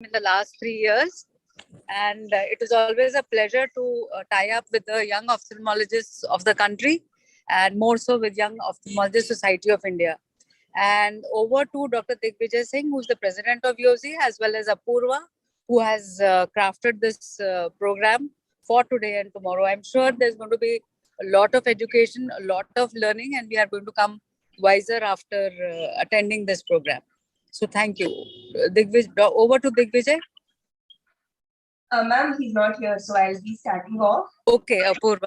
in the last 3 years. And it is always a pleasure to tie up with the young ophthalmologists of the country and more so with Young Ophthalmologist Society of India. And over to Dr. Digvijay Singh, who's the president of YOSI, as well as Apurva, who has crafted this program for today and tomorrow. I'm sure there's going to be a lot of education, a lot of learning, and we are going to come wiser after attending this program. So thank you. Over to Digvijay. Ma'am, he's not here, so I'll be starting off. Okay, Apurva.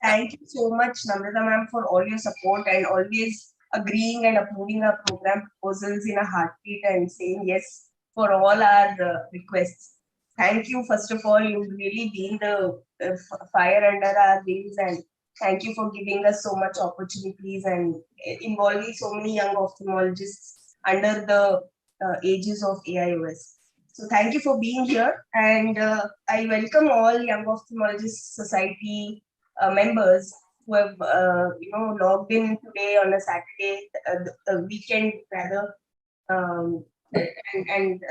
Thank you so much, Namrata ma'am, for all your support and always agreeing and approving our program proposals in a heartbeat and saying yes for all our requests. Thank you, first of all. You've really been the fire under our wings, and thank you for giving us so much opportunities and involving so many young ophthalmologists under the aegis of AIOS. So thank you for being here, and I welcome all Young Ophthalmologist Society members who have logged in today on a Saturday, weekend rather, and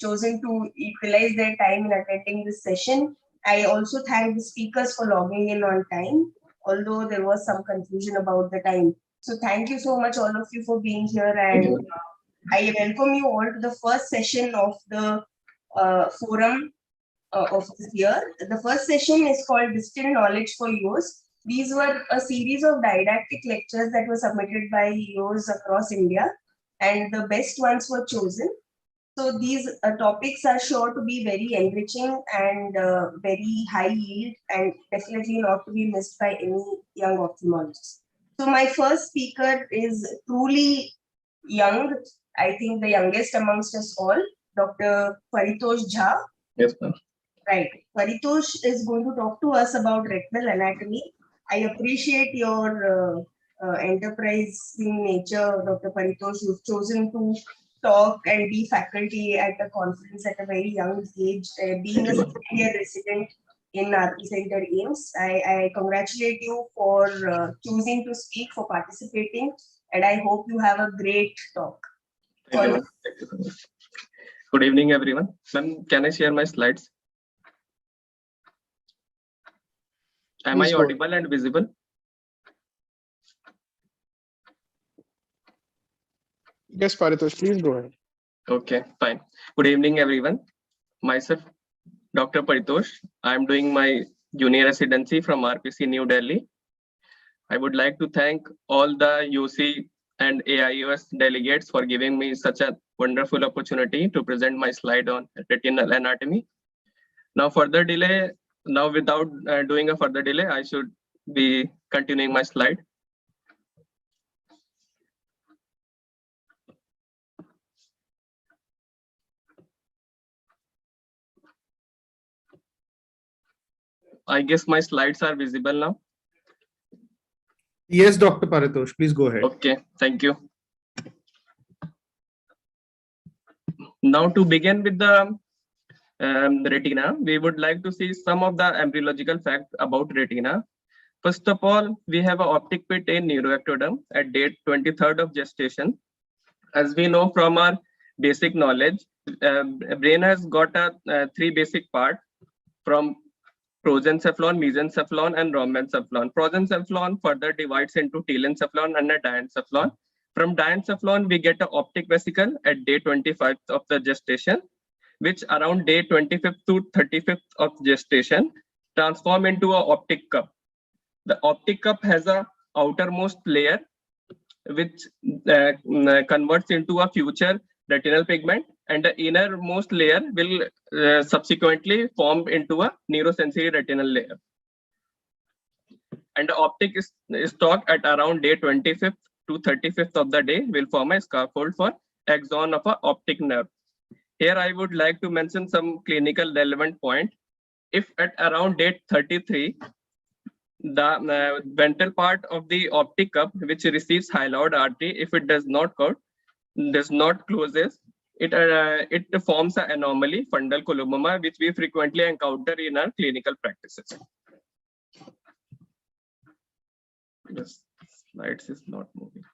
chosen to utilize their time in attending this session. I also thank the speakers for logging in on time, although there was some confusion about the time. So thank you so much, all of you, for being here, and I welcome you all to the first session of the forum of this year. The first session is called Distilled Knowledge for EOS. These were a series of didactic lectures that were submitted by EOS across India, and the best ones were chosen. So these topics are sure to be very enriching and very high yield, and definitely not to be missed by any young ophthalmologist. So my first speaker is truly young, I think the youngest amongst us all, Dr. Paritosh Jha. Yes, ma'am. Right. Paritosh is going to talk to us about retinal anatomy. I appreciate your enterprising nature, Dr. Paritosh. You've chosen to talk and be faculty at a conference at a very young age, being a second-year resident in RP Center AIMS. I congratulate you for choosing to speak, for participating, and I hope you have a great talk. Thank you. Thank you so much. Good evening, everyone. Ma'am, can I share my slides? Am I audible and visible? Yes, Paritosh, please go ahead. Okay, fine. Good evening, everyone. Myself, Dr. Paritosh. I am doing my junior residency from RPC New Delhi. I would like to thank all the UC and AIOS delegates for giving me such a wonderful opportunity to present my slide on retinal anatomy. Now, without doing a further delay, I should be continuing my slide. I guess my slides are visible now. Yes, Dr. Paritosh, please go ahead. Okay, thank you. Now to begin with the retina, we would like to see some of the embryological facts about retina. First of all, we have an optic pit in neuroectoderm at date 23rd of gestation. As we know from our basic knowledge, brain has got a three basic parts from prosencephalon, mesencephalon, and rhombencephalon. Prosencephalon further divides into telencephalon and a diencephalon. From diencephalon, we get an optic vesicle at day 25th of the gestation, which around day 25th to 35th of gestation transform into an optic cup. The optic cup has a outermost layer which converts into a future retinal pigment, and the innermost layer will subsequently form into a neurosensory retinal layer. And the optic stalk at around day 25th to 35th of the day will form a scaffold for axon of an optic nerve. Here I would like to mention some clinical relevant point. If at around day 33, the ventral part of the optic cup, which receives hyaloid artery, if it does not closes, it forms an anomaly, fundal coloboma, which we frequently encounter in our clinical practices. Yes, slides is not moving.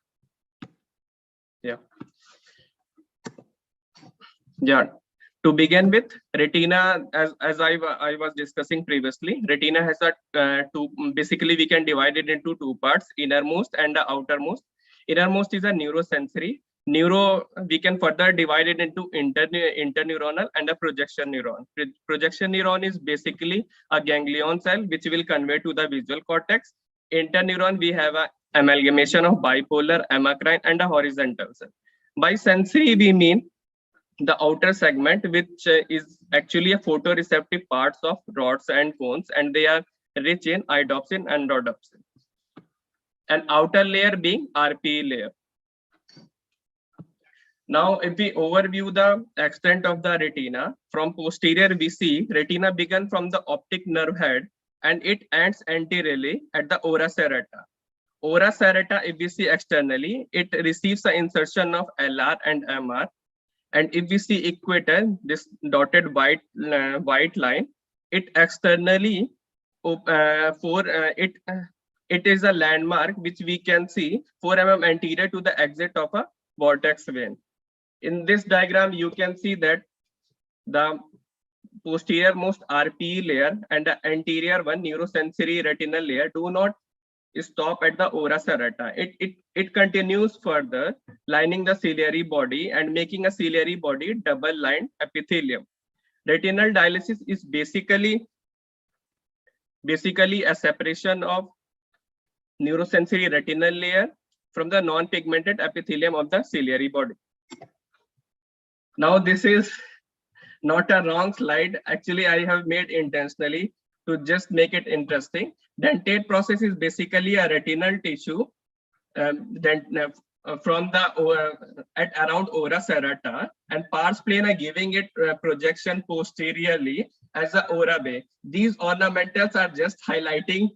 Yeah. To begin with, retina, as I was discussing previously, retina has a basically we can divide it into two parts, innermost and the outermost. Innermost is a neurosensory. We can further divide it into interneuronal and a projection neuron. Projection neuron is basically a ganglion cell which will convey to the visual cortex. Interneuron, we have a amalgamation of bipolar, amacrine, and a horizontal cell. By sensory, we mean the outer segment, which is actually a photoreceptive parts of rods and cones, and they are rich in iodopsin and rhodopsin. An outer layer being RPE layer. Now, if we overview the extent of the retina, from posterior we see retina begin from the optic nerve head and it ends anteriorly at the ora serrata. Ora serrata, if we see externally, it receives the insertion of LR and MR. And if we see equator, this dotted white line, it externally it is a landmark which we can see 4 mm anterior to the exit of a vortex vein. In this diagram, you can see that the posterior most RPE layer and the anterior one neurosensory retinal layer do not stop at the ora serrata. It continues further, lining the ciliary body and making a ciliary body double-lined epithelium. Retinal dialysis is basically a separation of neurosensory retinal layer from the non-pigmented epithelium of the ciliary body. Now, this is not a wrong slide. Actually, I have made intentionally to just make it interesting. Dentate process is basically a retinal tissue from the at around ora serrata, and pars plana giving it projection posteriorly as the ora bay. These ornamentals are just highlighting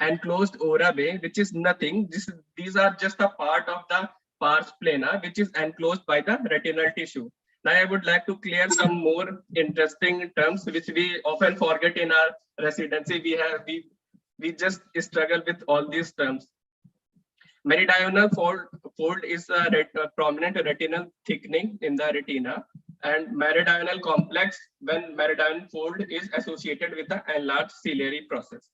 enclosed ora bay, which is nothing. These are just a part of the pars plana, which is enclosed by the retinal tissue. Now, I would like to clear some more interesting terms which we often forget in our residency. We just struggle with all these terms. Meridional fold is a prominent retinal thickening in the retina, and meridional complex when meridional fold is associated with the enlarged ciliary process.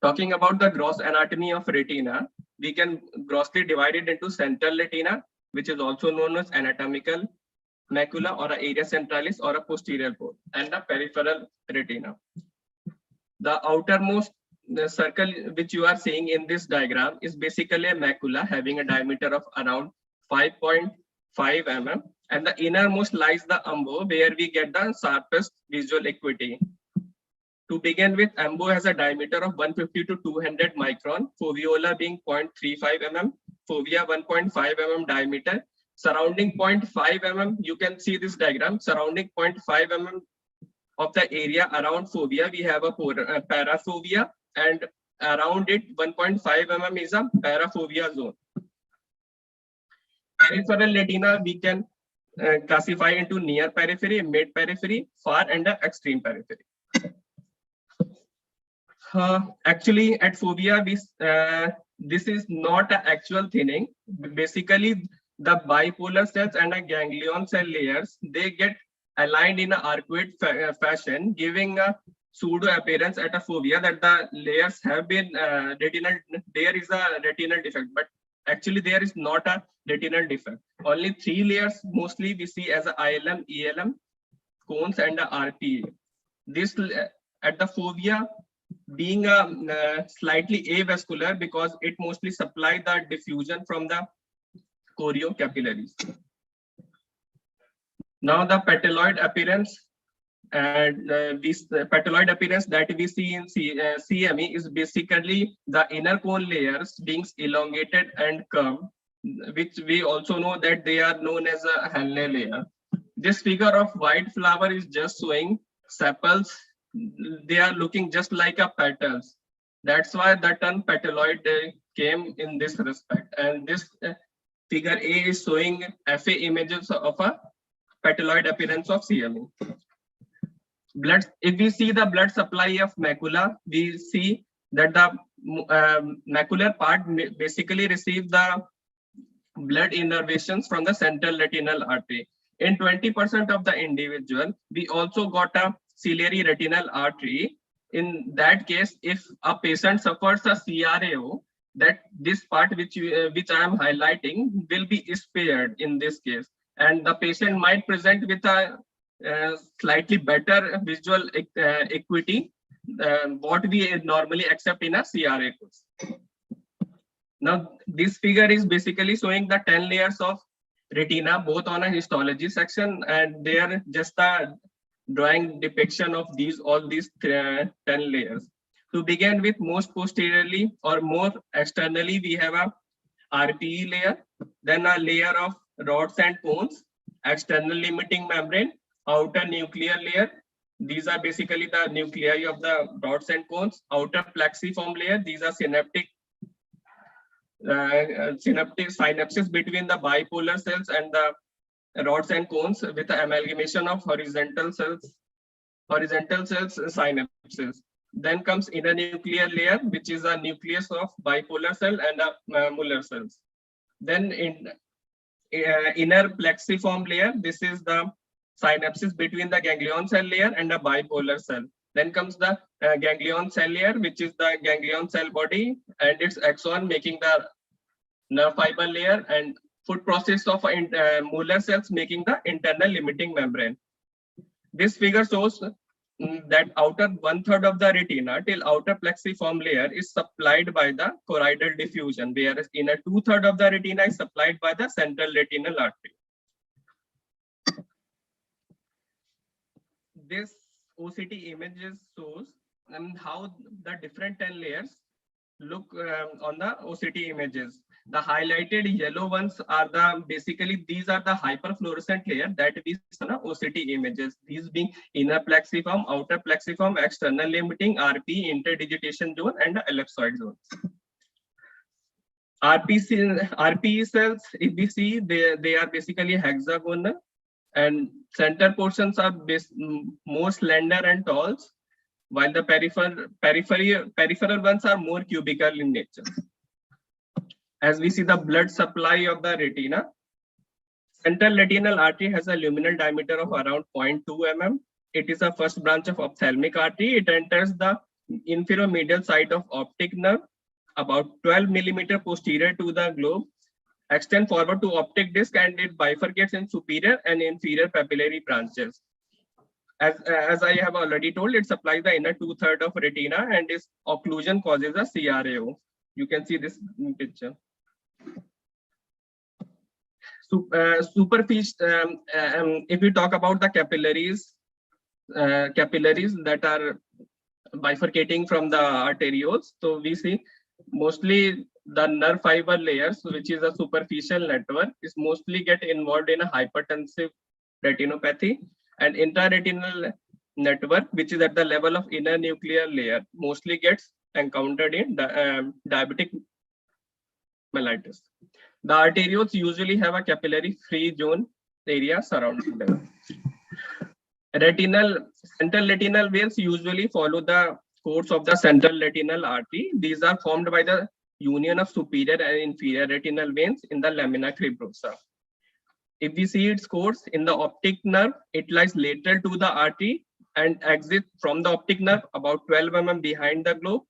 Talking about the gross anatomy of retina, we can grossly divide it into central retina, which is also known as anatomical macula or a area centralis or a posterior pole, and the peripheral retina. The outermost circle which you are seeing in this diagram is basically a macula having a diameter of around 5.5 mm, and the innermost lies the umbo, where we get the sharpest visual acuity. To begin with, umbo has a diameter of 150 to 200 micron, foveola being 0.35 mm, fovea 1.5 mm diameter, surrounding 0.5 mm, you can see this diagram, surrounding 0.5 mm of the area around fovea, we have a parafovea, and around it 1.5 mm is a parafovea zone. Peripheral retina we can classify into near periphery, mid periphery, far, and the extreme periphery. Actually, at fovea, this is not an actual thinning. Basically, the bipolar cells and the ganglion cell layers, they get aligned in an arcuate fashion, giving a pseudo appearance at a fovea that the layers have been retinal. There is a retinal defect, but actually there is not a retinal defect. Only 3 layers mostly we see as a ILM, ELM, cones, and a RPE. This at the fovea being a slightly avascular because it mostly supplies the diffusion from the choriocapillaries. Now the petalloid appearance, and this petalloid appearance that we see in CME is basically the inner cone layers being elongated and curved, which we also know that they are known as a Henle layer. This figure of white flower is just showing sepals. They are looking just like a petals. That's why the term petalloid came in this respect. And this figure A is showing FA images of a petalloid appearance of CME. Blood, if we see the blood supply of macula, we see that the macular part basically receive the blood innervations from the central retinal artery. In 20% of the individual, we also got a ciliary retinal artery. In that case, if a patient suffers a CRAO, that this part which I am highlighting will be spared in this case, and the patient might present with a slightly better visual acuity what we normally accept in a CRA course. Now, this figure is basically showing the 10 layers of retina, both on a histology section, and they are just a drawing depiction of all these 10 layers. To begin with, most posteriorly or more externally, we have a RPE layer, then a layer of rods and cones, external limiting membrane, outer nuclear layer. These are basically the nuclei of the rods and cones. Outer plexiform layer, these are synaptic synapses between the bipolar cells and the rods and cones with the amalgamation of horizontal cells synapses. Then comes inner nuclear layer, which is a nucleus of bipolar cell and Muller cells. Then in inner plexiform layer, this is the synapses between the ganglion cell layer and the bipolar cell. Then comes the ganglion cell layer, which is the ganglion cell body and its axon making the nerve fiber layer, and foot process of Muller cells making the internal limiting membrane. This figure shows that outer 1/3 of the retina till outer plexiform layer is supplied by the choroidal diffusion, whereas inner 2/3 of the retina is supplied by the central retinal artery. This OCT images shows how the different 10 layers look on the OCT images. The highlighted yellow ones are these are the hyperfluorescent layer that we see on OCT images. These being inner plexiform, outer plexiform, external limiting, RP, interdigitation zone, and the ellipsoid zones. RPE cells, if we see, they are basically hexagonal, and center portions are more slender and tall, while the peripheral ones are more cubical in nature. As we see the blood supply of the retina, central retinal artery has a luminal diameter of around 0.2 mm. It is a first branch of ophthalmic artery. It enters the inferior medial side of optic nerve, about 12 mm posterior to the globe, extend forward to optic disc, and it bifurcates in superior and inferior papillary branches. As I have already told, it supplies the inner 2/3 of retina, and its occlusion causes a CRAO. You can see this picture. If we talk about the capillaries that are bifurcating from the arterioles, so we see mostly the nerve fiber layers, which is a superficial network, is mostly get involved in a hypertensive retinopathy, and intraretinal network, which is at the level of inner nuclear layer, mostly gets encountered in diabetic mellitus. The arterioles usually have a capillary free zone area surrounding them. Central retinal veins usually follow the course of the central retinal artery. These are formed by the union of superior and inferior retinal veins in the lamina cribrosa. If we see its course in the optic nerve, it lies lateral to the artery and exits from the optic nerve about 12 mm behind the globe.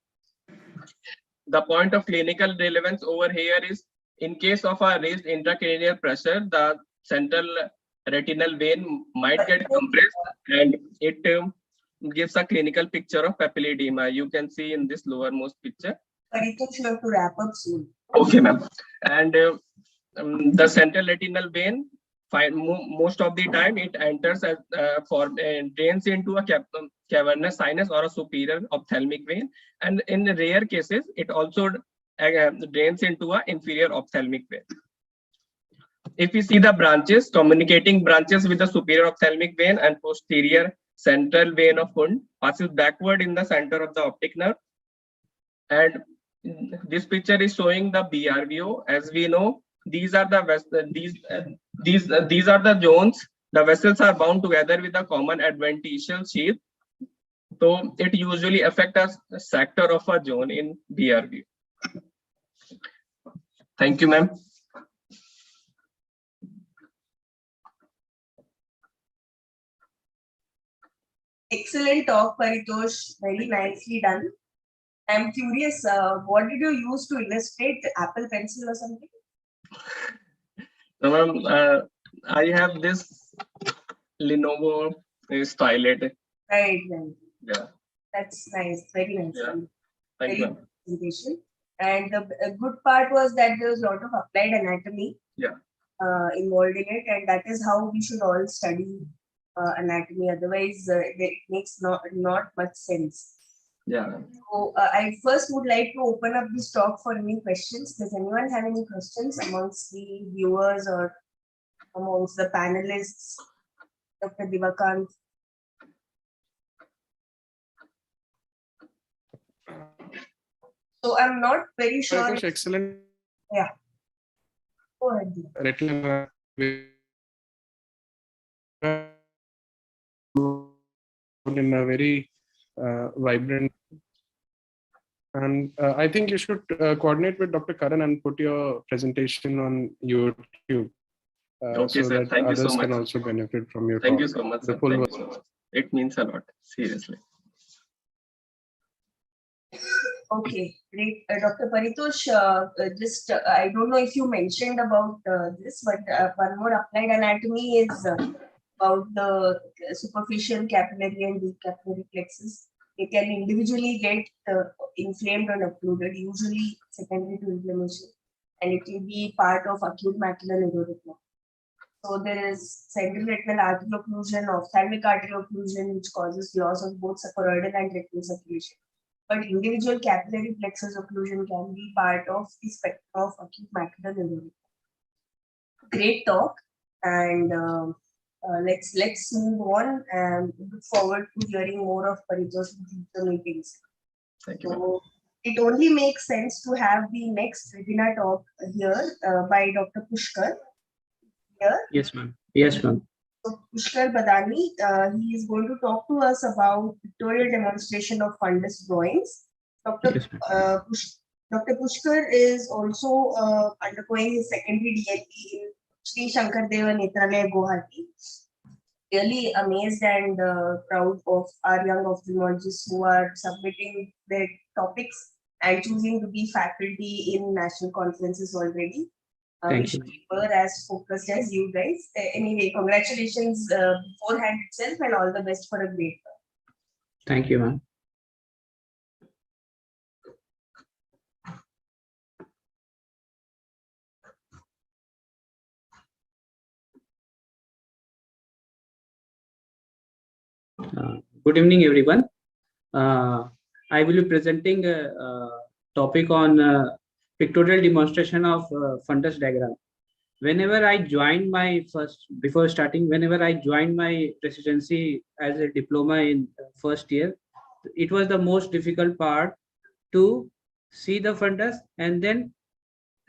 The point of clinical relevance over here is, in case of a raised intracranial pressure, the central retinal vein might get compressed, and it gives a clinical picture of papilledema. You can see in this lowermost picture. Paritosh, you have to wrap up soon. Okay, ma'am. And the central retinal vein, most of the time, it enters as drains into a cavernous sinus or a superior ophthalmic vein, and in rare cases, it also drains into an inferior ophthalmic vein. If we see the branches, communicating branches with the superior ophthalmic vein and posterior central vein of Fundus passes backward in the center of the optic nerve. And this picture is showing the BRVO. As we know, these are the these are the zones. The vessels are bound together with a common adventitial sheath. So it usually affects a sector of a zone in BRVO. Thank you, ma'am. Excellent talk, Paritosh. Very nicely done. I'm curious, what did you use to illustrate? Apple pencil or something? So, ma'am, I have this Lenovo stylet. Right. Yeah. That's nice. Very nice. Yeah. Thank Very you, good ma'am. presentation. And the good part was that there was a lot of applied anatomy Yeah. involved in it, and that is how we should all study anatomy. Otherwise, it makes not much sense. Yeah. So I first would like to open up this talk for any questions. Does anyone have any questions amongst the viewers or amongst the panelists? Dr. Divakant. So I'm not very sure. Paritosh, excellent. Yeah. Go ahead. Retinal in a very vibrant, and I think you should coordinate with Dr. Karan and put your presentation on YouTube. Okay, so sir. that Thank you so others much. can also benefit from your Thank talk. you so much, The sir. full Thank you so much. It means a lot. Seriously. Okay, great. Dr. Paritosh, I don't know if you mentioned about this, but one more applied anatomy is about the superficial capillary and deep capillary plexus. They can individually get inflamed or occluded, usually secondary to inflammation, and it will be part of acute macular neuropathy. So there is central retinal arterial occlusion, ophthalmic arterial occlusion, which causes loss of both suprachoroidal and retinal circulation. But individual capillary plexus occlusion can be part of the spectrum of acute macular neuropathy. Great talk, and let's move on and look forward to hearing more of Paritosh's future meetings. Thank you. So it only makes sense to have the next Retina talk here by Dr. Pushkar. Here. Yes, ma'am. Yes, ma'am. So Pushkar Badani, he is going to talk to us about pictorial demonstration of fundus drawings. Dr. Yes, ma'am. Dr. Pushkar is also undergoing his secondary DLP in Sri Shankar Deva Netralaya, Guwahati. Really amazed and proud of our young ophthalmologists who are submitting their topics and choosing to be faculty in national conferences already. Thank you. Were as focused as you guys. Anyway, congratulations beforehand itself and all the best for a great work. Thank you, ma'am. Good evening, everyone. I will be presenting a topic on pictorial demonstration of fundus diagram. Whenever I joined my whenever I joined my residency as a diploma in first year, it was the most difficult part to see the fundus and then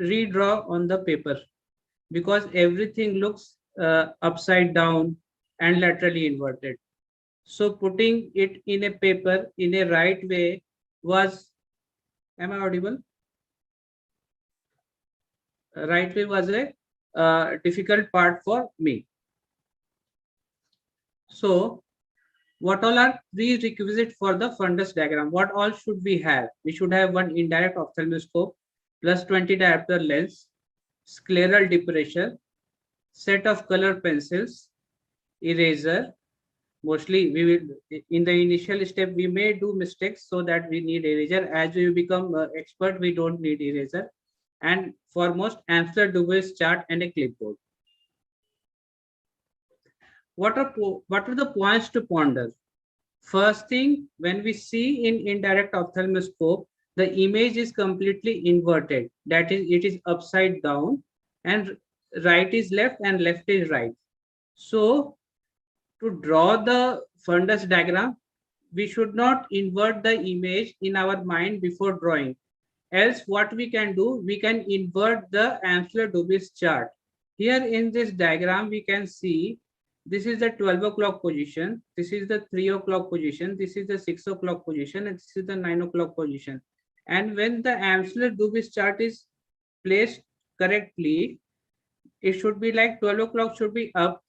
redraw on the paper, because everything looks upside down and laterally inverted. So putting it in a paper in a right way was, am I audible? Right way was a difficult part for me. So what all are prerequisites for the fundus diagram? What all should we have? We should have one indirect ophthalmoscope plus 20 diopter lens, scleral depressor, set of color pencils, eraser. Mostly we will, in the initial step, we may do mistakes, so that we need eraser. As you become expert, we don't need eraser. And foremost, answer Dubé's chart and a clipboard. What are the points to ponder? First thing, when we see in indirect ophthalmoscope, the image is completely inverted. That is, it is upside down, and right is left and left is right. So to draw the fundus diagram, we should not invert the image in our mind before drawing. Else what we can do, we can invert the Amsler-Dubé's chart. Here in this diagram, we can see this is the 12 o'clock position, this is the 3 o'clock position, this is the 6 o'clock position, and this is the 9 o'clock position. And when the Amsler-Dubé's chart is placed correctly, it should be like 12 o'clock should be up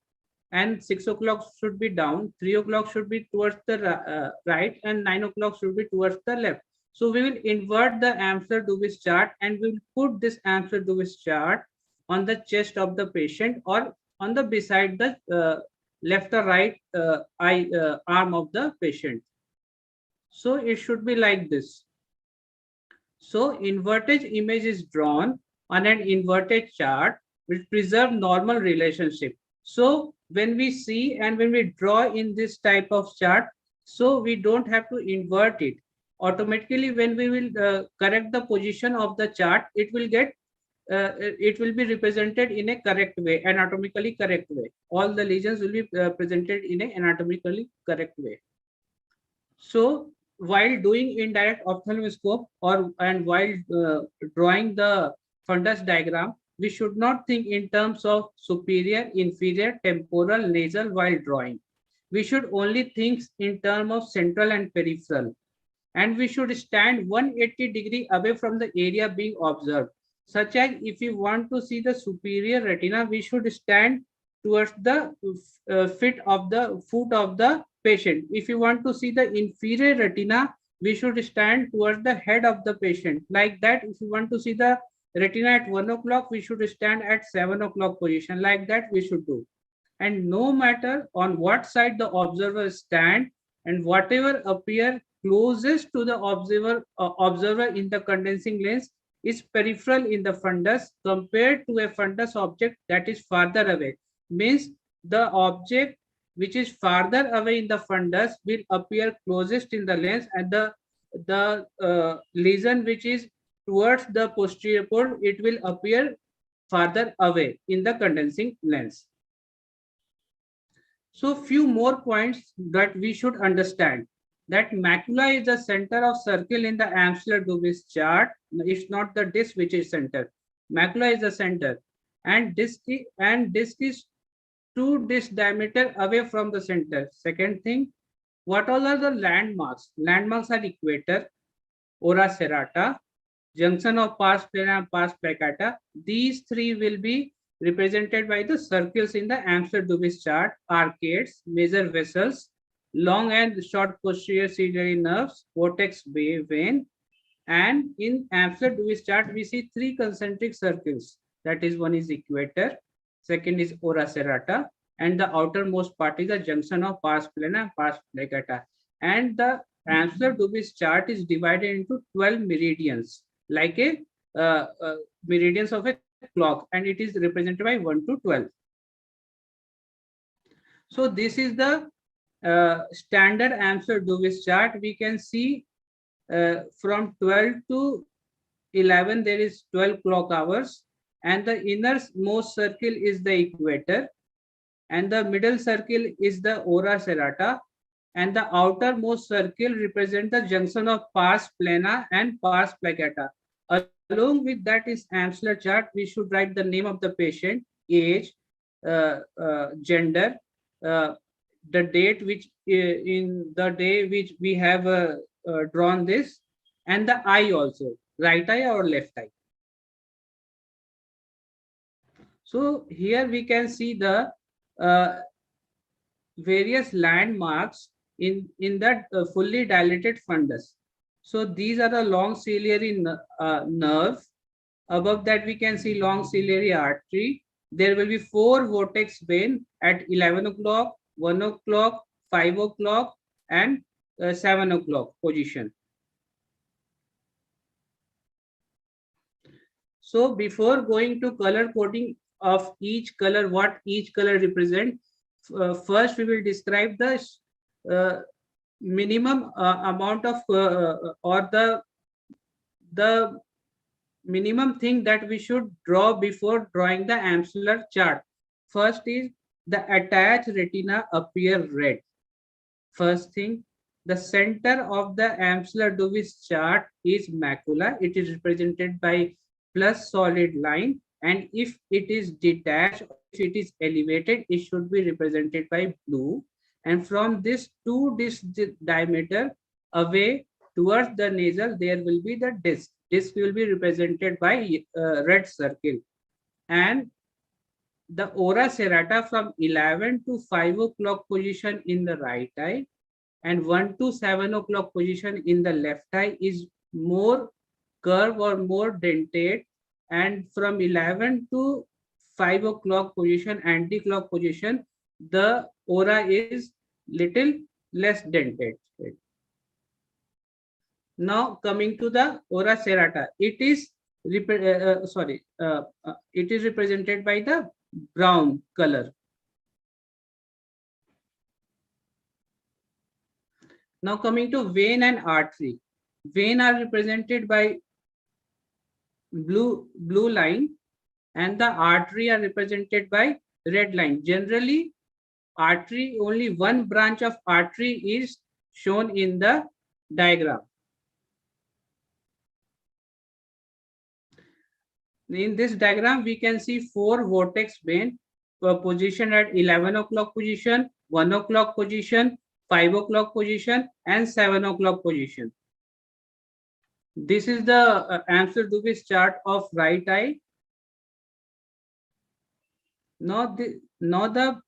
and 6 o'clock should be down, 3 o'clock should be towards the right, and 9 o'clock should be towards the left. So we will invert the Amsler-Dubis chart and we will put this Amsler-Dubis chart on the chest of the patient or on the beside the left or right arm of the patient. So it should be like this. So inverted image is drawn on an inverted chart which preserve normal relationship. So when we see and when we draw in this type of chart, so we don't have to invert it. Automatically, when we will correct the position of the chart, it will be represented in a correct way, anatomically correct way. All the lesions will be presented in a anatomically correct way. So while doing indirect ophthalmoscope and while drawing the fundus diagram, we should not think in terms of superior, inferior, temporal, nasal while drawing. We should only think in terms of central and peripheral. And we should stand 180 degrees away from the area being observed. Such as if we want to see the superior retina, we should stand towards the foot of the patient. If you want to see the inferior retina, we should stand towards the head of the patient. Like that, if you want to see the retina at 1 o'clock, we should stand at 7 o'clock position. Like that, we should do. And no matter on what side the observer stand, and whatever appear closest to the observer in the condensing lens is peripheral in the fundus compared to a fundus object that is farther away. Means the object which is farther away in the fundus will appear closest in the lens, and the lesion which is towards the posterior pole, it will appear farther away in the condensing lens. So few more points that we should understand. That macula is the center of circle in the Amsler-Dubis chart. It's not the disc which is center. Macula is the center, and disc is 2 disc diameter away from the center. Second thing, what all are the landmarks? Landmarks are equator, ora serrata, junction of pars plana and pars placata. These 3 will be represented by the circles in the Amsler-Dubis chart: arcades, major vessels, long and short posterior ciliary nerves, vortex vein. And in Amsler-Dubis chart, we see 3 concentric circles. That is, one is equator, second is ora serrata, and the outermost part is the junction of pars plana and pars placata. And the Amsler-Dubis chart is divided into 12 meridians, like a meridians of a clock, and it is represented by 1 to 12. So this is the standard Amsler-Dubis chart. We can see from 12 to 11 there is 12 clock hours, and the innermost circle is the equator, and the middle circle is the ora serrata, and the outermost circle represents the junction of pars plana and pars placata. Along with that is Amsler chart. We should write the name of the patient, age, gender, the date which in the day which we have drawn this, and the eye also, right eye or left eye. So here we can see the various landmarks in that fully dilated fundus. So these are the long ciliary nerve. Above that we can see long ciliary artery. There will be 4 vortex vein at 11 o'clock, 1 o'clock, 5 o'clock, and 7 o'clock position. So before going to color coding of each color, what each color represent, first we will describe the minimum amount of or the minimum thing that we should draw before drawing the Amsler chart. First is the attached retina appear red. First thing, the center of the Amsler-Dubis chart is macula. It is represented by plus solid line, and if it is detached, if it is elevated, it should be represented by blue. And from this 2 disc diameter away towards the nasal, there will be the disc. Disc will be represented by red circle. And the ora serrata from 11 to 5 o'clock position in the right eye and 1 to 7 o'clock position in the left eye is more curved or more dentate, and from 11 to 5 o'clock position, anti-clock position, the ora is little less dentate. Now coming to the ora serrata, it is represented by the brown color. Now coming to vein and artery. Vein are represented by blue line, and the artery are represented by red line. Generally, artery, only one branch of artery is shown in the diagram. In this diagram, we can see 4 vortex vein positioned at 11 o'clock position, 1 o'clock position, 5 o'clock position, and 7 o'clock position. This is the Amsler-Dubis chart of right eye. Now the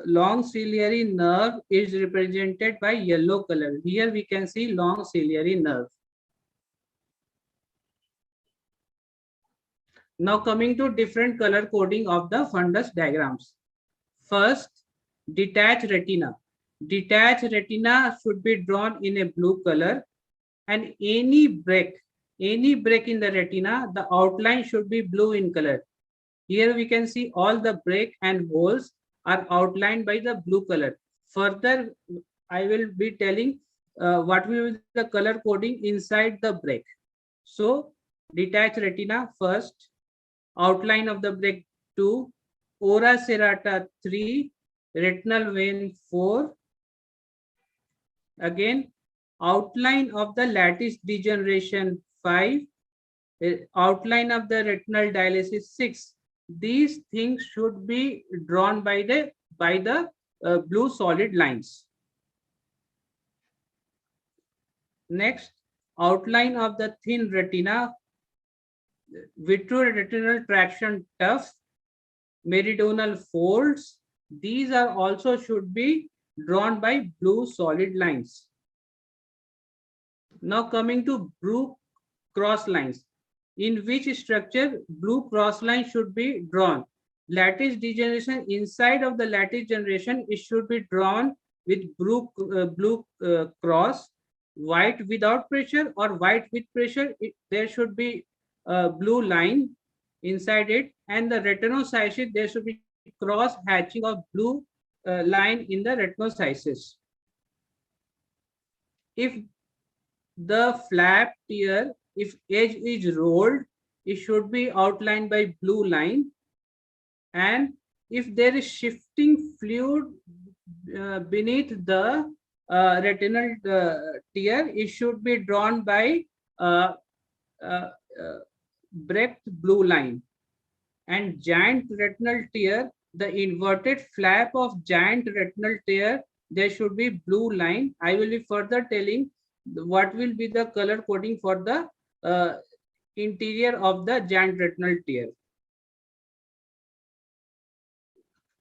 long ciliary nerve is represented by yellow color. Here we can see long ciliary nerve. Now coming to different color coding of the fundus diagrams. First, detached retina. Detached retina should be drawn in a blue color, and any break in the retina, the outline should be blue in color. Here we can see all the break and holes are outlined by the blue color. Further, I will be telling what will be the color coding inside the break. So, detached retina first, outline of the break 2, ora serrata 3, retinal vein 4. Again, outline of the lattice degeneration 5, outline of the retinal dialysis 6. These things should be drawn by the blue solid lines. Next, outline of the thin retina, vitreoretinal traction tuft, meridional folds. These are also should be drawn by blue solid lines. Now coming to blue cross lines. In which structure blue cross line should be drawn? Lattice degeneration, inside of the lattice generation, it should be drawn with blue cross. White without pressure or white with pressure, there should be a blue line inside it, and the retinocysis, there should be cross hatching of blue line in the retinocysis. If the flap tear, if edge is rolled, it should be outlined by blue line. And if there is shifting fluid beneath the retinal tear, it should be drawn by breadth blue line. And giant retinal tear, the inverted flap of giant retinal tear, there should be blue line. I will be further telling what will be the color coding for the interior of the giant retinal tear.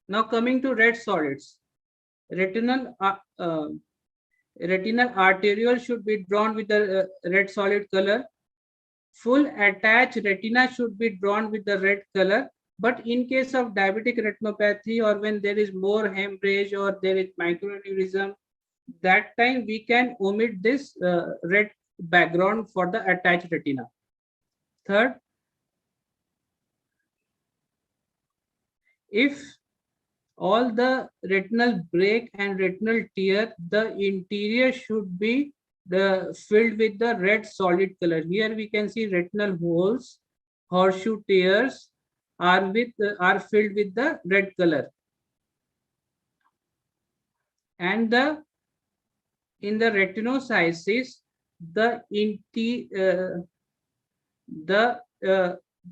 Now coming to red solids, retinal arteriole should be drawn with the red solid color. Full attached retina should be drawn with the red color. But in case of diabetic retinopathy, or when there is more hemorrhage or there is microaneurysm, that time we can omit this red background for the attached retina. Third, if all the retinal break and retinal tear, the interior should be filled with the red solid color. Here we can see retinal holes, horseshoe tears are filled with the red color. And in the retinocysis, the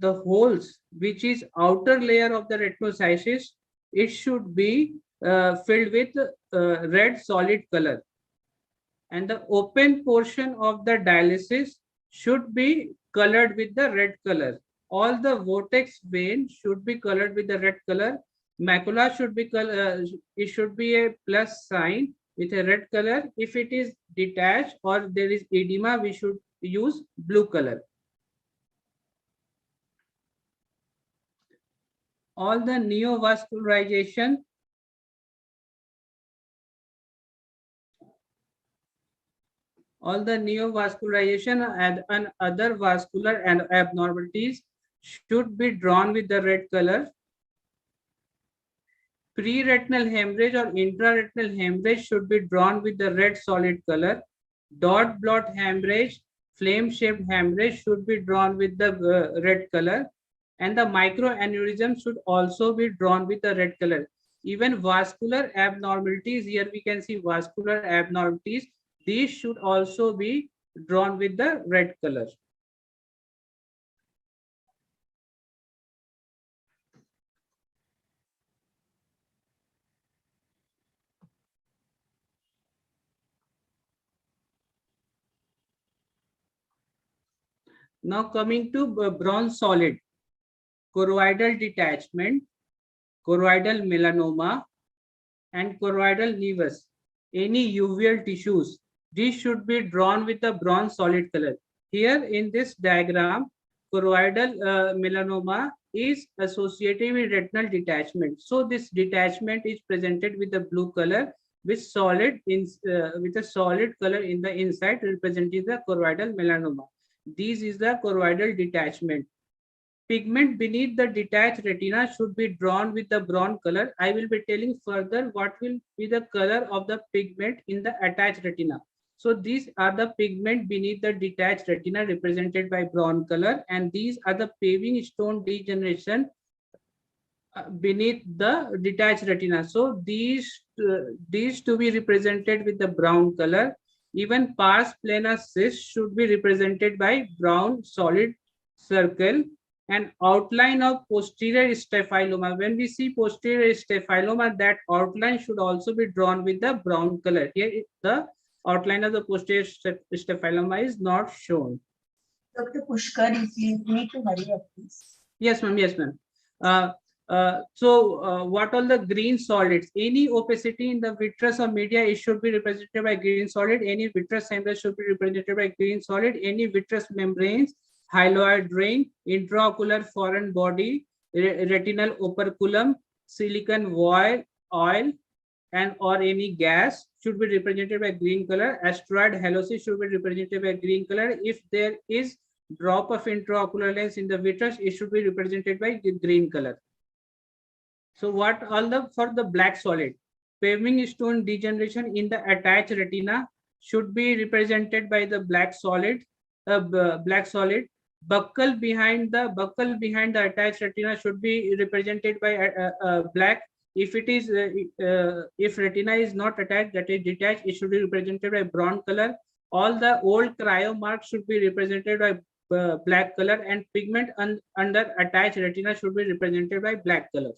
holes, which is outer layer of the retinocysis, it should be filled with red solid color. And the open portion of the dialysis should be colored with the red color. All the vortex veins should be colored with the red color. Macula should be color, it should be a plus sign with a red color. If it is detached or there is edema, we should use blue color. All the neovascularization and other vascular and abnormalities should be drawn with the red color. Pre-retinal hemorrhage or intraretinal hemorrhage should be drawn with the red solid color. Dot blot hemorrhage, flame-shaped hemorrhage should be drawn with the red color. And the microaneurysm should also be drawn with the red color. Even vascular abnormalities, here we can see vascular abnormalities, these should also be drawn with the red color. Now coming to bronze solid, choroidal detachment, choroidal melanoma, and choroidal nevus, any uveal tissues, these should be drawn with a bronze solid color. Here in this diagram, choroidal melanoma is associated with retinal detachment. So this detachment is presented with the blue color with a solid color in the inside representing the choroidal melanoma. This is the choroidal detachment. Pigment beneath the detached retina should be drawn with the brown color. I will be telling further what will be the color of the pigment in the attached retina. So these are the pigment beneath the detached retina represented by brown color, and these are the paving stone degeneration beneath the detached retina. So these to be represented with the brown color. Even pars plana cyst should be represented by brown solid circle. And outline of posterior staphyloma. When we see posterior staphyloma, that outline should also be drawn with the brown color. Here the outline of the posterior staphyloma is not shown. Dr. Pushkar, if you need to hurry up, please. Yes, ma'am. Yes, ma'am. What are the green solids? Any opacity in the vitreous or media, it should be represented by green solid. Any vitreous hemorrhage should be represented by green solid. Any vitreous membranes, hyaloid ring, intraocular foreign body, retinal operculum, silicon oil, and or any gas should be represented by green color. Asteroid hallosis should be represented by green color. If there is drop of intraocular lens in the vitreous, it should be represented by green color. So what all the for the black solid? Paving stone degeneration in the attached retina should be represented by the black solid. Buccal behind the attached retina should be represented by black. If it is if retina is not attached, that is detached, it should be represented by brown color. All the old cryo marks should be represented by black color, and pigment under attached retina should be represented by black color.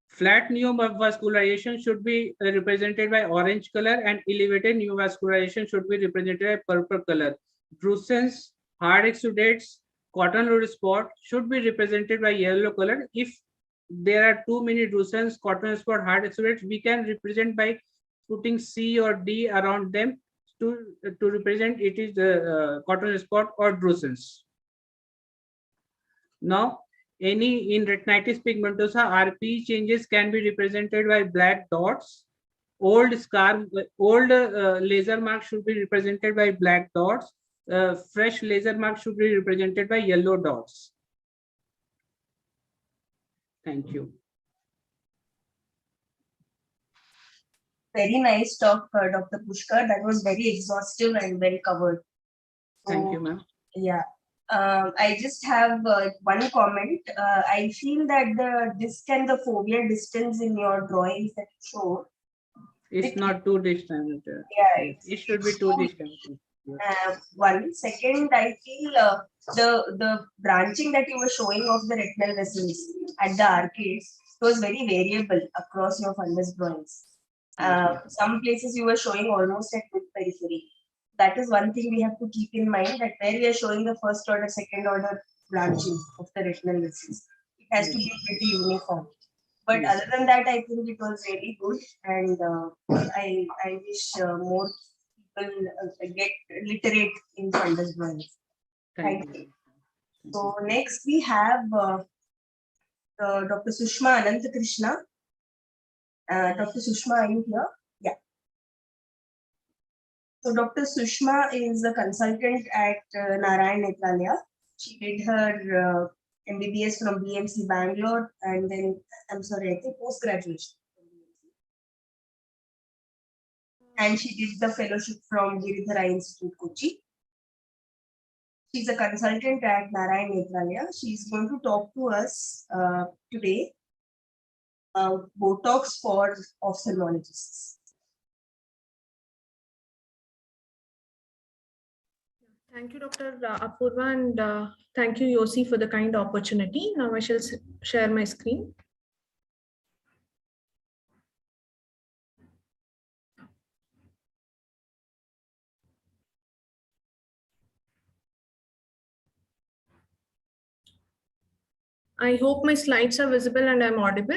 Flat neovascularization should be represented by orange color, and elevated neovascularization should be represented by purple color. Drusen's, hard exudates, cotton root spot should be represented by yellow color. If there are too many Drusen's, cotton spot, hard exudates, we can represent by putting C or D around them to represent it is the cotton spot or Drusen's. Now, any in retinitis pigmentosa, RPE changes can be represented by black dots. Old laser marks should be represented by black dots. Fresh laser marks should be represented by yellow dots. Thank you. Very nice talk, Dr. Pushkar. That was very exhaustive and well covered. Thank you, ma'am. Yeah. I just have one comment. I feel that the disc and the fovea distance in your drawings that you show. It's not too distant. Yeah. It should be too distant. One second, I feel the branching that you were showing of the retinal vessels at the arcades was very variable across your fundus drawings. Some places you were showing almost at mid periphery. That is one thing we have to keep in mind, that where we are showing the first order, second order branching of the retinal vessels. It has to be pretty uniform. But other than that, I think it was really good, and I wish more people get literate in fundus drawings. Thank you. So next we have Dr. Sushma Ananthakrishna. Dr. Sushma, are you here? Yeah. So Dr. Sushma is a consultant at Narayan Netralaya. She did her MBBS from BMC Bangalore, and then, I'm sorry, I think post-graduation. And she did the fellowship from Giridhara Institute, Kochi. She's a consultant at Narayan Netralaya. She's going to talk to us today about Botox for ophthalmologists. Thank you, Dr. Apurva, and thank you, Yosi, for the kind opportunity. Now I shall share my screen. I hope my slides are visible and I'm audible.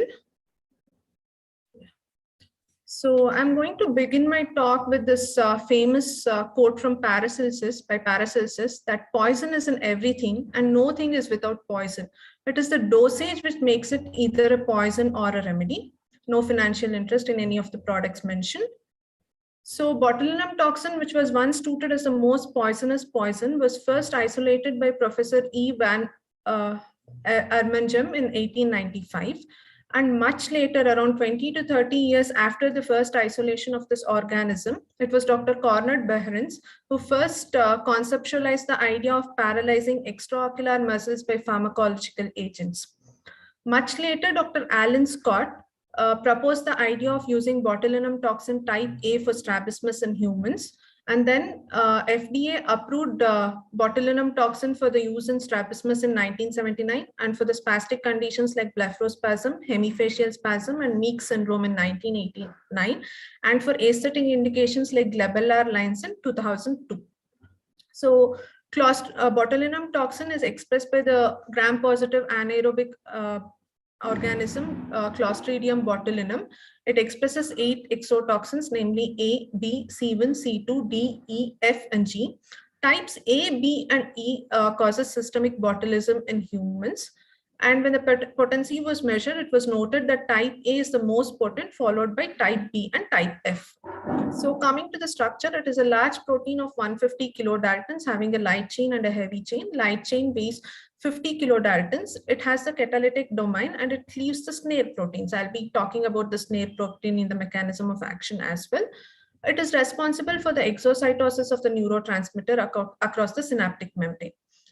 So I'm going to begin my talk with this famous quote from Paracelsus by Paracelsus, that poison is in everything and no thing is without poison. It is the dosage which makes it either a poison or a remedy. No financial interest in any of the products mentioned. So botulinum toxin, which was once touted as the most poisonous poison, was first isolated by Professor E. van Ermengem in 1895. And much later, around 20 to 30 years after the first isolation of this organism, it was Dr. Cornard Behrens who first conceptualized the idea of paralyzing extraocular muscles by pharmacological agents. Much later, Dr. Alan Scott proposed the idea of using botulinum toxin type A for strabismus in humans. And then FDA approved botulinum toxin for the use in strabismus in 1979 and for the spastic conditions like blepharospasm, hemifacial spasm, and Meek syndrome in 1989, and for aesthetic indications like glabellar lines in 2002. So botulinum toxin is expressed by the gram-positive anaerobic organism Clostridium botulinum. It expresses 8 exotoxins, namely A, B, C1, C2, D, E, F, and G. Types A, B, and E causes systemic botulism in humans. And when the potency was measured, it was noted that type A is the most potent, followed by type B and type F. So coming to the structure, it is a large protein of 150 kilodaltons having a light chain and a heavy chain. Light chain weighs 50 kilodaltons. It has the catalytic domain and it cleaves the snare proteins. I'll be talking about the snare protein in the mechanism of action as well. It is responsible for the exocytosis of the neurotransmitter across the synaptic membrane.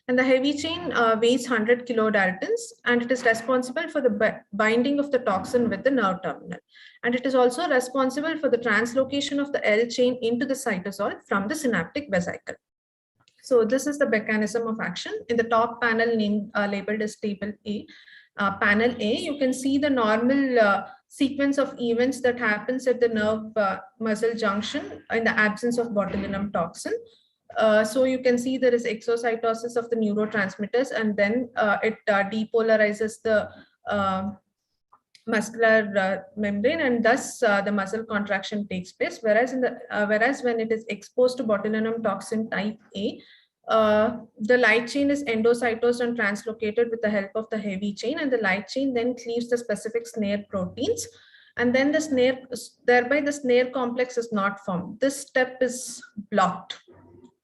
And the heavy chain weighs 100 kilodaltons, and it is responsible for the binding of the toxin with the nerve terminal. And it is also responsible for the translocation of the L chain into the cytosol from the synaptic vesicle. So this is the mechanism of action. In the top panel labeled as table A, panel A, you can see the normal sequence of events that happens at the nerve muscle junction in the absence of botulinum toxin. So you can see there is exocytosis of the neurotransmitters, and then it depolarizes the muscular membrane, and thus the muscle contraction takes place. Whereas when it is exposed to botulinum toxin type A, the light chain is endocytosed and translocated with the help of the heavy chain, and the light chain then cleaves the specific snare proteins, and then thereby the snare complex is not formed. This step is blocked.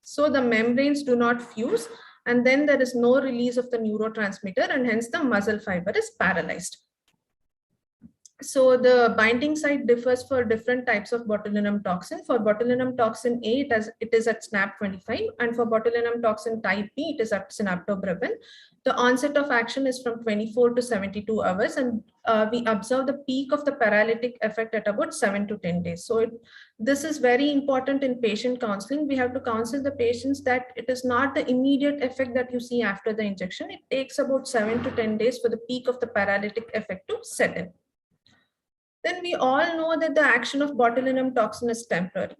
So the membranes do not fuse, and then there is no release of the neurotransmitter, and hence the muscle fiber is paralyzed. So the binding site differs for different types of botulinum toxin. For botulinum toxin A, it is at SNAP25, and for botulinum toxin type B, it is at synaptobrevin. The onset of action is from 24 to 72 hours, and we observe the peak of the paralytic effect at about 7 to 10 days. So this is very important in patient counseling. We have to counsel the patients that it is not the immediate effect that you see after the injection. It takes about 7 to 10 days for the peak of the paralytic effect to set in. Then we all know that the action of botulinum toxin is temporary.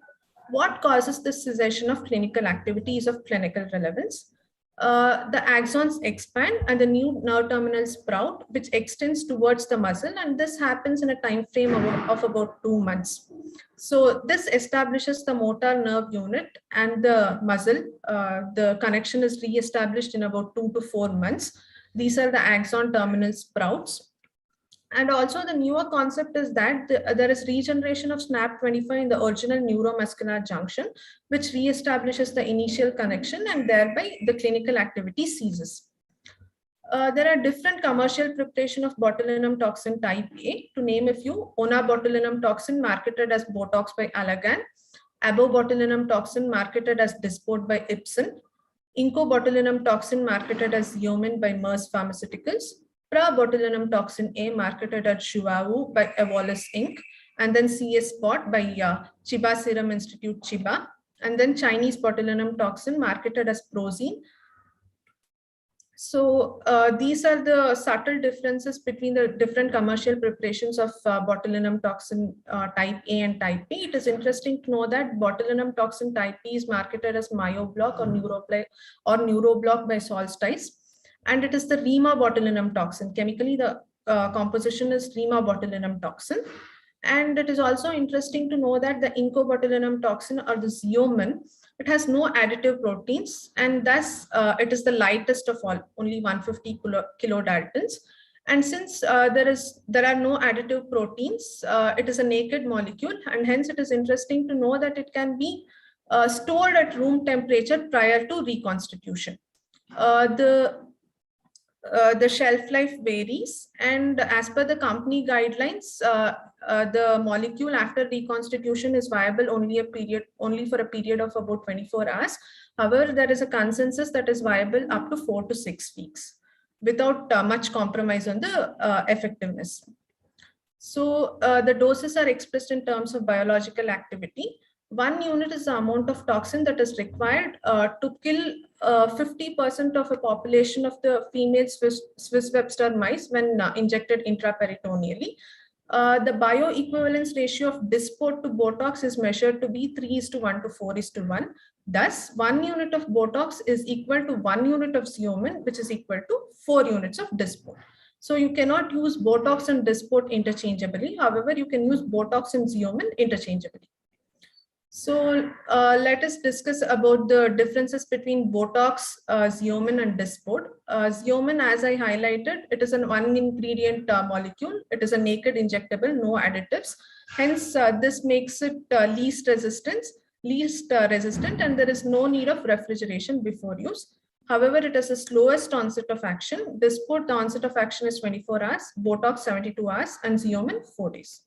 What causes this cessation of clinical activity is of clinical relevance. The axons expand and the new nerve terminals sprout, which extends towards the muscle, and this happens in a time frame of about 2 months. So this establishes the motor nerve unit and the muscle. The connection is re-established in about 2 to 4 months. These are the axon terminal sprouts. And also the newer concept is that there is regeneration of SNAP25 in the original neuromuscular junction, which reestablishes the initial connection, and thereby the clinical activity ceases. There are different commercial preparation of botulinum toxin type A. To name a few: Botulinum toxin marketed as Botox by Allergan, Botulinum toxin marketed as Dysport by Ipsen, Botulinum toxin marketed as Xeomin by Merck Pharmaceuticals, Botulinum toxin A marketed at Shuawu by Evolus Inc., and then CS-Spot by Chiba Serum Institute Chiba, and then Chinese botulinum toxin marketed as Prozine. So these are the subtle differences between the different commercial preparations of botulinum toxin type A and type B. It is interesting to know that botulinum toxin type B is marketed as Myoblock or Neuroblock by Solstice, and it is the Rima botulinum toxin. Chemically, the composition is Rima botulinum toxin. And it is also interesting to know that the botulinum toxin, or the Xeomin, it has no additive proteins, and thus it is the lightest of all, only 150 kilodaltons. And since there are no additive proteins, it is a naked molecule, and hence it is interesting to know that it can be stored at room temperature prior to reconstitution. The shelf life varies, and as per the company guidelines, the molecule after reconstitution is viable only for a period of about 24 hours. However, there is a consensus that is viable up to 4 to 6 weeks without much compromise on the effectiveness. So the doses are expressed in terms of biological activity. 1 unit is the amount of toxin that is required to kill 50% of a population of the female Swiss Webster mice when injected intraperitoneally. The bioequivalence ratio of Dysport to Botox is measured to be 3:1 to 4:1. Thus, 1 unit of Botox is equal to 1 unit of Xeomin, which is equal to 4 units of Dysport. So you cannot use Botox and Dysport interchangeably. However, you can use Botox and Xeomin interchangeably. So let us discuss about the differences between Botox, Xeomin, and Dysport. Xeomin, as I highlighted, it is an one ingredient molecule. It is a naked injectable, no additives. Hence, this makes it least resistant, and there is no need of refrigeration before use. However, it has the slowest onset of action. Dysport, the onset of action is 24 hours, Botox 72 hours, and Xeomin 4 days.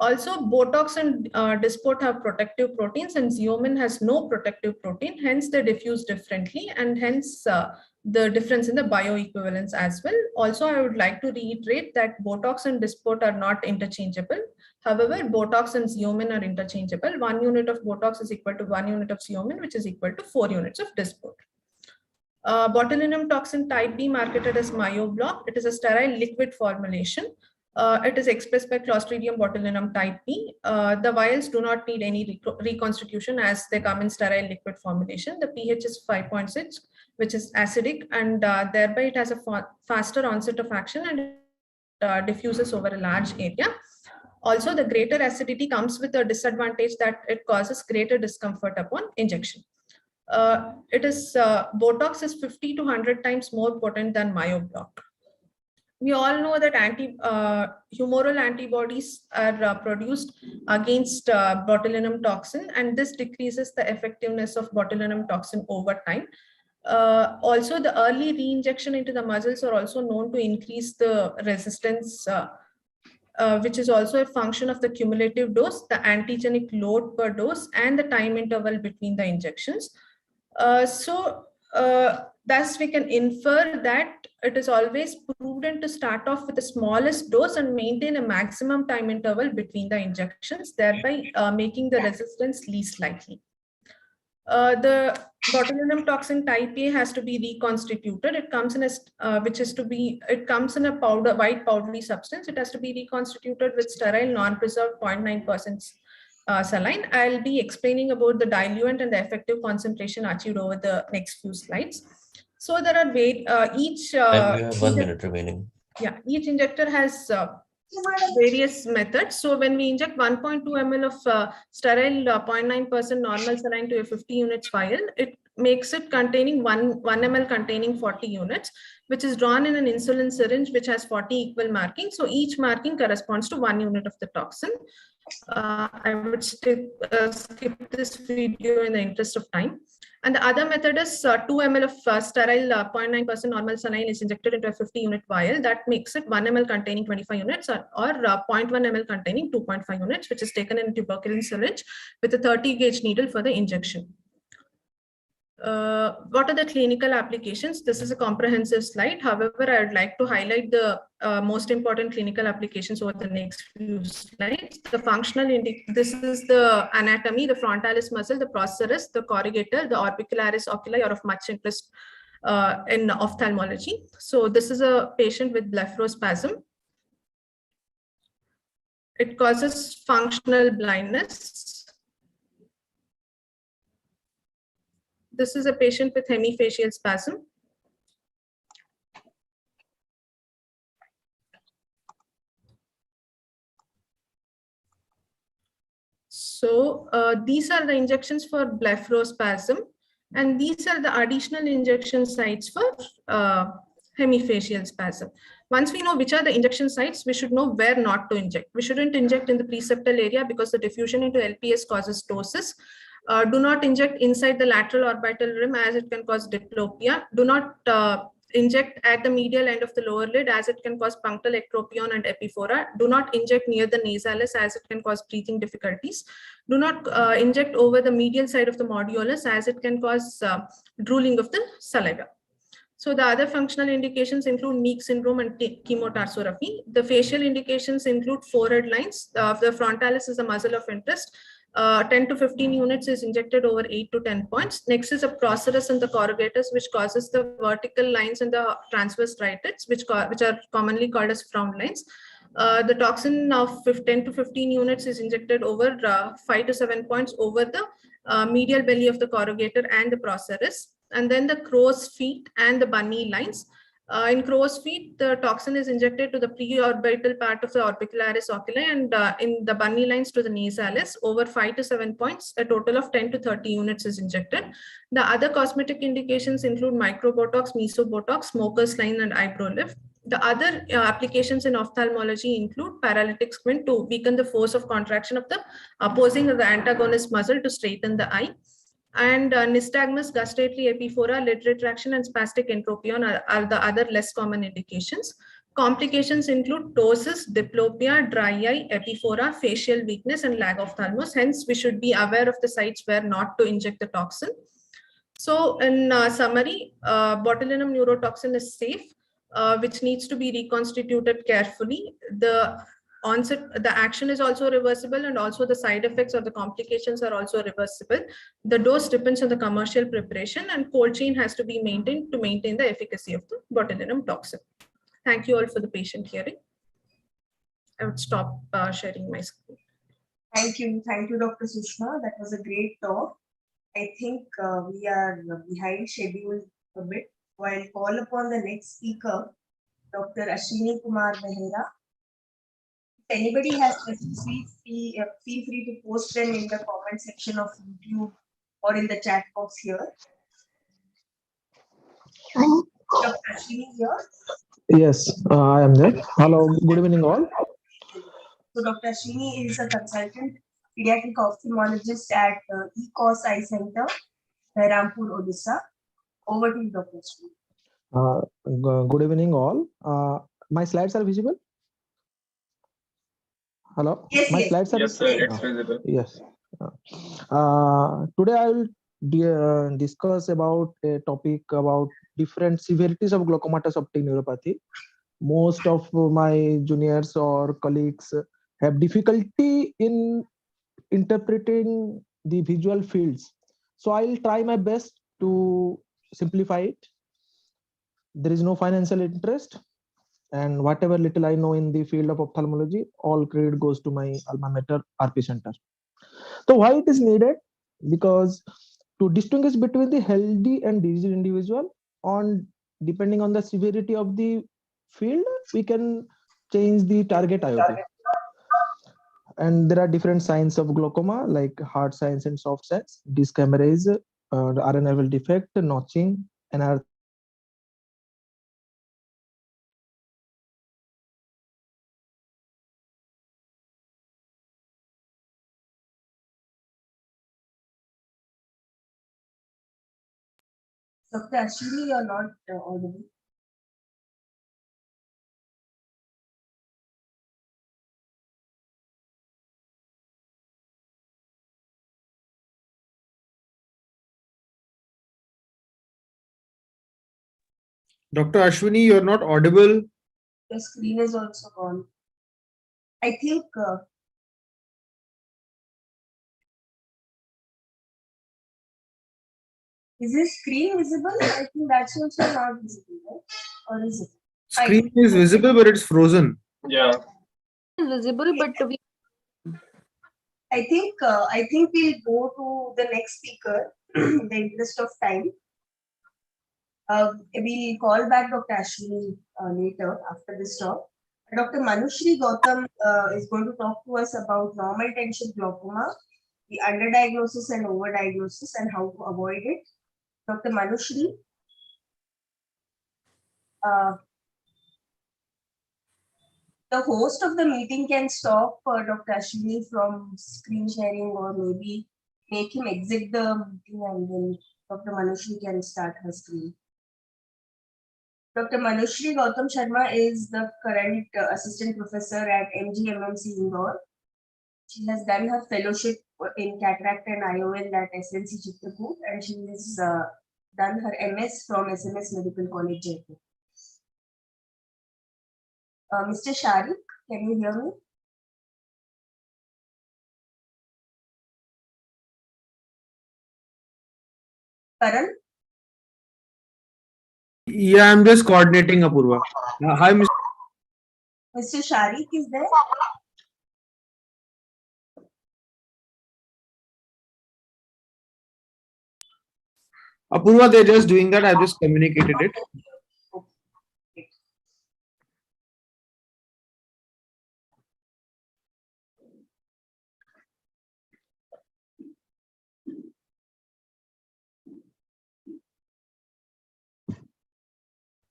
Also, Botox and Dysport have protective proteins, and Xeomin has no protective protein. Hence, they diffuse differently, and hence the difference in the bioequivalence as well. Also, I would like to reiterate that Botox and Dysport are not interchangeable. However, Botox and Xeomin are interchangeable. 1 unit of Botox is equal to 1 unit of Xeomin, which is equal to 4 units of Dysport. Botulinum toxin type B, marketed as Myoblock. It is a sterile liquid formulation. It is expressed by Clostridium botulinum type B. The vials do not need any reconstitution as they come in sterile liquid formulation. The pH is 5.6, which is acidic, and thereby it has a faster onset of action and diffuses over a large area. Also, the greater acidity comes with a disadvantage that it causes greater discomfort upon injection. Botox is 50 to 100 times more potent than Myoblock. We all know that humoral antibodies are produced against botulinum toxin, and this decreases the effectiveness of botulinum toxin over time. Also, the early re-injection into the muscles are also known to increase the resistance, which is also a function of the cumulative dose, the antigenic load per dose, and the time interval between the injections. Thus, we can infer that it is always prudent to start off with the smallest dose and maintain a maximum time interval between the injections, thereby making the resistance least likely. The botulinum toxin type A has to be reconstituted. It comes in a white powdery substance. It has to be reconstituted with sterile non-preserved 0.9% saline. I'll be explaining about the diluent and the effective concentration achieved over the next few slides. So there are each you have 1 minute remaining. Yeah, each injector has various methods. So when we inject 1.2 ml of sterile 0.9% normal saline to a 50 units vial, it makes it containing 1 ml containing 40 units, which is drawn in an insulin syringe which has 40 equal markings. So each marking corresponds to 1 unit of the toxin. I would skip this video in the interest of time. And the other method is 2 ml of sterile 0.9% normal saline is injected into a 50 unit vial. That makes it 1 ml containing 25 units or 0.1 ml containing 2.5 units, which is taken in a tuberculin syringe with a 30 gauge needle for the injection. What are the clinical applications? This is a comprehensive slide. However, I would like to highlight the most important clinical applications over the next few slides. The functional, this is the anatomy, the frontalis muscle, the processus, the corrugator, the orbicularis oculi are of much interest in ophthalmology. So this is a patient with blepharospasm. It causes functional blindness. This is a patient with hemifacial spasm. So these are the injections for blepharospasm, and these are the additional injection sites for hemifacial spasm. Once we know which are the injection sites, we should know where not to inject. We shouldn't inject in the preseptal area because the diffusion into LPS causes ptosis. Do not inject inside the lateral orbital rim as it can cause diplopia. Do not inject at the medial end of the lower lid as it can cause punctal ectropion and epiphora. Do not inject near the nasalis as it can cause breathing difficulties. Do not inject over the medial side of the modulus as it can cause drooling of the saliva. So the other functional indications include Meek syndrome and chemotarsorrhaphy. The facial indications include forehead lines. The frontalis is a muscle of interest. 10 to 15 units is injected over 8 to 10 points. Next is a processus and the corrugators, which causes the vertical lines and the transverse striates, which are commonly called as frown lines. The toxin of 10 to 15 units is injected over 5 to 7 points over the medial belly of the corrugator and the processus. And then the crow's feet and the bunny lines. In crow's feet, the toxin is injected to the preorbital part of the orbicularis oculi and in the bunny lines to the nasalis over 5 to 7 points. A total of 10 to 30 units is injected. The other cosmetic indications include microbotox, mesobotox, smoker's line, and eyebrow lift. The other applications in ophthalmology include paralytic squint to weaken the force of contraction of the opposing or the antagonist muscle to straighten the eye. And nystagmus, gustatory epiphora, lid retraction, and spastic entropion are the other less common indications. Complications include ptosis, diplopia, dry eye, epiphora, facial weakness, and lag ophthalmos. Hence, we should be aware of the sites where not to inject the toxin. So in summary, botulinum neurotoxin is safe, which needs to be reconstituted carefully. The action is also reversible, and also the side effects or the complications are also reversible. The dose depends on the commercial preparation, and cold chain has to be maintained to maintain the efficacy of the botulinum toxin. Thank you all for the patient hearing. I would stop sharing my screen. Thank you, Dr. Sushma. That was a great talk. I think we are behind schedule a bit. So I'll call upon the next speaker, Dr. Ashwini Kumar Behera. If anybody has questions, feel free to post them in the comment section of YouTube or in the chat box here. Dr. Ashwini here. Yes, I am there. Hello, good evening all. So Dr. Ashwini is a consultant pediatric ophthalmologist at AIOS Eye Center, Rampur, Odisha. Over to you, Dr. Ashwini. Good evening all. My slides are visible? Hello? Yes, My yes. slides are Yes, sir, it's visible. Yes. Today I will discuss about a topic about different severities of glaucomatous optic neuropathy. Most of my juniors or colleagues have difficulty in interpreting the visual fields. So I'll try my best to simplify it. There is no financial interest, and whatever little I know in the field of ophthalmology, all credit goes to my alma mater, RP Center. So why it is needed? Because to distinguish between the healthy and diseased individual, on depending on the severity of the field, we can change the target IOP. And there are different signs of glaucoma, like hard signs and soft signs, disc hemorrhage, RNA defect, notching, and Dr. Ashwini, you're not audible. Dr. Ashwini, you're not audible. The screen is also gone. I think is this screen visible? I think that's also not visible, right? Or is it? Screen is visible, but it's frozen. Yeah. It's visible, but we I think we'll go to the next speaker in the interest of time. We'll call back Dr. Ashwini later after this talk. Dr. Manushri Gautam is going to talk to us about normal tension glaucoma, the underdiagnosis and overdiagnosis, and how to avoid it. Dr. Manushri. The host of the meeting can stop Dr. Ashwini from screen sharing, or maybe make him exit the meeting, and then Dr. Manushri can start her screen. Dr. Manushri Gautam Sharma is the current assistant professor at MGMMC Indore. She has done her fellowship in cataract and IOL at SNC Chitrakoot, and she has done her MS from SMS Medical College, Jaipur. Mr. Sharik, can you hear me? Karan? Yeah, I'm just coordinating, Apurva. Hi, Mr. Mr. Sharik is there? Apurva, they're just doing that. I've just communicated it.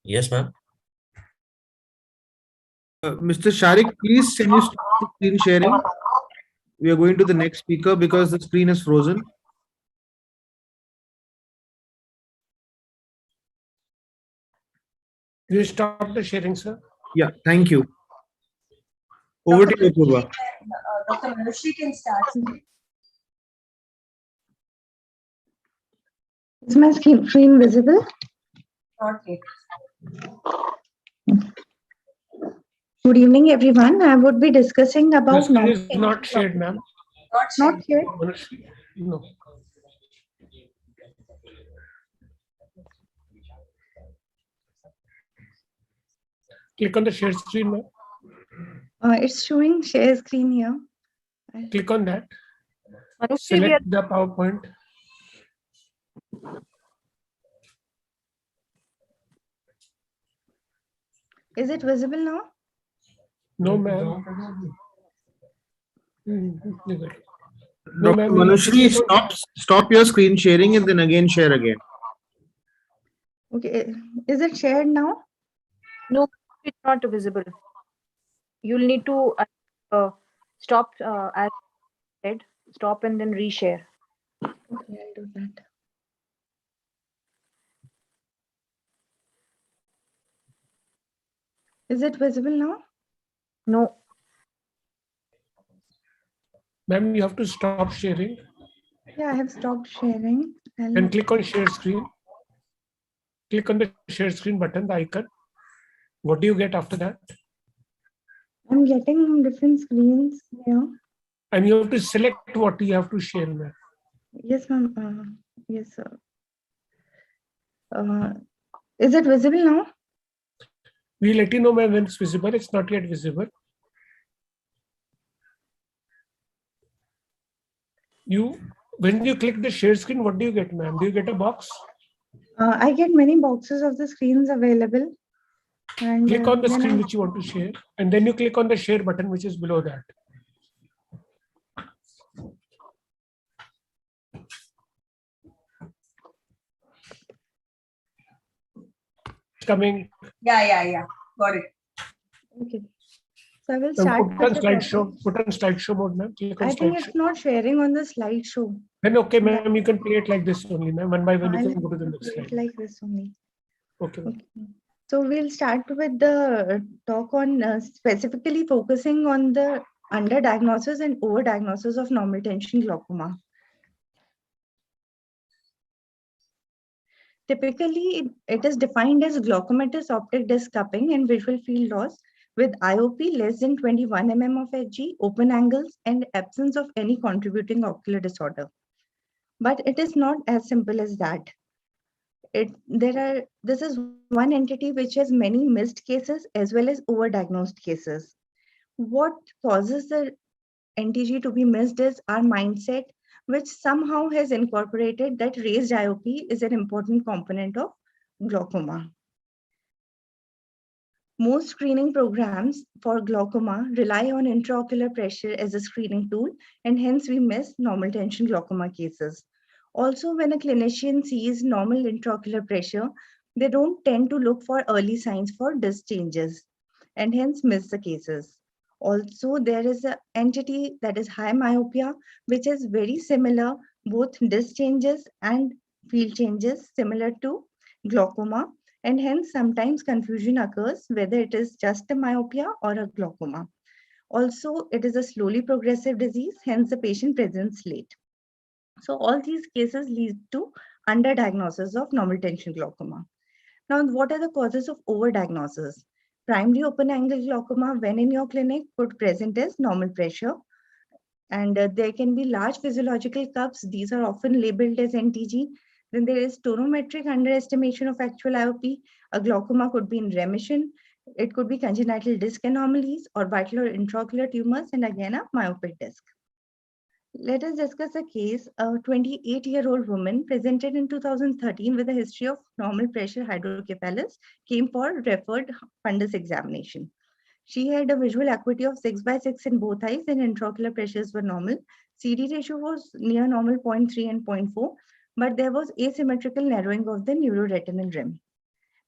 Yes, ma'am. Mr. Sharik, please can you stop the screen sharing? We are going to the next speaker because the screen is frozen. You stop the sharing, sir. Yeah, thank you. Over to you, Apurva. Dr. Manushri can start. Is my screen visible? Not yet. Good evening, everyone. I would be discussing about The screen is not shared, ma'am. Not shared. No. Click on the share screen, ma'am. It's showing share screen here. Click on that. Manushri, Select the PowerPoint. Is it visible now? No, ma'am. Dr. Manushri, stop your screen sharing and then again share again. Okay. Is it shared now? no, it's not visible. You'll need to stop as said, stop and then reshare. Okay, I'll do that. Is it visible now? No. Ma'am, you have to stop sharing Yeah, I have stopped sharing. and click on share screen. Click on the share screen button, the icon. What do you get after that? I'm getting different screens here. And you have to select what you have to share, ma'am. Yes, ma'am. Yes, sir. Is it visible now? We'll let you know, ma'am, when it's visible. It's not yet visible. When you click the share screen, what do you get, ma'am? Do you get a box? I get many boxes of the screens available. And click on the screen which you want to share, and then you click on the share button which is below that. It's coming. Yeah. Got it. Okay. So I will start. Put on slideshow mode, ma'am. I think it's not sharing on the slideshow. Then okay, ma'am, you can play it like this only, ma'am. One by one, you can go to the next slide. Like this only. Okay. So we'll start with the talk on specifically focusing on the underdiagnosis and overdiagnosis of normal tension glaucoma. Typically, it is defined as glaucomatous optic disc cupping and visual field loss with IOP less than 21 mm of Hg, open angles, and absence of any contributing ocular disorder. But it is not as simple as that. This is one entity which has many missed cases as well as overdiagnosed cases. What causes the NTG to be missed is our mindset, which somehow has incorporated that raised IOP is an important component of glaucoma. Most screening programs for glaucoma rely on intraocular pressure as a screening tool, and hence we miss normal tension glaucoma cases. Also, when a clinician sees normal intraocular pressure, they don't tend to look for early signs for disc changes and hence miss the cases. Also, there is an entity that is high myopia, which is very similar, both disc changes and field changes similar to glaucoma, and hence sometimes confusion occurs whether it is just a myopia or a glaucoma. Also, it is a slowly progressive disease, hence the patient presents late. So all these cases lead to underdiagnosis of normal tension glaucoma. Now, what are the causes of overdiagnosis? Primary open angle glaucoma, when in your clinic, could present as normal pressure. And there can be large physiological cups. These are often labeled as NTG. Then there is tonometric underestimation of actual IOP. A glaucoma could be in remission. It could be congenital disc anomalies or vital or intraocular tumors, and again, a myopic disc. Let us discuss a case. A 28-year-old woman presented in 2013 with a history of normal pressure hydrocephalus came for referred fundus examination. She had a visual acuity of 6/6 in both eyes and intraocular pressures were normal. CD ratio was near normal 0.3 and 0.4, but there was asymmetrical narrowing of the neuroretinal rim.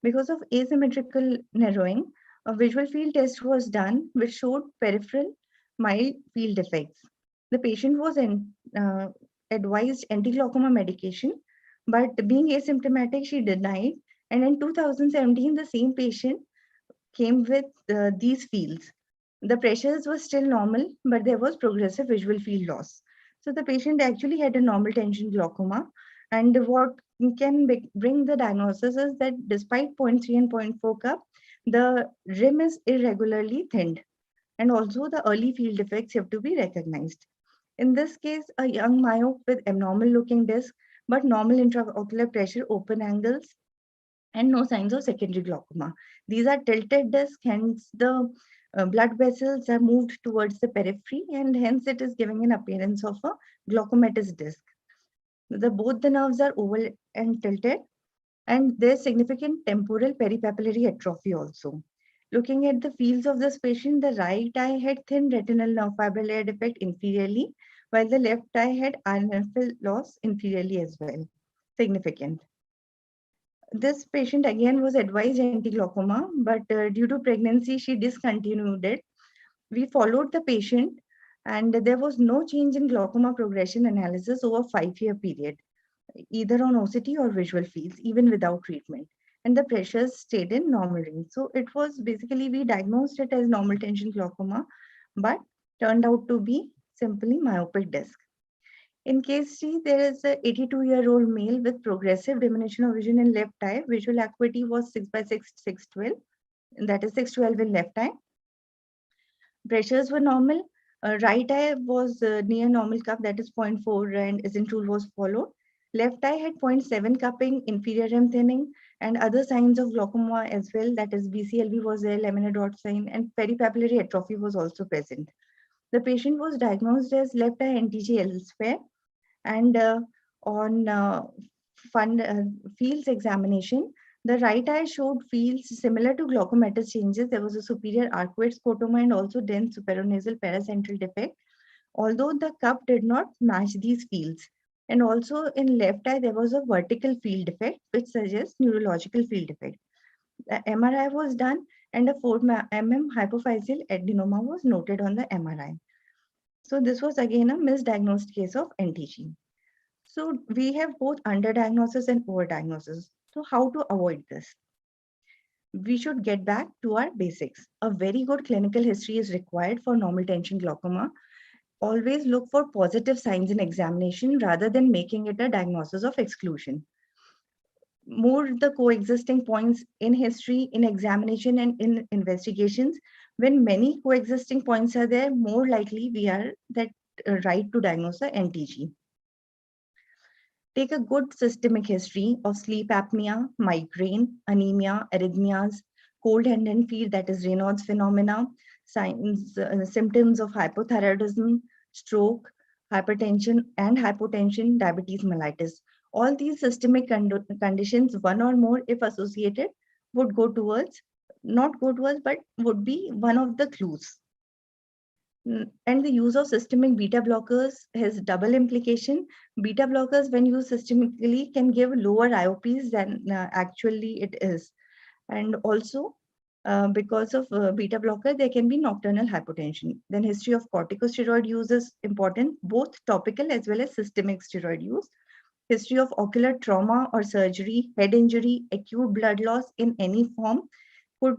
Because of asymmetrical narrowing, a visual field test was done which showed peripheral mild field defects. The patient was advised anti-glaucoma medication, but being asymptomatic, she denied. And in 2017, the same patient came with these fields. The pressures were still normal, but there was progressive visual field loss. So the patient actually had a normal tension glaucoma. And what can bring the diagnosis is that despite 0.3 and 0.4 cup, the rim is irregularly thinned. And also the early field defects have to be recognized. In this case, a young myope with abnormal looking disc, but normal intraocular pressure, open angles, and no signs of secondary glaucoma. These are tilted discs, hence the blood vessels are moved towards the periphery, and hence it is giving an appearance of a glaucomatous disc. Both the nerves are oval and tilted, and there's significant temporal peripapillary atrophy also. Looking at the fields of this patient, the right eye had thin retinal nerve fiber layer defect inferiorly, while the left eye had RNFL loss inferiorly as well, significant. This patient again was advised anti-glaucoma, but due to pregnancy, she discontinued it. We followed the patient and there was no change in glaucoma progression analysis over a 5-year period, either on OCT or visual fields, even without treatment. And the pressures stayed in normal range. So it was basically, we diagnosed it as normal tension glaucoma, but turned out to be simply myopic disc. In case C, there is an 82-year-old male with progressive diminution of vision in left eye. Visual acuity was 6/6, 6/12, that is 6/12 in left eye. Pressures were normal. Right eye was near normal cup, that is 0.4, and isn't rule was followed. Left eye had 0.7 cupping, inferior rim thinning, and other signs of glaucoma as well, that is BCLV was there, laminar dot sign, and peripapillary atrophy was also present. The patient was diagnosed as left eye NTG elsewhere, And on fields examination, the right eye showed fields similar to glaucomatous changes. There was a superior arcuate scotoma and also dense suprarenasal paracentral defect, although the cup did not match these fields. And also in left eye, there was a vertical field defect, which suggests neurological field defect. The MRI was done and a 4 mm hypophyseal adenoma was noted on the MRI. So this was again a misdiagnosed case of NTG. So we have both underdiagnosis and overdiagnosis. So how to avoid this? We should get back to our basics. A very good clinical history is required for normal tension glaucoma. Always look for positive signs in examination rather than making it a diagnosis of exclusion. More the coexisting points in history, in examination, and in investigations. When many coexisting points are there, more likely we are that right to diagnose a NTG. Take a good systemic history of sleep apnea, migraine, anemia, arrhythmias, cold hand and feet, that is Raynaud's phenomena, signs, symptoms of hypothyroidism, stroke, hypertension and hypotension, diabetes mellitus. All these systemic conditions, one or more if associated, would go towards, not go towards, but would be one of the clues. And the use of systemic beta blockers has double implication. Beta blockers, when used systemically, can give lower IOPs than actually it is. And also, because of beta blocker, there can be nocturnal hypotension. Then history of corticosteroid use is important, both topical as well as systemic steroid use. History of ocular trauma or surgery, head injury, acute blood loss in any form could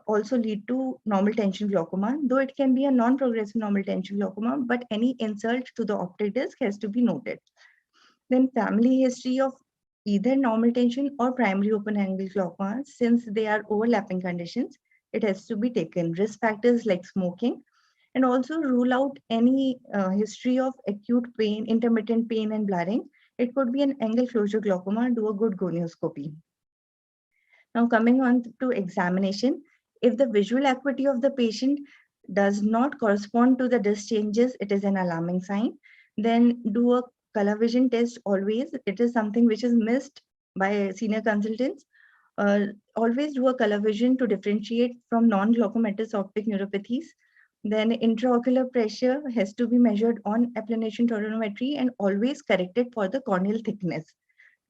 also lead to normal tension glaucoma, though it can be a non-progressive normal tension glaucoma, but any insult to the optic disc has to be noted. Then family history of either normal tension or primary open angle glaucoma, since they are overlapping conditions, it has to be taken. Risk factors like smoking, and also rule out any history of acute pain, intermittent pain and blurring. It could be an angle closure glaucoma, do a good gonioscopy. Now coming on to examination, if the visual acuity of the patient does not correspond to the disc changes, it is an alarming sign. Then do a color vision test always. It is something which is missed by senior consultants. Always do a color vision to differentiate from non-glaucomatous optic neuropathies. Then intraocular pressure has to be measured on applanation tautonometry and always corrected for the corneal thickness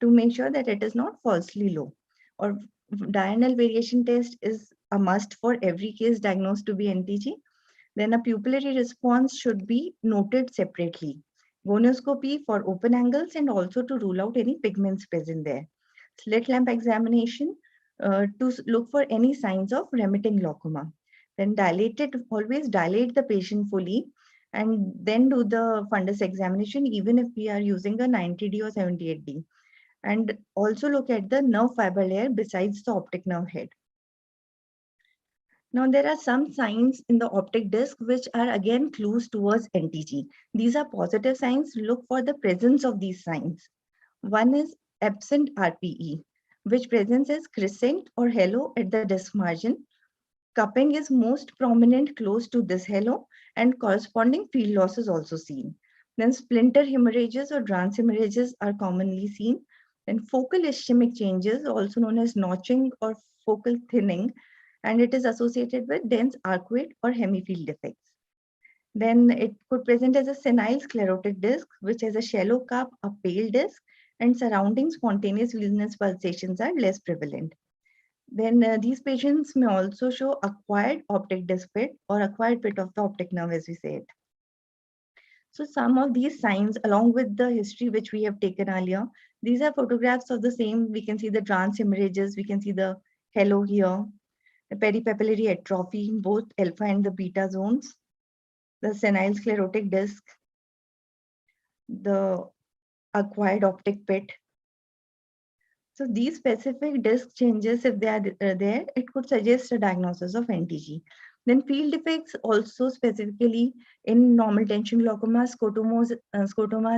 to make sure that it is not falsely low. Or diurnal variation test is a must for every case diagnosed to be NTG. Then a pupillary response should be noted separately. Gonioscopy for open angles and also to rule out any pigments present there. Slit lamp examination to look for any signs of remitting glaucoma. Then always dilate the patient fully and then do the fundus examination even if we are using a 90D or 78D. And also look at the nerve fiber layer besides the optic nerve head. Now there are some signs in the optic disc which are again clues towards NTG. These are positive signs. Look for the presence of these signs. One is absent RPE, which presents as crescent or halo at the disc margin. Cupping is most prominent close to this halo and corresponding field loss is also seen. Then splinter hemorrhages or Drans hemorrhages are commonly seen. Then focal ischemic changes, also known as notching or focal thinning, and it is associated with dense arcuate or hemifield defects. Then it could present as a senile sclerotic disc, which has a shallow cup, a pale disc, and surrounding spontaneous venous pulsations are less prevalent. Then these patients may also show acquired optic disc pit or acquired pit of the optic nerve, as we say it. So some of these signs, along with the history which we have taken earlier, these are photographs of the same. We can see the Drans hemorrhages, we can see the halo here, the peripapillary atrophy, both alpha and the beta zones, the senile sclerotic disc, the acquired optic pit. So these specific disc changes, if they are there, it could suggest a diagnosis of NTG. Then field defects also specifically in normal tension glaucoma, scotomas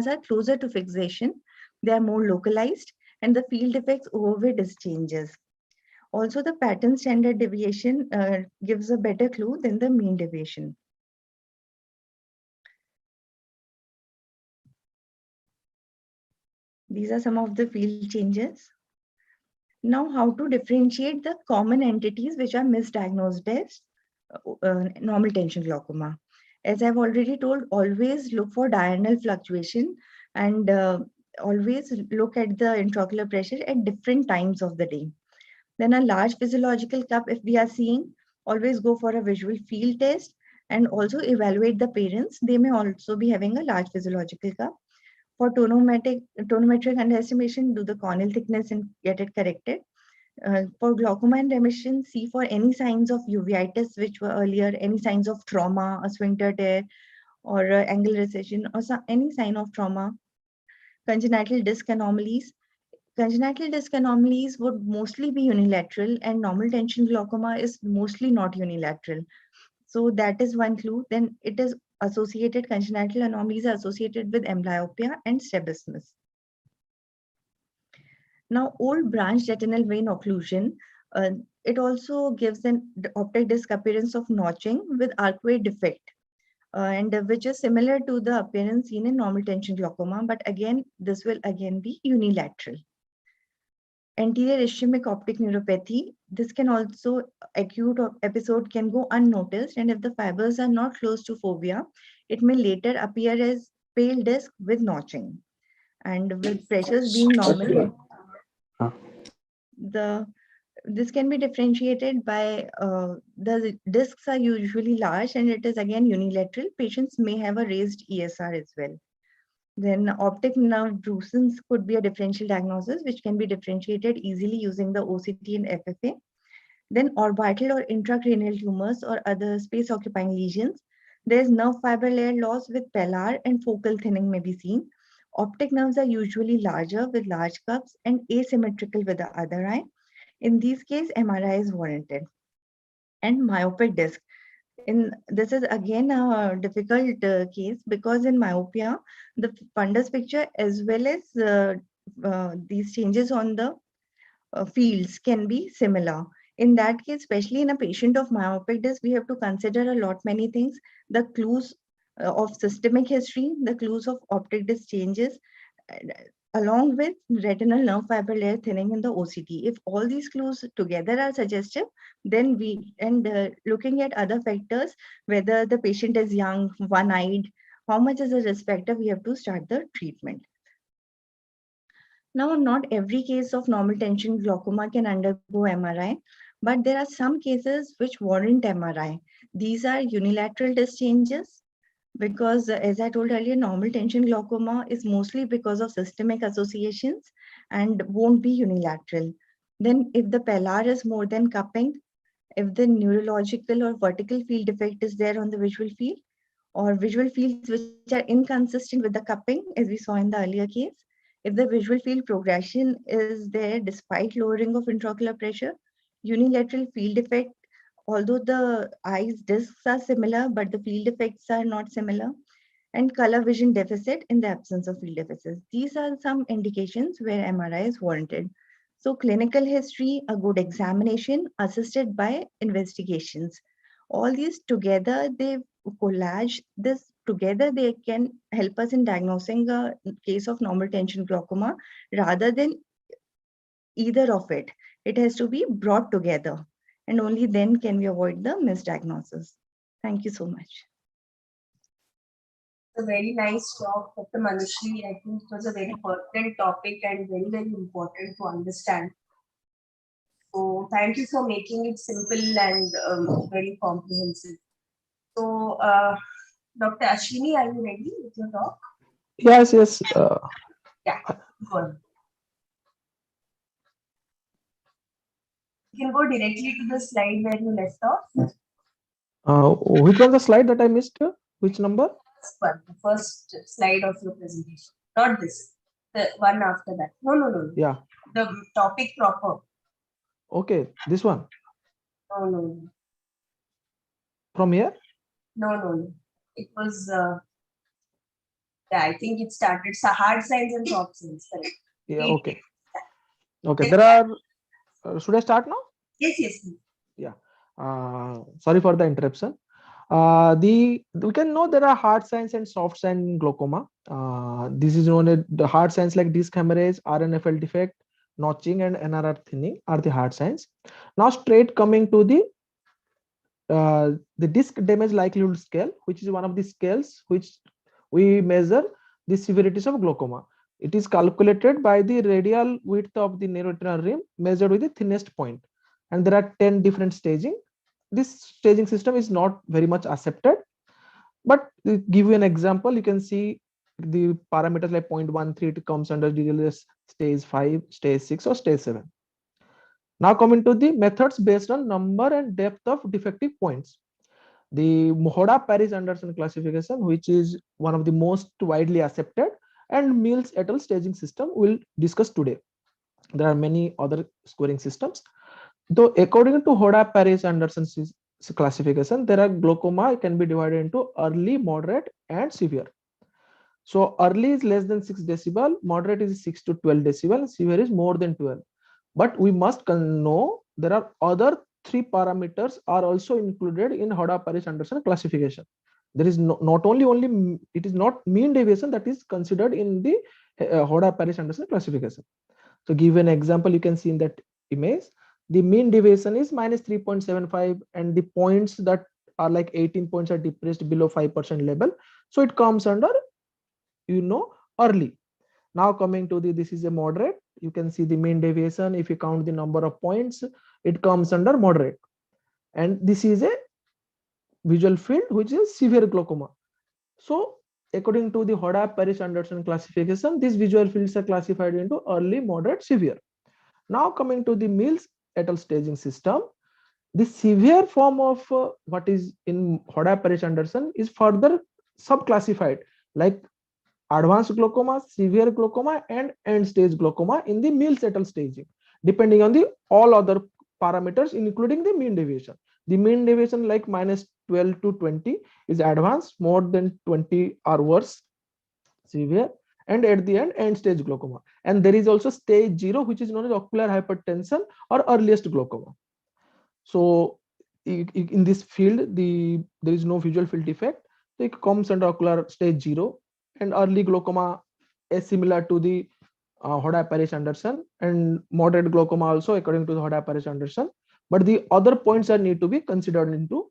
are closer to fixation. They are more localized and the field defects overweigh disc changes. Also the pattern standard deviation gives a better clue than the mean deviation. These are some of the field changes. Now, how to differentiate the common entities which are misdiagnosed as normal tension glaucoma. As I've already told, always look for diurnal fluctuation and always look at the intraocular pressure at different times of the day. Then a large physiological cup, if we are seeing, always go for a visual field test and also evaluate the parents. They may also be having a large physiological cup. For tonometric underestimation, do the corneal thickness and get it corrected. For glaucoma and remission, see for any signs of uveitis, which were earlier, any signs of trauma, a sphincter tear, or angle recession, or any sign of trauma. Congenital disc anomalies. Congenital disc anomalies would mostly be unilateral, and normal tension glaucoma is mostly not unilateral. So that is one clue. Then it is associated, congenital anomalies are associated with amblyopia and strabismus. Now, old branch retinal vein occlusion, it also gives an optic disc appearance of notching with arcuate defect, and which is similar to the appearance seen in normal tension glaucoma, but again, this will again be unilateral. Anterior ischemic optic neuropathy, this can also, acute episode can go unnoticed, and if the fibers are not close to fovea, it may later appear as pale disc with notching. And with pressures being normal, this can be differentiated by the discs are usually large and it is again unilateral. Patients may have a raised ESR as well. Then optic nerve bruisings could be a differential diagnosis, which can be differentiated easily using the OCT and FFA. Then orbital or intracranial tumors or other space occupying lesions. There's nerve fiber layer loss with pellar and focal thinning may be seen. Optic nerves are usually larger with large cups and asymmetrical with the other eye. In these cases, MRI is warranted. And myopic disc. This is again a difficult case because in myopia, the fundus picture as well as these changes on the fields can be similar. In that case, especially in a patient of myopic disc, we have to consider a lot many things. The clues of systemic history, the clues of optic disc changes, along with retinal nerve fiber layer thinning in the OCT. If all these clues together are suggestive, then looking at other factors, whether the patient is young, one-eyed, how much is the risk factor, we have to start the treatment. Now, not every case of normal tension glaucoma can undergo MRI, but there are some cases which warrant MRI. These are unilateral disc changes, because as I told earlier, normal tension glaucoma is mostly because of systemic associations and won't be unilateral. Then if the pellar is more than cupping, if the neurological or vertical field defect is there on the visual field, or visual fields which are inconsistent with the cupping, as we saw in the earlier case, if the visual field progression is there despite lowering of intraocular pressure, unilateral field defect, although the eye's discs are similar, but the field effects are not similar, and color vision deficit in the absence of field deficits. These are some indications where MRI is warranted. So clinical history, a good examination assisted by investigations. All these together, they collage this together, they can help us in diagnosing a case of normal tension glaucoma rather than either of it. It has to be brought together, and only then can we avoid the misdiagnosis. Thank you so much. A very nice talk, Dr. Manushree. I think it was a very pertinent topic and very, very important to understand. So thank you for making it simple and very comprehensive. So, Dr. Ashwini, are you ready with your talk? Yes. Yeah, go on. You can go directly to the slide where you left off. Which was the slide that I missed? Which number? The first slide of your presentation. Not this. The one after that. No. Yeah. The topic proper. Okay, this one. No. From here? No. It was, I think it started hard signs and soft signs. Correct. Yeah, okay. Okay, there are, should I start now? Yes. Yeah. Sorry for the interruption. We can know there are hard signs and soft signs in glaucoma. This is known as the hard signs like disc hemorrhage, RNFL defect, notching, and NRR thinning are the hard signs. Now, straight coming to the disc damage likelihood scale, which is one of the scales which we measure the severities of glaucoma. It is calculated by the radial width of the neuroretinal rim measured with the thinnest point, and there are 10 different staging. This staging system is not very much accepted, but to give you an example, you can see the parameters like 0.13, it comes under DLS stage 5, stage 6, or stage 7. Now coming to the methods based on number and depth of defective points. The Mohoda-Parris-Anderson classification, which is one of the most widely accepted, and Mills et al. Staging system we'll discuss today. There are many other scoring systems. Though according to Hoda-Parris-Anderson classification, there are glaucoma can be divided into early, moderate, and severe. So early is less than 6 decibel, moderate is 6 to 12 decibel, severe is more than 12. But we must know there are other 3 parameters are also included in Hoda-Parris-Anderson classification. There is not only it is not mean deviation that is considered in the Hoda-Parris-Anderson classification. So give an example, you can see in that image, the mean deviation is minus 3.75, and the points that are like 18 points are depressed below 5% level. So it comes under, early. Now coming to this is a moderate. You can see the mean deviation. If you count the number of points, it comes under moderate. And this is a visual field which is severe glaucoma. So according to the Hoda-Parris-Anderson classification, these visual fields are classified into early, moderate, severe. Now coming to the Mills et al. Staging system, the severe form of what is in Hoda-Parris-Anderson is further subclassified like advanced glaucoma, severe glaucoma, and end stage glaucoma in the Mills et al. Staging, depending on the all other parameters, including the mean deviation. The mean deviation like minus 12 to 20 is advanced, more than 20 are worse, severe, and at the end stage glaucoma. And there is also stage 0, which is known as ocular hypertension or earliest glaucoma. So in this field, there is no visual field defect. So it comes under ocular stage 0, and early glaucoma is similar to the Hoda-Parris-Anderson, and moderate glaucoma also according to the Hoda-Parris-Anderson. But the other points are need to be considered into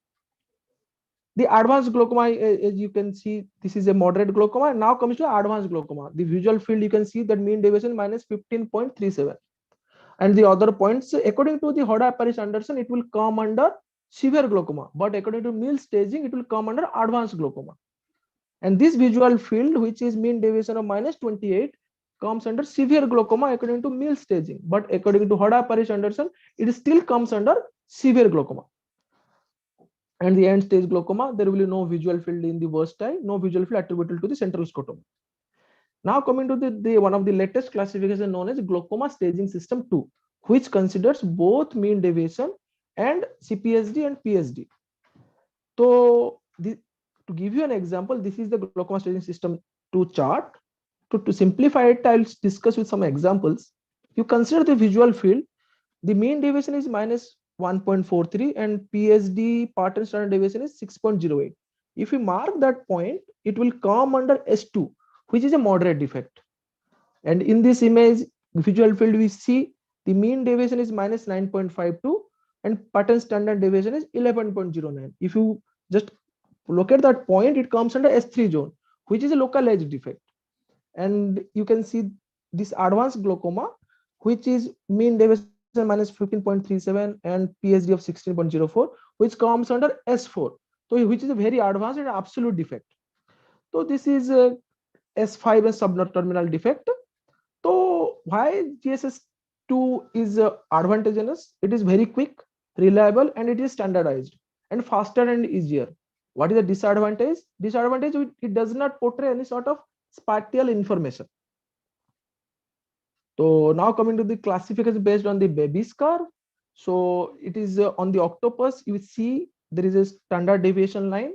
the advanced glaucoma. As you can see, this is a moderate glaucoma, and now comes to advanced glaucoma. The visual field, you can see that mean deviation minus 15.37, and the other points according to the Hoda-Parris-Anderson, it will come under severe glaucoma, but according to Mills staging, it will come under advanced glaucoma. And this visual field, which is mean deviation of minus 28, comes under severe glaucoma according to Mills staging, but according to Hoda-Parris-Anderson, it still comes under severe glaucoma. And the end stage glaucoma, there will be no visual field in the worst eye, no visual field attributable to the central scrotum. Now coming to the one of the latest classification known as glaucoma staging system 2, which considers both mean deviation and CPSD and PSD. So to give you an example, this is the glaucoma staging system 2 chart. To simplify it, I'll discuss with some examples. You consider the visual field, the mean deviation is minus 1.43 and PSD pattern standard deviation is 6.08. If you mark that point, it will come under S2, which is a moderate defect. And in this image, visual field, we see the mean deviation is minus 9.52 and pattern standard deviation is 11.09. If you just look at that point, it comes under S3 zone, which is a localized defect. And you can see this advanced glaucoma, which is mean deviation minus 15.37 and PSD of 16.04, which comes under S4, so which is a very advanced and absolute defect. So this is a S5 and subterminal defect. So why GSS2 is advantageous? It is very quick, reliable, and it is standardized and faster and easier. What is the disadvantage? Disadvantage, it does not portray any sort of spatial information. So now coming to the classification based on the Baby's curve. So it is on the octopus, you see there is a standard deviation line.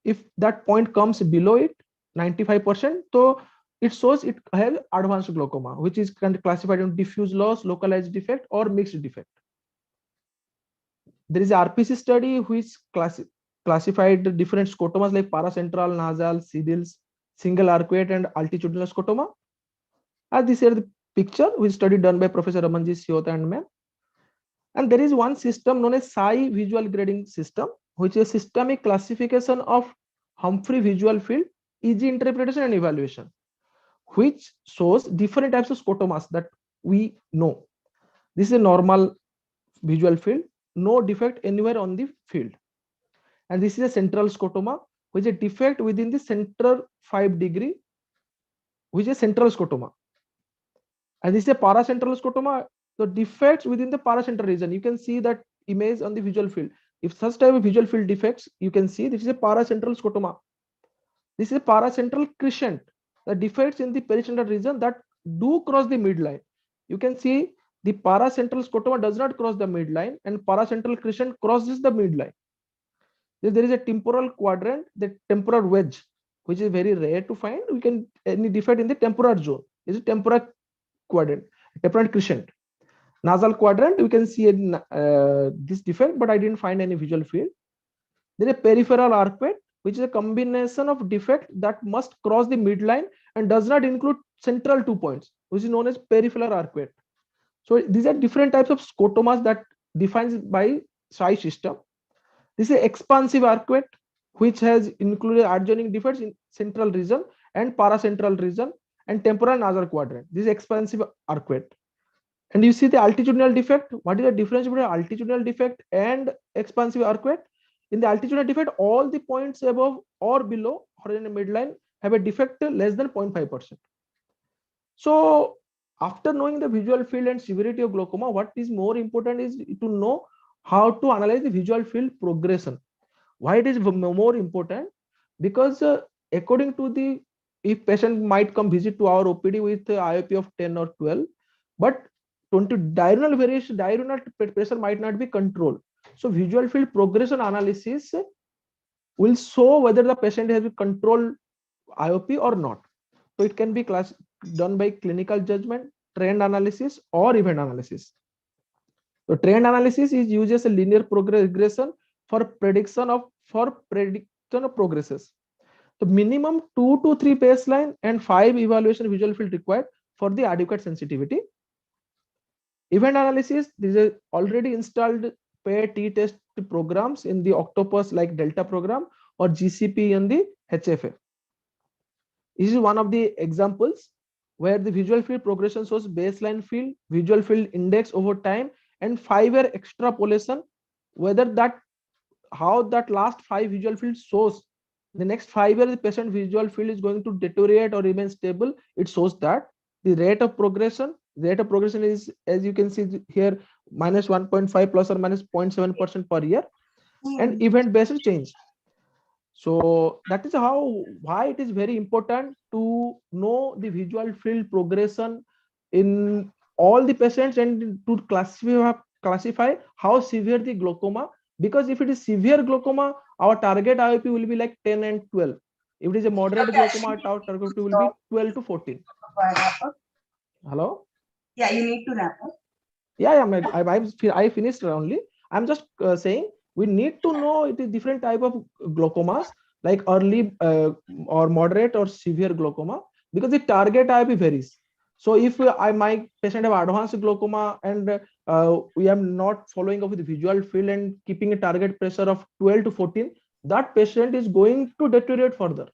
If that point comes below it, 95%, so it shows it has advanced glaucoma, which is kind of classified into diffuse loss, localized defect, or mixed defect. There is a RPC study which classified different scotomas like paracentral, nasal, sedils, single arcuate, and altitudinal scotoma. This is the picture which study done by Professor Ramanji Siota and ma'am. And there is one system known as Psi visual grading system, which is a systemic classification of Humphrey visual field, easy interpretation and evaluation, which shows different types of scotomas that we know. This is a normal visual field, no defect anywhere on the field. And this is a central scotoma, which is a defect within the center 5 degree, which is central scotoma. And this is a paracentral scotoma, the defects within the paracentral region. You can see that image on the visual field. If such type of visual field defects, you can see this is a paracentral scotoma. This is a paracentral crescent, the defects in the pericentral region that do cross the midline. You can see the paracentral scotoma does not cross the midline, and paracentral crescent crosses the midline. There is a temporal quadrant, the temporal wedge, which is very rare to find. We can any defect in the temporal zone. This is temporal quadrant, temporal crescent. Nasal quadrant, you can see this defect, but I didn't find any visual field. There is a peripheral arcuate, which is a combination of defect that must cross the midline and does not include central 2 points, which is known as peripheral arcuate. So these are different types of scotomas that defined by Psi system. This is expansive arcuate, which has included adjoining defects in central region and paracentral region and temporal nasal quadrant. This is expansive arcuate. And you see the altitudinal defect. What is the difference between altitudinal defect and expansive arcuate? In the altitudinal defect, all the points above or below horizontal midline have a defect less than 0.5%. So after knowing the visual field and severity of glaucoma, what is more important is to know how to analyze the visual field progression. Why it is more important? Because according to the, if patient might come visit to our OPD with IOP of 10 or 12, but 20 diurnal variation, diurnal pressure might not be controlled. So visual field progression analysis will show whether the patient has controlled IOP or not. So it can be done by clinical judgment, trend analysis, or event analysis. So trend analysis is uses a linear regression for prediction of progresses. The minimum 2 to 3 baseline and 5 evaluation visual field required for the adequate sensitivity. Event analysis, these are already installed pair t-test programs in the Octopus like Delta program or GCP in the HFA. This is one of the examples where the visual field progression shows baseline field, visual field index over time, and 5-year extrapolation, whether that how that last 5 visual field shows the next 5 years the patient visual field is going to deteriorate or remain stable. It shows that the rate of progression is, as you can see here, minus 1.5 plus or minus 0.7% per year, and event based change. So that is why it is very important to know the visual field progression in all the patients and to classify how severe the glaucoma, because if it is severe glaucoma, our target IOP will be like 10 and 12. If it is a moderate glaucoma, our target IOP will be 12 to 14. Hello? Yeah, you need to wrap up. Yeah, I finished only. I'm just saying we need to know it is different type of glaucomas, like early or moderate or severe glaucoma, because the target IOP varies. So if my patient have advanced glaucoma and we are not following up with the visual field and keeping a target pressure of 12 to 14, that patient is going to deteriorate further.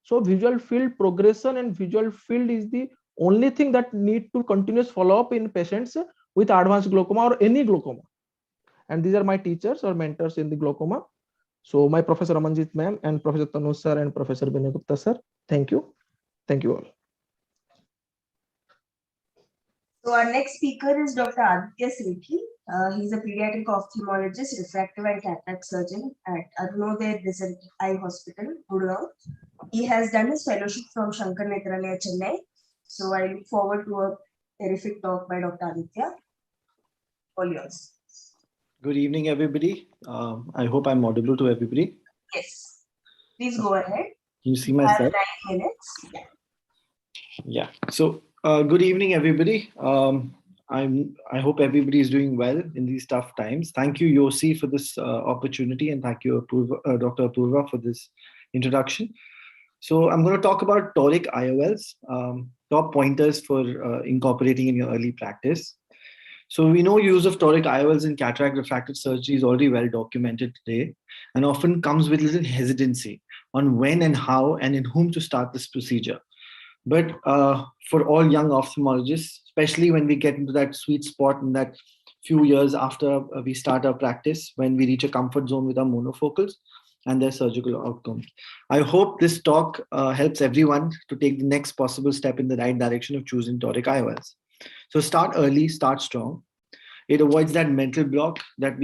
So visual field progression and visual field is the only thing that need to continuous follow up in patients with advanced glaucoma or any glaucoma. And these are my teachers or mentors in the glaucoma. So my Professor Amanjit ma'am and Professor Tanu sir and Professor Vinay Gupta sir. Thank you. Thank you all. So our next speaker is Dr. Aditya Sethi. He's a pediatric ophthalmologist, refractive and cataract surgeon at Arunodaya Eye Hospital, Gurgaon. He has done his fellowship from Shankar Netralaya, Chennai. So I look forward to a terrific talk by Dr. Aditya. All yours. Good evening, everybody. I hope I'm audible to everybody. Yes. Please go ahead. Can you see my slide? 9 minutes. Yeah. Yeah. So good evening, everybody. I hope everybody is doing well in these tough times. Thank you, Yosi, for this opportunity, and thank you, Dr. Apurva, for this introduction. So I'm going to talk about toric IOLs, top pointers for incorporating in your early practice. So we know use of toric IOLs in cataract refractive surgery is already well documented today, and often comes with little hesitancy on when and how and in whom to start this procedure. But for all young ophthalmologists, especially when we get into that sweet spot in that few years after we start our practice, when we reach a comfort zone with our monofocals and their surgical outcomes. I hope this talk helps everyone to take the next possible step in the right direction of choosing toric IOLs. So start early, start strong. It avoids that mental block that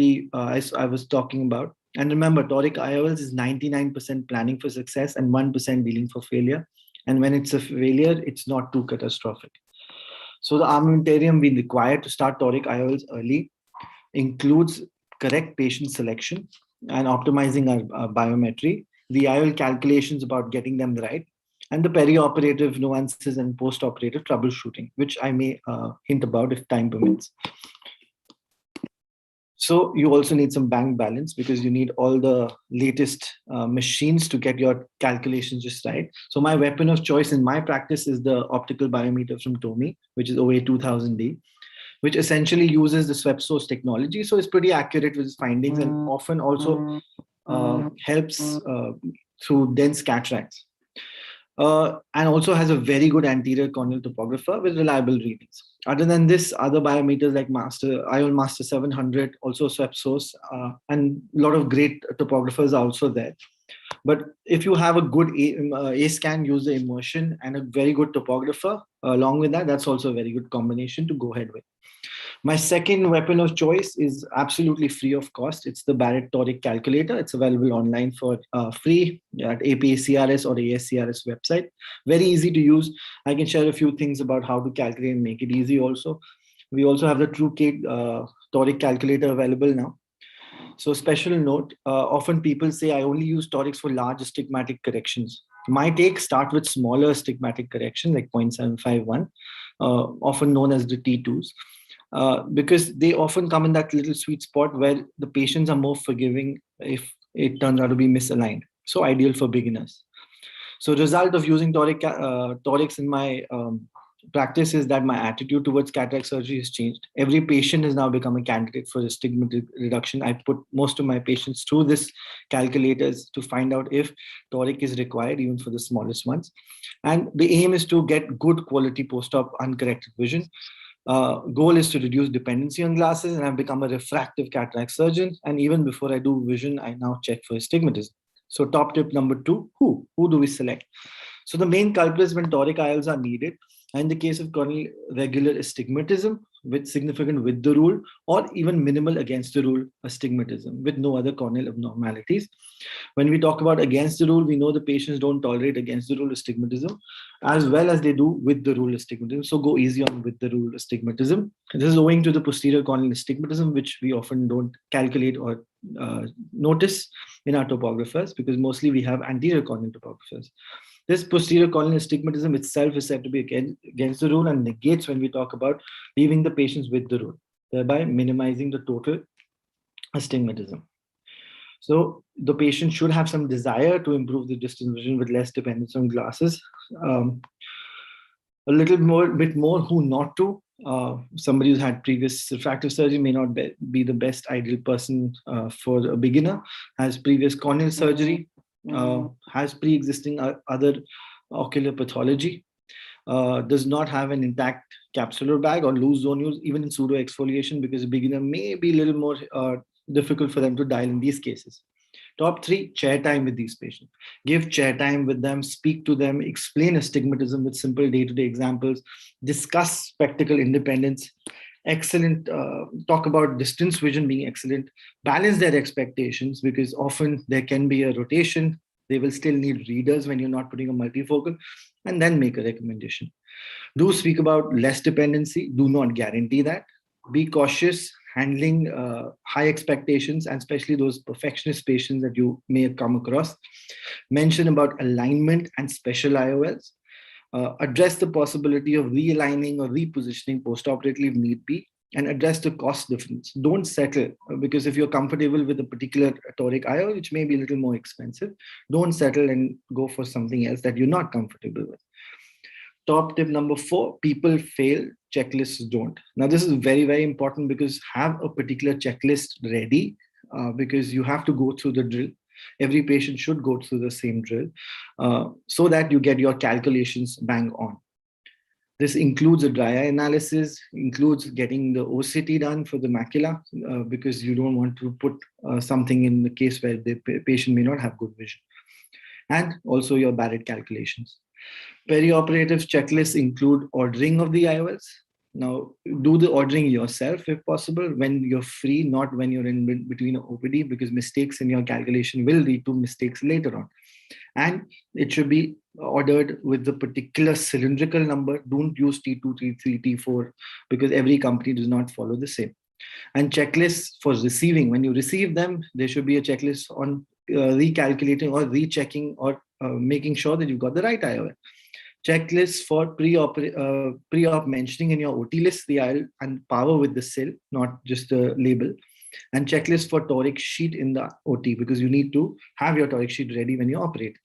I was talking about. And remember, toric IOLs is 99% planning for success and 1% dealing for failure. And when it's a failure, it's not too catastrophic. So the armamentarium we require to start toric IOLs early includes correct patient selection and optimizing our biometry, the IOL calculations about getting them right, and the perioperative nuances and post-operative troubleshooting, which I may hint about if time permits. So you also need some bank balance because you need all the latest machines to get your calculations just right. So my weapon of choice in my practice is the optical biometer from Tomy, which is OA 2000D, which essentially uses the swept source technology. So it's pretty accurate with its findings and often also helps through dense cataracts. And also has a very good anterior corneal topographer with reliable readings. Other than this, other biometers like IOL Master 700, also swept source, and a lot of great topographers are also there. But if you have a good A-scan, use the immersion and a very good topographer, along with that, that's also a very good combination to go ahead with. My second weapon of choice is absolutely free of cost. It's the Barrett Toric calculator. It's available online for free at APACRS or ASCRS website. Very easy to use. I can share a few things about how to calculate and make it easy also. We also have the TrueCade Toric calculator available now. So special note, often people say I only use torics for large astigmatic corrections. My take, start with smaller astigmatic correction like 0.751, often known as the T2s. Because they often come in that little sweet spot where the patients are more forgiving if it turns out to be misaligned. So ideal for beginners. So result of using torics in my practice is that my attitude towards cataract surgery has changed. Every patient has now become a candidate for astigmatic reduction. I put most of my patients through this calculators to find out if toric is required, even for the smallest ones. And the aim is to get good quality post-op uncorrected vision. Goal is to reduce dependency on glasses, and I've become a refractive cataract surgeon. And even before I do vision, I now check for astigmatism. So top tip number 2, who do we select? So the main culprits when toric IOLs are needed, in the case of corneal regular astigmatism with significant with the rule, or even minimal against the rule astigmatism with no other corneal abnormalities. When we talk about against the rule, we know the patients don't tolerate against the rule astigmatism as well as they do with the rule astigmatism. So go easy on with the rule astigmatism. This is owing to the posterior corneal astigmatism, which we often don't calculate or notice in our topographers because mostly we have anterior corneal topographers. This posterior corneal astigmatism itself is said to be against the rule and negates when we talk about leaving the patients with the rule, thereby minimizing the total astigmatism. So the patient should have some desire to improve the distance vision with less dependence on glasses. A little bit more who not to. Somebody who's had previous refractive surgery may not be the best ideal person for a beginner, has previous corneal surgery, has pre-existing other ocular pathology, does not have an intact capsular bag or loose zone use, even in pseudo exfoliation, because a beginner may be a little more difficult for them to dial in these cases. Top 3, chair time with these patients. Give chair time with them, speak to them, explain astigmatism with simple day-to-day examples, discuss spectacle independence, excellent, talk about distance vision being excellent, balance their expectations because often there can be a rotation. They will still need readers when you're not putting a multifocal, and then make a recommendation. Do speak about less dependency. Do not guarantee that. Be cautious handling high expectations, and especially those perfectionist patients that you may have come across. Mention about alignment and special IOLs. address the possibility of realigning or repositioning post-operatively if need be, and address the cost difference. Don't settle, because if you're comfortable with a particular toric IOL, which may be a little more expensive, don't settle and go for something else that you're not comfortable with. Top tip number 4, people fail, checklists don't. Now, this is very, very important, because have a particular checklist ready, because you have to go through the drill. Every patient should go through the same drill, so that you get your calculations bang on. This includes a dry eye analysis, includes getting the OCT done for the macula, because you don't want to put something in the case where the patient may not have good vision. And also your Barrett calculations. Perioperative checklists include ordering of the IOLs. Now, do the ordering yourself if possible, when you're free, not when you're in between OPD, because mistakes in your calculation will lead to mistakes later on. And it should be ordered with the particular cylindrical number. Don't use T2, T3, T4, because every company does not follow the same. And checklists for receiving, when you receive them, there should be a checklist on recalculating or rechecking or making sure that you've got the right IOL. Checklists for pre-op mentioning in your OT list, the IOL and power with the cell, not just the label. And checklist for toric sheet in the OT, because you need to have your toric sheet ready when you operate.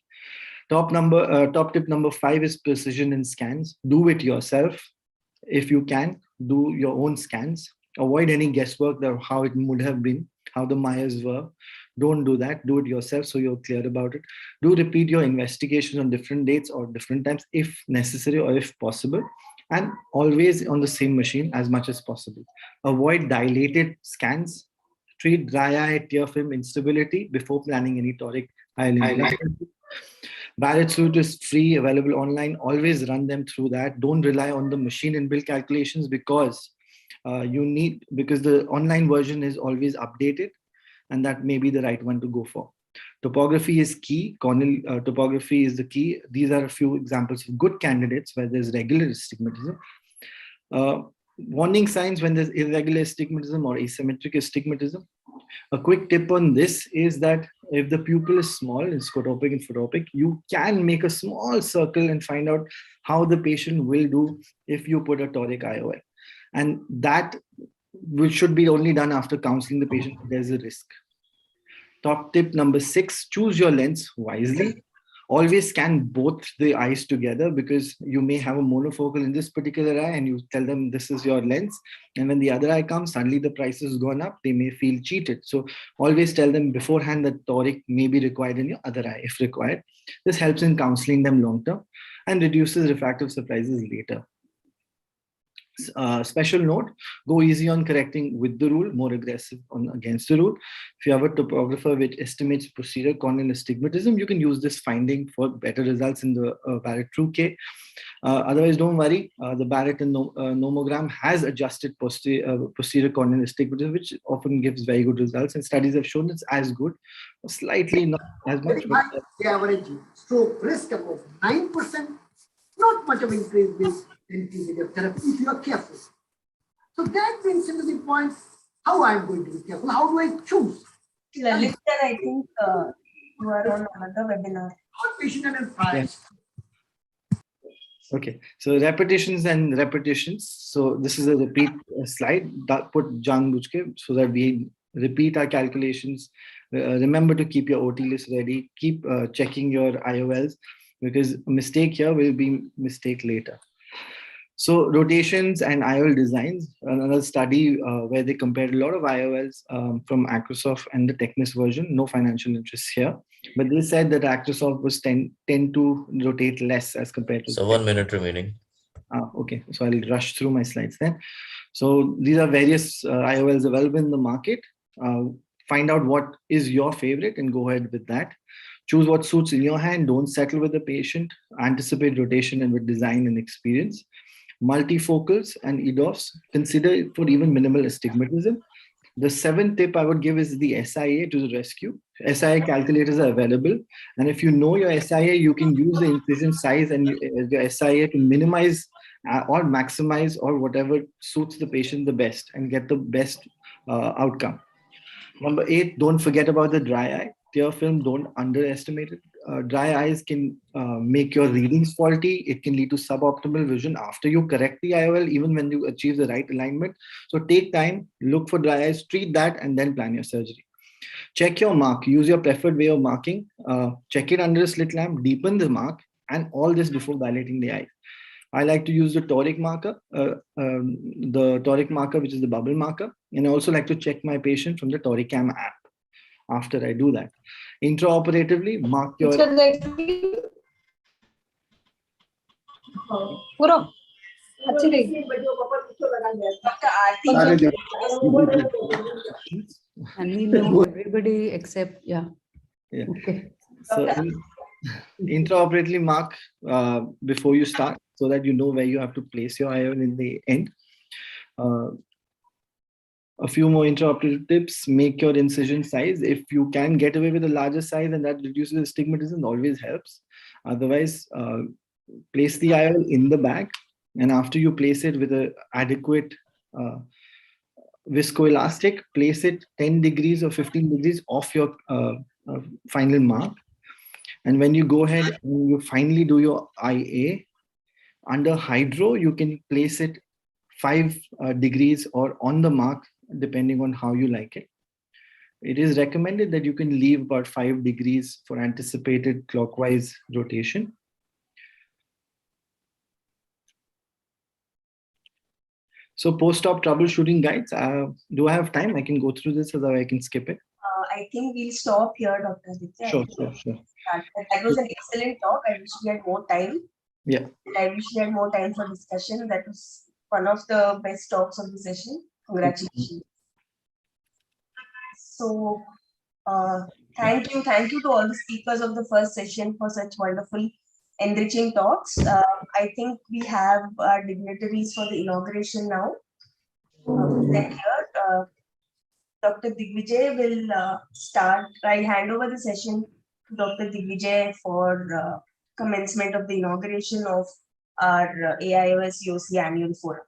Top tip number 5 is precision in scans. Do it yourself. If you can, do your own scans. Avoid any guesswork of how it would have been, how the Myers were. Don't do that. Do it yourself so you're clear about it. Do repeat your investigations on different dates or different times if necessary or if possible. And always on the same machine as much as possible. Avoid dilated scans. Treat dry eye tear film instability before planning any toric IOL implant. Barrett suite is free, available online. Always run them through that. Don't rely on the machine inbuilt calculations, because because the online version is always updated, and that may be the right one to go for. Topography is key. Corneal topography is the key. These are a few examples of good candidates where there's regular astigmatism. Warning signs when there's irregular astigmatism or asymmetric astigmatism. A quick tip on this is that if the pupil is small in scotopic and photopic, you can make a small circle and find out how the patient will do if you put a toric IOL. And that should be only done after counseling the patient if there's a risk. Top tip number 6, choose your lens wisely. Always scan both the eyes together, because you may have a monofocal in this particular eye and you tell them this is your lens. And when the other eye comes, suddenly the price has gone up. They may feel cheated. So always tell them beforehand that toric may be required in your other eye if required. This helps in counseling them long term and reduces refractive surprises later. Special note, go easy on correcting with the rule, more aggressive on against the rule. If you have a topographer which estimates posterior corneal astigmatism, you can use this finding for better results in the Barrett True-K. Otherwise, don't worry. The Barrett and nomogram has adjusted posterior corneal astigmatism, which often gives very good results, and studies have shown it's as good, slightly not as much. The average stroke risk above 9%, not much of increase with anti-VEGF therapy if you are careful. So that brings me to the point, how I'm going to be careful. How do I choose? Lalit, I think you are on another webinar. Outpatient and price. Okay, so repetitions and repetitions. So this is a repeat slide that put Jan Bujke so that we repeat our calculations. Remember to keep your OT list ready. Keep checking your IOLs, because a mistake here will be mistake later. So rotations and IOL designs, another study where they compared a lot of IOLs from Acrosoft and the Technis version, no financial interest here. But they said that Acrosoft was tend to rotate less as compared to— So 1 minute remaining. Okay, so I'll rush through my slides then. So these are various IOLs available in the market. Find out what is your favorite and go ahead with that. Choose what suits in your hand. Don't settle with the patient. Anticipate rotation and with design and experience. Multifocals and EDOFs, consider for even minimal astigmatism. The 7th tip I would give is the SIA to the rescue. SIA calculators are available. And if you know your SIA, you can use the incision size and your SIA to minimize or maximize or whatever suits the patient the best and get the best outcome. Number 8, don't forget about the dry eye. Tear film, don't underestimate it. Dry eyes can make your readings faulty. It can lead to suboptimal vision after you correct the IOL, even when you achieve the right alignment. So take time, look for dry eyes, treat that, and then plan your surgery. Check your mark. Use your preferred way of marking. Check it under a slit lamp, deepen the mark, and all this before dilating the eye. I like to use the toric marker, which is the bubble marker. And I also like to check my patient from the Toricam app after I do that. Intraoperatively, mark your... And we know everybody except, yeah. Okay. So intraoperatively mark before you start so that you know where you have to place your IOL in the end. A few more intraoperative tips: make your incision size. If you can get away with a larger size and that reduces astigmatism, always helps. Otherwise, place the IOL in the bag, and after you place it with an adequate viscoelastic, place it 10 degrees or 15 degrees off your final mark. And when you go ahead and you finally do your IA, under hydro, you can place it 5 degrees or on the mark, depending on how you like it. It is recommended that you can leave about 5 degrees for anticipated clockwise rotation. So post-op troubleshooting guides, do I have time? I can go through this, or I can skip it. I think we'll stop here, Dr. Aditya. Sure. That was an excellent talk. I wish we had more time. Yeah. I wish we had more time for discussion. That was one of the best talks of the session. Congratulations. So, thank you to all the speakers of the first session for such wonderful, enriching talks. I think we have our dignitaries for the inauguration now. Dr. Digvijay will start. I'll hand over the session to Dr. Digvijay for commencement of the inauguration of our AIOS-YOSI Annual Forum.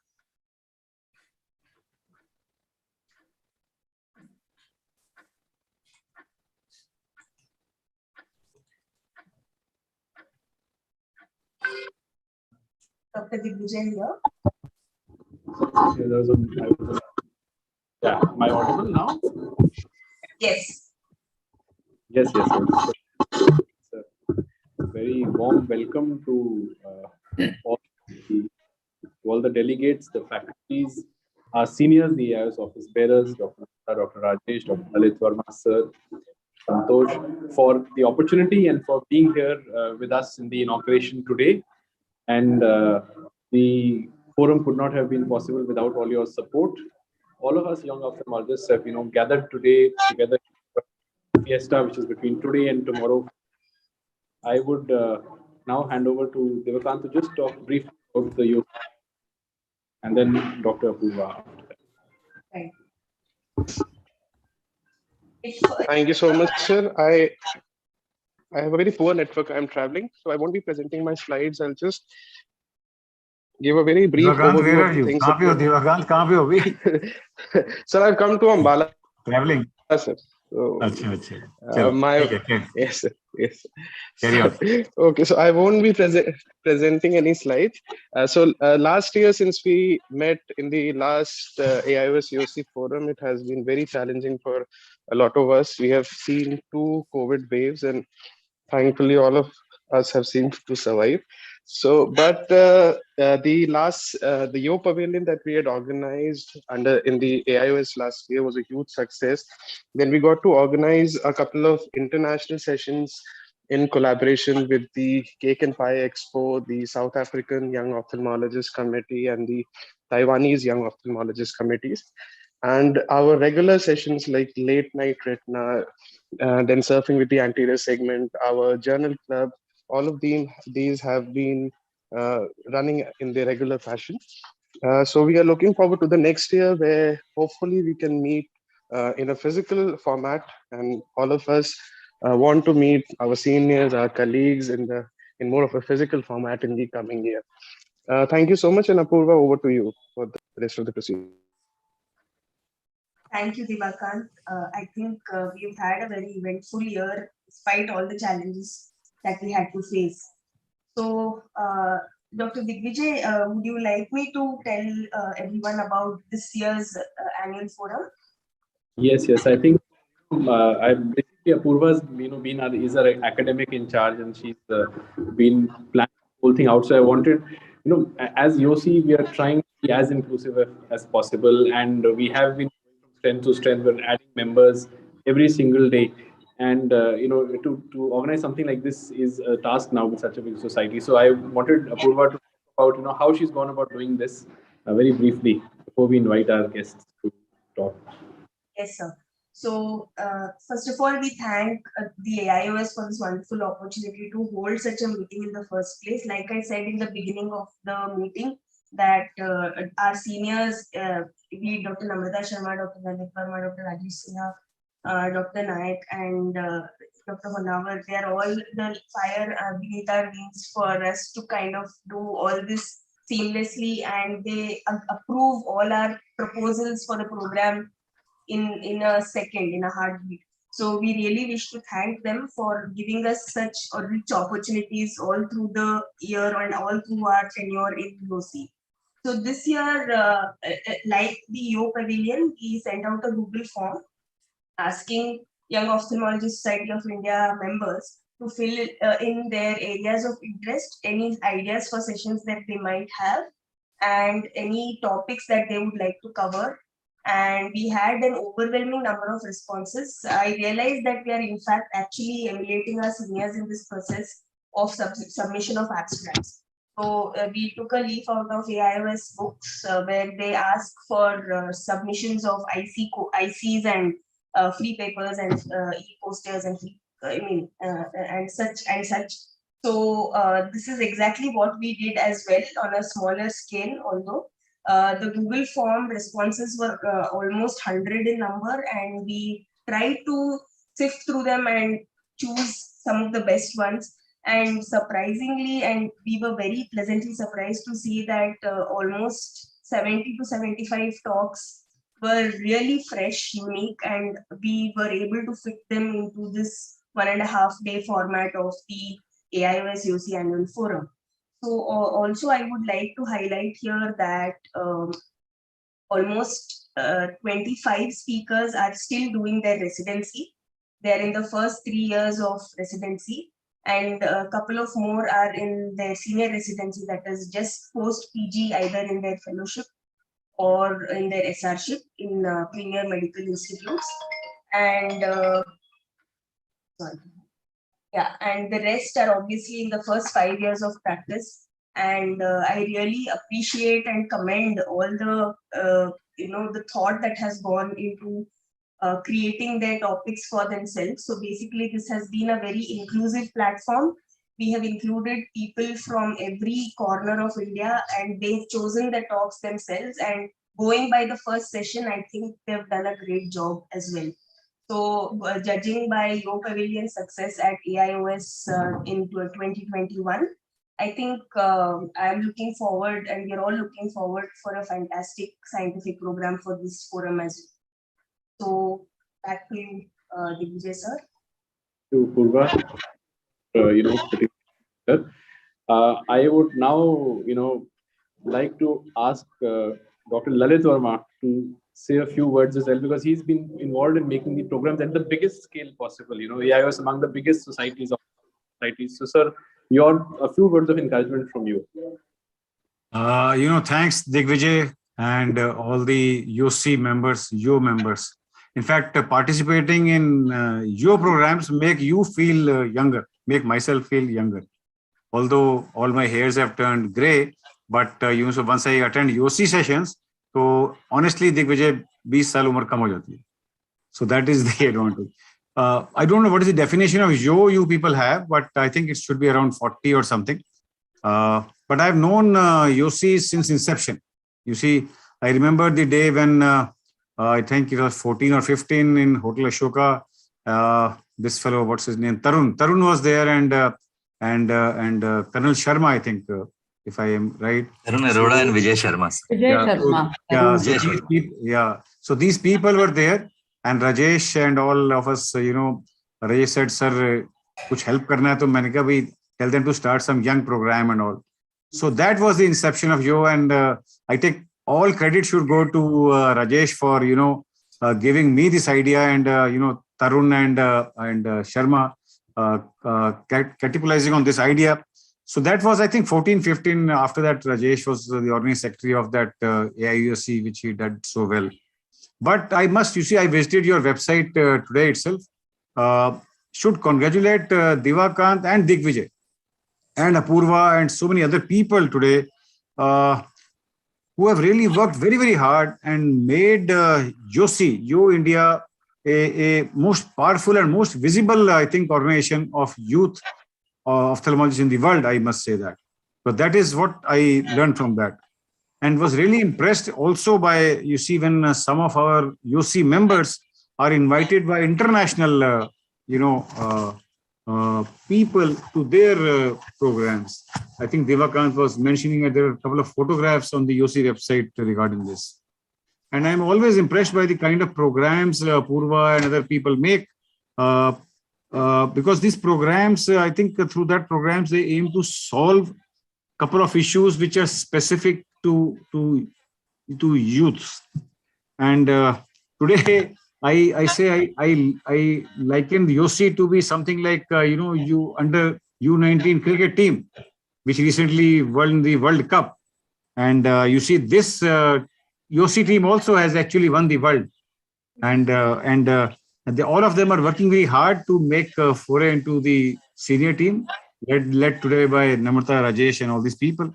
Dr. Digvijay here. Yeah, am I audible now? Yes. Yes. Very warm welcome to all the delegates, the faculties, our seniors, the AIOS office bearers, Dr. Rajesh, Dr. Lalit Verma, Sir, Santosh, for the opportunity and for being here with us in the inauguration today. And the forum could not have been possible without all your support. All of us young ophthalmologists have, gathered today together for fiesta, which is between today and tomorrow. I would now hand over to Devakant to just talk briefly about the yoga, and then Dr. Apurva. Right. Thank you so much, sir. I have a very poor network. I'm traveling, so I won't be presenting my slides. I'll just give a very brief overview where of are the you? things. Devakant, kahan pe ho abhi? Sir, I've come to Ambala. Traveling. Sir. So, yes. Yes. Carry on. Okay, so I won't be presenting any slides. Last year, since we met in the last AIOS-YOSI Forum, it has been very challenging for a lot of us. We have seen 2 COVID waves, and thankfully all of us have seemed to survive. So, but the Yo Pavilion that we had organized in the AIOS last year was a huge success. Then we got to organize a couple of international sessions in collaboration with the Cake and Pie Expo, the South African Young Ophthalmologist Committee, and the Taiwanese Young Ophthalmologist Committees. And our regular sessions like Late Night Retinal, then Surfing with the Anterior Segment, our journal club, all of these have been running in the regular fashion. So we are looking forward to the next year, where hopefully we can meet in a physical format, and all of us want to meet our seniors, our colleagues in more of a physical format in the coming year. Thank you so much, and Apurva, over to you for the rest of the proceedings. Thank you, Divakant. I think we've had a very eventful year despite all the challenges that we had to face. So, Dr. Digvijay, would you like me to tell everyone about this year's annual forum? Yes. I think I'm basically Apurva's is our academic in charge, and she's been planning the whole thing out. So I wanted, as YOSI, we are trying to be as inclusive as possible, and we have been going from strength to strength. We're adding members every single day, and to organize something like this is a task now with such a big society. So I wanted Apurva to talk about how she's gone about doing this very briefly before we invite our guests to talk. Yes, sir. So, first of all, we thank the AIOS for this wonderful opportunity to hold such a meeting in the first place. Like I said in the beginning of the meeting, that our seniors, be it Dr. Namrata Sharma, Dr. Lalit Verma, Dr. Rajesh Sinha, Dr. Naik, and Dr. Honavar, they are all the fire beneath our wings for us to kind of do all this seamlessly, and they approve all our proposals for the program in a second, in a heartbeat. So we really wish to thank them for giving us such rich opportunities all through the year and all through our tenure in YOSI. So this year, like the YO Pavilion, we sent out a Google form asking Young Ophthalmology Society of India members to fill in their areas of interest, any ideas for sessions that they might have, and any topics that they would like to cover. And we had an overwhelming number of responses. I realized that we are in fact actually emulating our seniors in this process of submission of abstracts. So we took a leaf out of AIOS books where they ask for submissions of ICs and free papers and e-posters and and such. So this is exactly what we did as well on a smaller scale, although the Google form responses were almost 100 in number, and we tried to sift through them and choose some of the best ones. And surprisingly, and we were very pleasantly surprised to see that almost 70 to 75 talks were really fresh, unique, and we were able to fit them into this 1.5-day format of the AIOS-YOSI Annual Forum. So also I would like to highlight here that almost 25 speakers are still doing their residency. They're in the first 3 years of residency, and a couple of more are in their senior residency, that is just post-PG, either in their fellowship or in their SRship in premier medical institutes. And and the rest are obviously in the first 5 years of practice. And I really appreciate and commend all the the thought that has gone into creating their topics for themselves. So basically, this has been a very inclusive platform. We have included people from every corner of India, and they've chosen the talks themselves. And going by the first session, I think they've done a great job as well. So judging by YO Pavilion's success at AIOS in 2021, I think I'm looking forward, and we're all looking forward for a fantastic scientific program for this forum as well. So back to you, Digvijay sir. To Purva, I would now, like to ask Dr. Lalit Verma to say a few words as well, because he's been involved in making the programs at the biggest scale possible. AIOS among the biggest societies. So, sir, a few words of encouragement from you. Thanks, Digvijay, and all the YOSI members, YO members. In fact, participating in YO programs make you feel younger, make myself feel younger. Although all my hairs have turned gray, but so once I attend YOSI sessions, so honestly, Digvijay, 20 saal umar kam ho jati hai. So that is the advantage. I don't know what is the definition of YO you people have, but I think it should be around 40 or something. But I've known YOSI since inception. You see, I remember the day when I think it was 14 or 15 in Hotel Ashoka. This fellow, what's his name? Tarun was there, and Colonel Sharma, I think. if I am right. Arun Arora and Vijay Sharma. Yeah, Sharma. So these people were there, and Rajesh and all of us, Rajesh said, sir, kuch help karna hai, to maine kaha, bhai, tell them to start some young program and all. So that was the inception of YO, and I take all credit should go to Rajesh for, giving me this idea, and, Tarun and Sharma capitalizing on this idea. So that was, I think, 14-15. After that, Rajesh was the organizing secretary of that AIOS, which he did so well. But I must, I visited your website today itself. Should congratulate Divakant and Digvijay and Apurva and so many other people today who have really worked very, very hard and made YO India a most powerful and most visible, I think, organization of youth ophthalmologists in the world, I must say that. So that is what I learned from that. And was really impressed also by, when some of our YOSI members are invited by international, people to their programs. I think Devakant was mentioning that there are a couple of photographs on the YOSI website regarding this. And I'm always impressed by the kind of programs Purva and other people make, because these programs, I think through that programs, they aim to solve a couple of issues which are specific to youth. And today, I say I liken YOSI to be something like, you under U19 cricket team, which recently won the World Cup. And this YOSI team also has actually won the world. And all of them are working very hard to make a foray into the senior team, led today by Namrata, Rajesh, and all these people.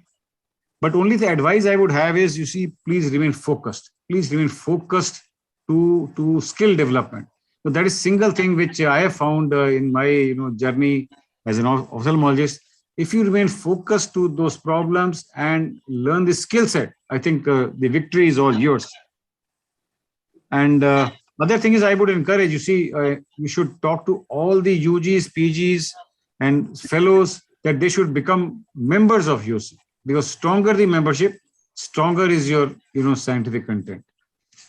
But only the advice I would have is, please remain focused. Please remain focused to skill development. So that is single thing which I have found in my journey as an ophthalmologist. If you remain focused to those problems and learn the skill set, I think the victory is all yours. And other thing is, I would encourage, you should talk to all the UGs, PGs, and fellows that they should become members of YOSI, because stronger the membership, stronger is your scientific content.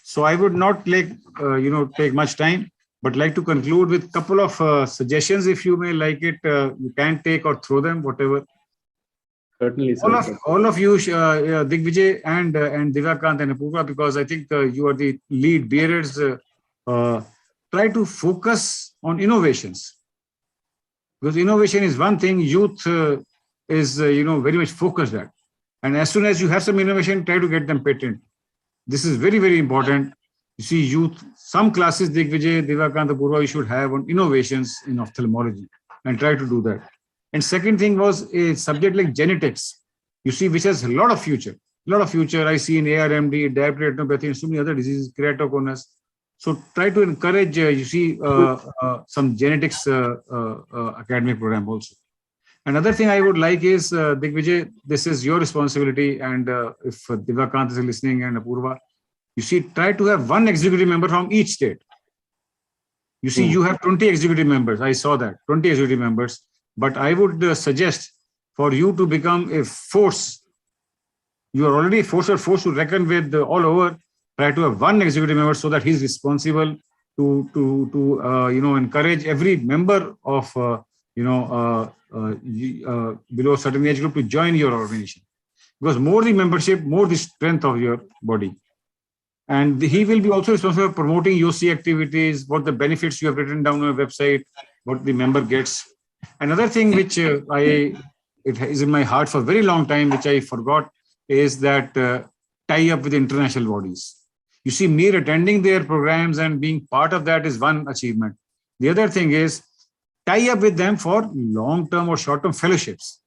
So I would not take much time, but like to conclude with a couple of suggestions, if you may like it. You can take or throw them, whatever. Certainly, all of you, Digvijay and Divakant and Apurva, because I think you are the lead bearers. Try to focus on innovations, because innovation is one thing youth is very much focused at. And as soon as you have some innovation, try to get them patent. This is very, very important. Youth, some classes, Digvijay, Divakant, Apurva, you should have on innovations in ophthalmology, and try to do that. And second thing was a subject like genetics, which has a lot of future. I see in ARMD, diabetic retinopathy, and so many other diseases, keratoconus. So try to encourage, some genetics academic program also. Another thing I would like is, Digvijay, this is your responsibility. And if Divakant is listening and Apurva, try to have one executive member from each state. You have 20 executive members. I saw that, 20 executive members. But I would suggest for you to become a force. You are already a force to reckon with all over. Try to have one executive member so that he's responsible to encourage every member of below a certain age group to join your organization. Because more the membership, more the strength of your body. And he will be also responsible for promoting YOSI activities, what the benefits you have written down on your website, what the member gets. Another thing which it is in my heart for a very long time, which I forgot, is that tie up with international bodies. Mere attending their programs and being part of that is one achievement. The other thing is tie up with them for long-term or short-term fellowships.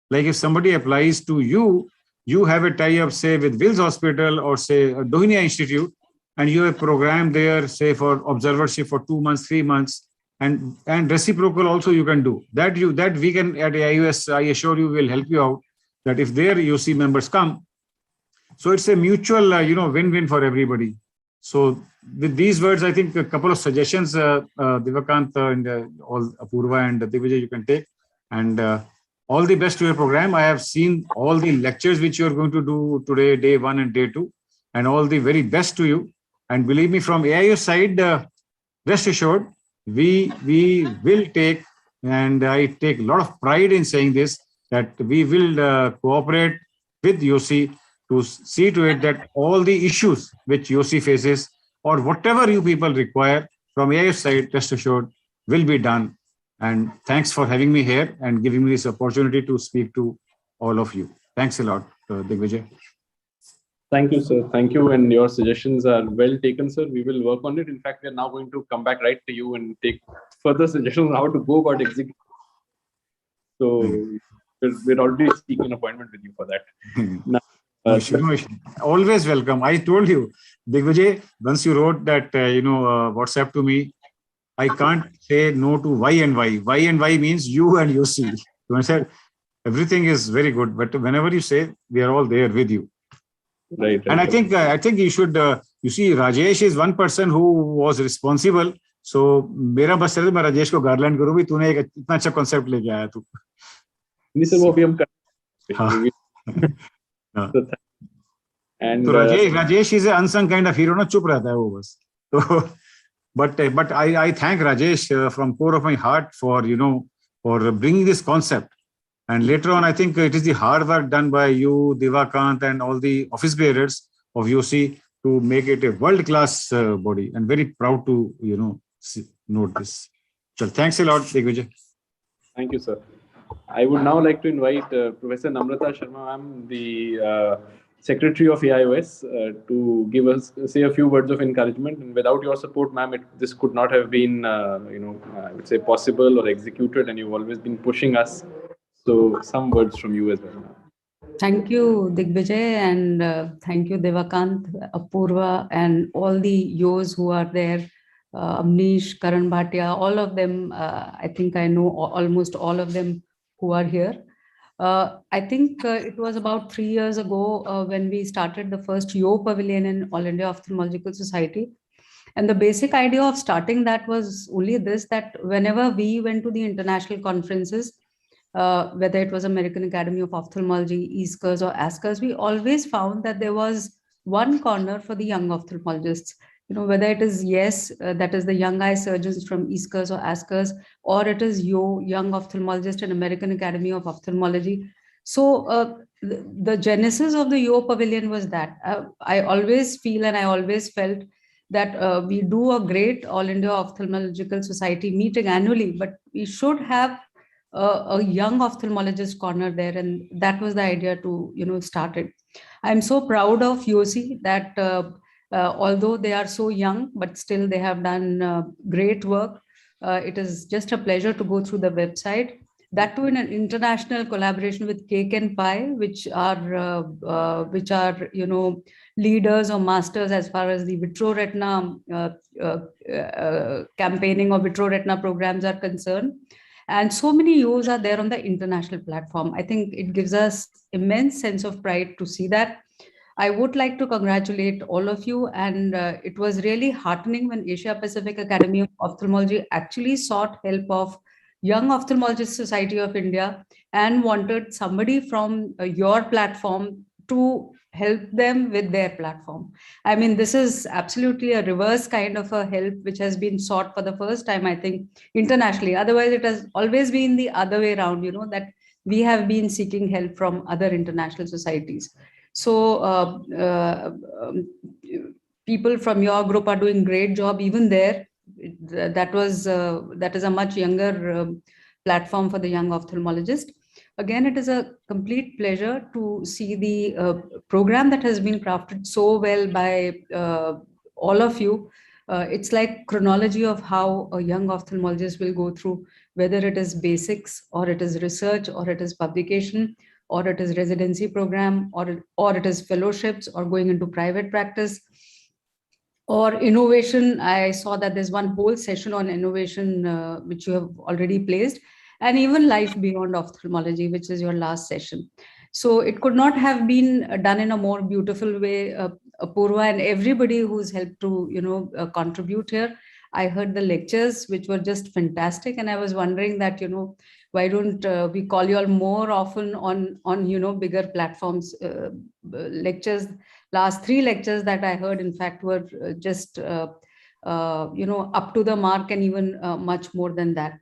Like if somebody applies to you, you have a tie-up, say, with Wills Hospital or say Dohinia Institute, and you have a program there, say, for observership for 2 months, 3 months, and reciprocal also you can do. That we can at AIOS, I assure you, will help you out, that if their YOSI members come. So it's a mutual, win-win for everybody. So with these words, I think a couple of suggestions, Divakant and all Apurva and Divijay, you can take. And all the best to your program. I have seen all the lectures which you are going to do today, day 1 and day 2, and all the very best to you. And believe me, from AIOS side, rest assured, we will take, and I take a lot of pride in saying this, that we will cooperate with YOSI to see to it that all the issues which YOSI faces, or whatever you people require from AIOS side, rest assured, will be done. And thanks for having me here and giving me this opportunity to speak to all of you. Thanks a lot, Digvijay. Thank you, sir. Thank you. And your suggestions are well taken, sir. We will work on it. In fact, we are now going to come back right to you and take further suggestions on how to go about executing. So we're already seeking an appointment with you for that. Now, always welcome. I told you, Digvijay, once you wrote that, WhatsApp to me, I can't say no to Y and Y. Y and Y means you and YOSI. So I said, everything is very good, but whenever you say, we are all there with you. Right. And I think you should, you see, Rajesh is one person who was responsible. So मेरा बस चल मैं राजेश को garland करूँ भी तूने एक इतना अच्छा कॉन्सेप्ट लेके आया तू नहीं सर वो भी हम कर and तो Rajesh is an unsung kind of hero ना चुप रहता है वो बस तो but I thank Rajesh from core of my heart for for bringing this concept. And later on, I think it is the hard work done by you, Devakant, and all the office bearers of YOSI to make it a world-class body. And very proud to, note this. So thanks a lot, Digvijay. Thank you, sir. I would now like to invite Professor Namrata Sharma, ma'am, the Secretary of AIOS, to give us, say a few words of encouragement. And without your support, ma'am, this could not have been, I would say possible or executed. And you've always been pushing us. So some words from you as well. Thank you, Digvijay, and thank you, Devakant, Apurva, and all the YOs who are there, Amnish, Karan Bhatia, all of them. I think I know almost all of them who are here. I think it was about 3 years ago when we started the first YO Pavilion in All India Ophthalmological Society. And the basic idea of starting that was only this, that whenever we went to the international conferences, whether it was American Academy of Ophthalmology, ESCRS or ASCRS, we always found that there was one corner for the young ophthalmologists. Whether it is that is the young eye surgeons from ESCRS or ASCRS, or it is young ophthalmologist and American Academy of Ophthalmology. So the genesis of the YO Pavilion was that. I always feel and I always felt that we do a great All India Ophthalmological Society meeting annually, but we should have a young ophthalmologist corner there, and that was the idea to start it. I'm so proud of YOSI that although they are so young, but still they have done great work. It is just a pleasure to go through the website. That too in an international collaboration with Cake and Pie, which are leaders or masters as far as the vitro-retina campaigning or vitro-retina programs are concerned. And so many YOs are there on the international platform. I think it gives us immense sense of pride to see that. I would like to congratulate all of you. And it was really heartening when Asia Pacific Academy of Ophthalmology actually sought help of Young Ophthalmologist Society of India and wanted somebody from your platform to help them with their platform. I mean, this is absolutely a reverse kind of a help which has been sought for the first time, I think, internationally. Otherwise, it has always been the other way around, that we have been seeking help from other international societies. So people from your group are doing great job even there. That is a much younger platform for the young ophthalmologist. Again, it is a complete pleasure to see the program that has been crafted so well by all of you. It's like chronology of how a young ophthalmologist will go through, whether it is basics or it is research or it is publication or it is residency program or it is fellowships or going into private practice. Or innovation. I saw that there's one whole session on innovation, which you have already placed, and even life beyond ophthalmology, which is your last session. So it could not have been done in a more beautiful way. Apurva and everybody who's helped to, contribute here. I heard the lectures, which were just fantastic. And I was wondering that, Why don't we call you all more often on bigger platforms? Lectures, last 3 lectures that I heard, in fact, were just up to the mark, and even much more than that.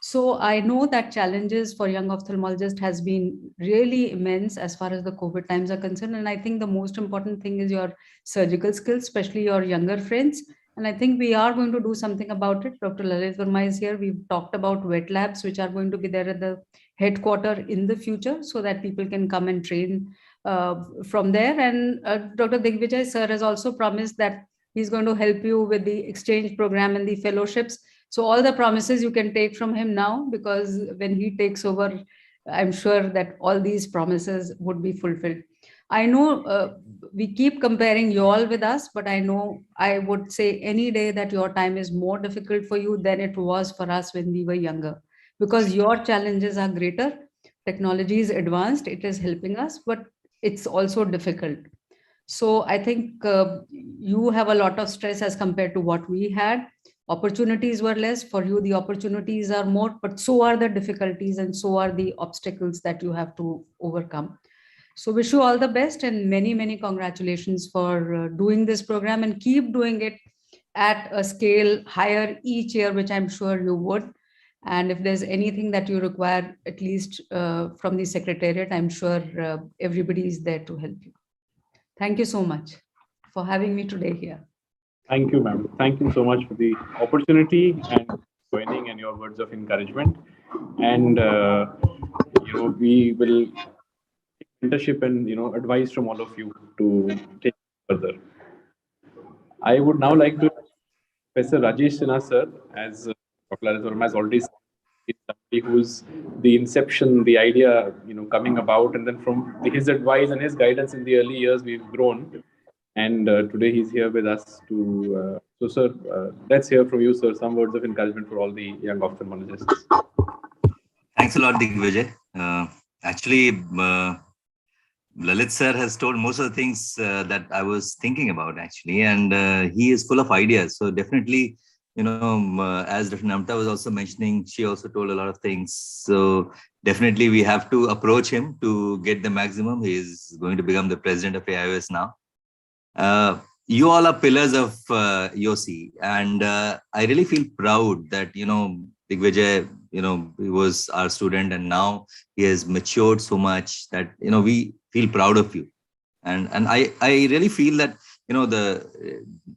So I know that challenges for young ophthalmologists has been really immense as far as the COVID times are concerned. And I think the most important thing is your surgical skills, especially your younger friends. And I think we are going to do something about it. Dr. Lalit Verma is here. We've talked about wet labs, which are going to be there at the headquarter in the future, so that people can come and train from there. And Dr. Digvijay sir has also promised that he's going to help you with the exchange program and the fellowships. So all the promises you can take from him now, because when he takes over, I'm sure that all these promises would be fulfilled. I know we keep comparing you all with us, but I know I would say any day that your time is more difficult for you than it was for us when we were younger, because your challenges are greater. Technology is advanced, it is helping us, but it's also difficult. So I think you have a lot of stress as compared to what we had. Opportunities were less. For you, the opportunities are more, but so are the difficulties and so are the obstacles that you have to overcome. So wish you all the best and many, many congratulations for doing this program, and keep doing it at a scale higher each year, which I'm sure you would. And if there's anything that you require, at least from the Secretariat, I'm sure everybody is there to help you. Thank you so much for having me today here. Thank you, ma'am. Thank you so much for the opportunity and joining and your words of encouragement. And we will take mentorship and advice from all of you to take further. I would now like to Professor Rajesh Sinha sir, as Dr. Lalit Verma has already said, is somebody who's the inception, the idea, coming about, and then from his advice and his guidance in the early years, we've grown. And today he's here with us to, so sir, let's hear from you, sir, some words of encouragement for all the young ophthalmologists. Thanks a lot, Digvijay. Actually, Lalit sir has told most of the things that I was thinking about, actually, and he is full of ideas. So definitely, as Dr. Namta was also mentioning, she also told a lot of things. So definitely we have to approach him to get the maximum. He is going to become the president of AIOS now. You all are pillars of YOSI, and I really feel proud that, Digvijay, he was our student, and now he has matured so much that, we feel proud of you. And I really feel that,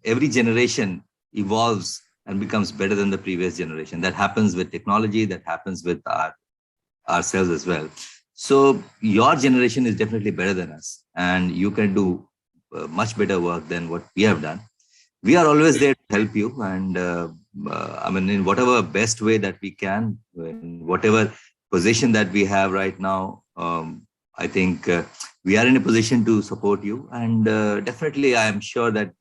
every generation evolves and becomes better than the previous generation. That happens with technology, that happens with ourselves as well. So your generation is definitely better than us, and you can do much better work than what we have done. We are always there to help you, and in whatever best way that we can, in whatever position that we have right now, I think we are in a position to support you, and definitely I am sure that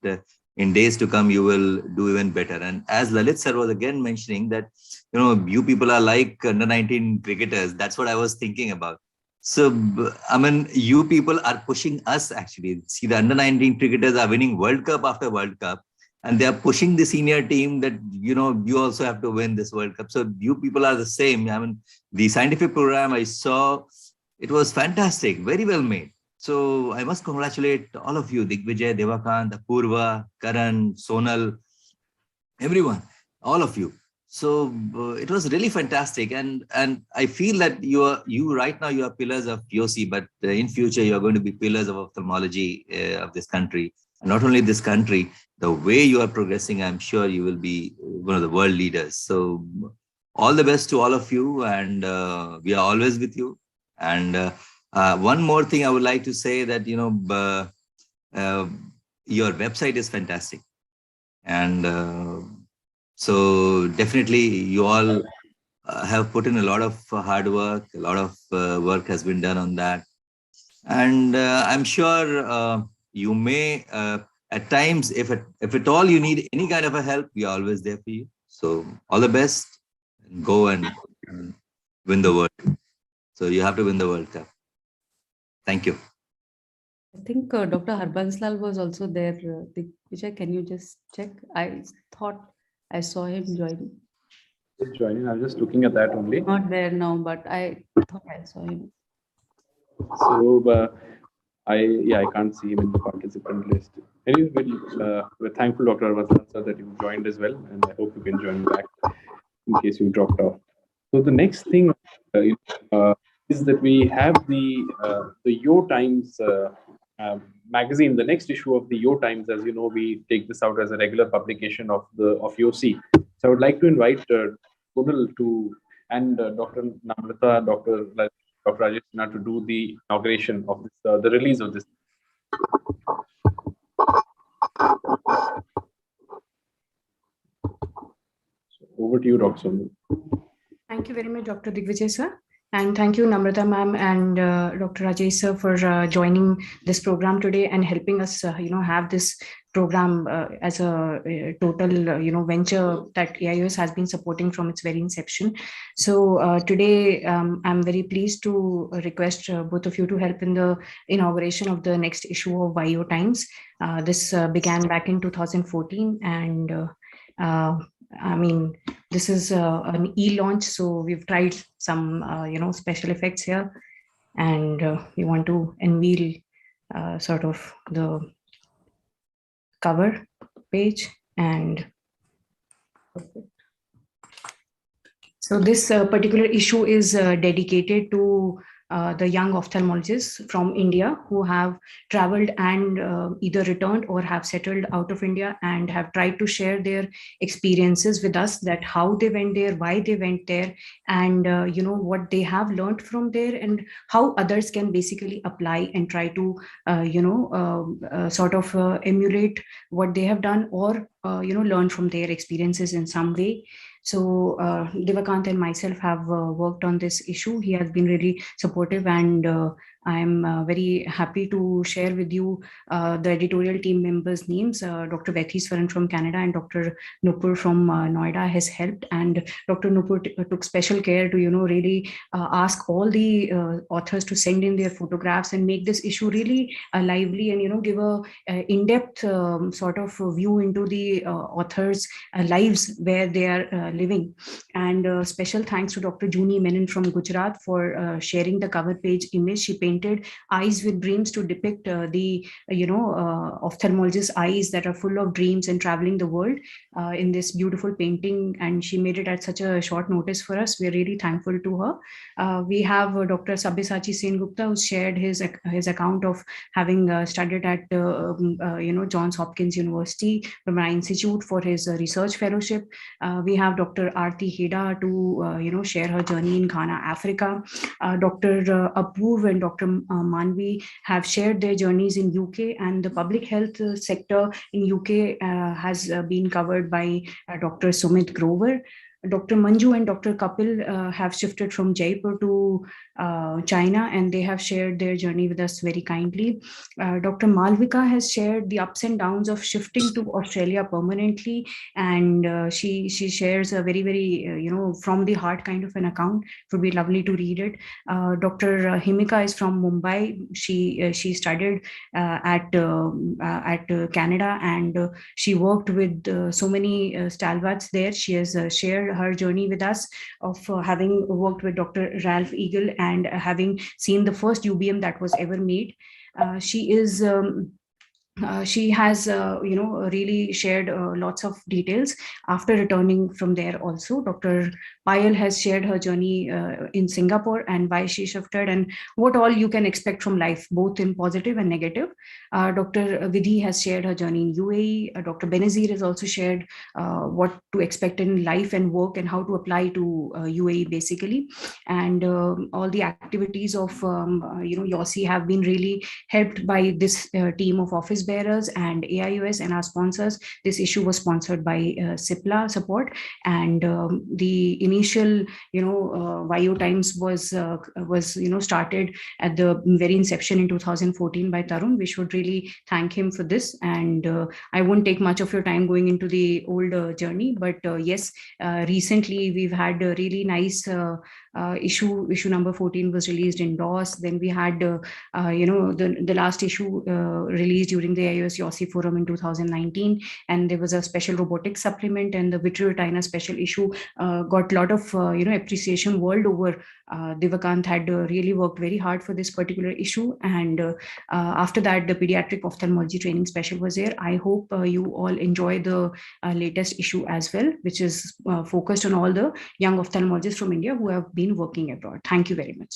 in days to come you will do even better. And as Lalit sir was again mentioning that, you people are like under-19 cricketers. That's what I was thinking about. So, you people are pushing us, actually. See, the under-19 cricketers are winning World Cup after World Cup, and they are pushing the senior team that, you also have to win this World Cup. So you people are the same. The scientific program I saw, it was fantastic, very well made. So I must congratulate all of you, Digvijay, Devakant, Apurva, Karan, Sonal, everyone, all of you. So it was really fantastic, and I feel that you right now you are pillars of YOSI, but in future you are going to be pillars of ophthalmology of this country. And not only this country, the way you are progressing, I'm sure you will be one of the world leaders. So all the best to all of you, and we are always with you. And one more thing I would like to say that your website is fantastic, and so definitely you all have put in a lot of hard work. A lot of work has been done on that. And I'm sure you may, at times, if at all you need any kind of a help, we are always there for you. So all the best. Go and win the world. So you have to win the World Cup. Thank you. I think Dr. Harbanslal was also there. Vijay, can you just check? I thought I saw him joining. Just joining. I was just looking at that only. Not there now, but I thought I saw him. So I can't see him in the participant list. Anyway, we're thankful, Dr. Arvasan sir, that you joined as well, and I hope you can join back in case you dropped off. So the next thing is that we have the Yo Times magazine. The next issue of the Yo Times, as you know, we take this out as a regular publication of YOSI. So I would like to invite Kunal and Dr. Namrata, Dr. Rajesh to do the inauguration of this, the release of this. So over to you, Dr. Sunil. Thank you very much, Dr. Digvijay sir. And thank you, Namrata ma'am and Dr. Rajesh sir for joining this program today and helping us, have this program as a total, venture that AIOS has been supporting from its very inception. So today, I'm very pleased to request both of you to help in the inauguration of the next issue of YO Times. This began back in 2014 and I mean, this is an e-launch, so we've tried some, special effects here, and we want to unveil sort of the cover page. And so this particular issue is dedicated to the young ophthalmologists from India who have traveled and either returned or have settled out of India and have tried to share their experiences with us, that how they went there, why they went there, and what they have learned from there, and how others can basically apply and try to sort of emulate what they have done, or learn from their experiences in some way. So Devakant and myself have worked on this issue. He has been really supportive, and I'm very happy to share with you the editorial team members' names. Dr. Thesis from Canada and Dr. Nupur from Noida has helped, and Dr. Nupur took special care to really ask all the authors to send in their photographs and make this issue really lively, and give a in-depth sort of view into the authors' lives where they are living. And special thanks to Dr. Juni Menon from Gujarat for sharing the cover page image. She painted eyes with dreams to depict the ophthalmologist's eyes that are full of dreams and traveling the world in this beautiful painting, and she made it at such a short notice for us. We're really thankful to her. We have Dr. Sabyasachi Sengupta, who shared his account of having studied at Johns Hopkins University Brahma Institute for his research fellowship. We have Dr. Aarti Heda to share her journey in Ghana, Africa. Dr. Apurv and Dr. Manvi have shared their journeys in UK, and the public health sector in UK has been covered by Dr. Sumit Grover. Dr. Manju and Dr. Kapil have shifted from Jaipur to China, and they have shared their journey with us very kindly. Dr. Malvika has shared the ups and downs of shifting to Australia permanently, and she shares a very, very, from the heart kind of an account. It would be lovely to read it. Dr. Himika is from Mumbai. She studied at Canada, and she worked with so many stalwarts there. She has shared her journey with us of having worked with Dr. Ralph Eagle and having seen the first UBM that was ever made. She has really shared lots of details after returning from there also. Dr. Payal has shared her journey in Singapore and why she shifted and what all you can expect from life, both in positive and negative. Dr. Vidhi has shared her journey in UAE. Dr. Benazir has also shared what to expect in life and work and how to apply to UAE basically. And all the activities of YOSI have been really helped by this team of office bearers and AIOS and our sponsors. This issue was sponsored by CIPLA support, and the initial initial, YO times was started at the very inception in 2014 by Tarun. We should really thank him for this. And I won't take much of your time going into the old journey, but yes, recently we've had a really nice issue number 14 was released in DOS. Then we had the last issue released during the AIOS-YOSI Forum in 2019, and there was a special robotics supplement, and the vitreoretina special issue got a lot of appreciation world over. Devakant had really worked very hard for this particular issue, and after that the pediatric ophthalmology training special was there. I hope you all enjoy the latest issue as well, which is focused on all the young ophthalmologists from India who have been working abroad. Thank you very much.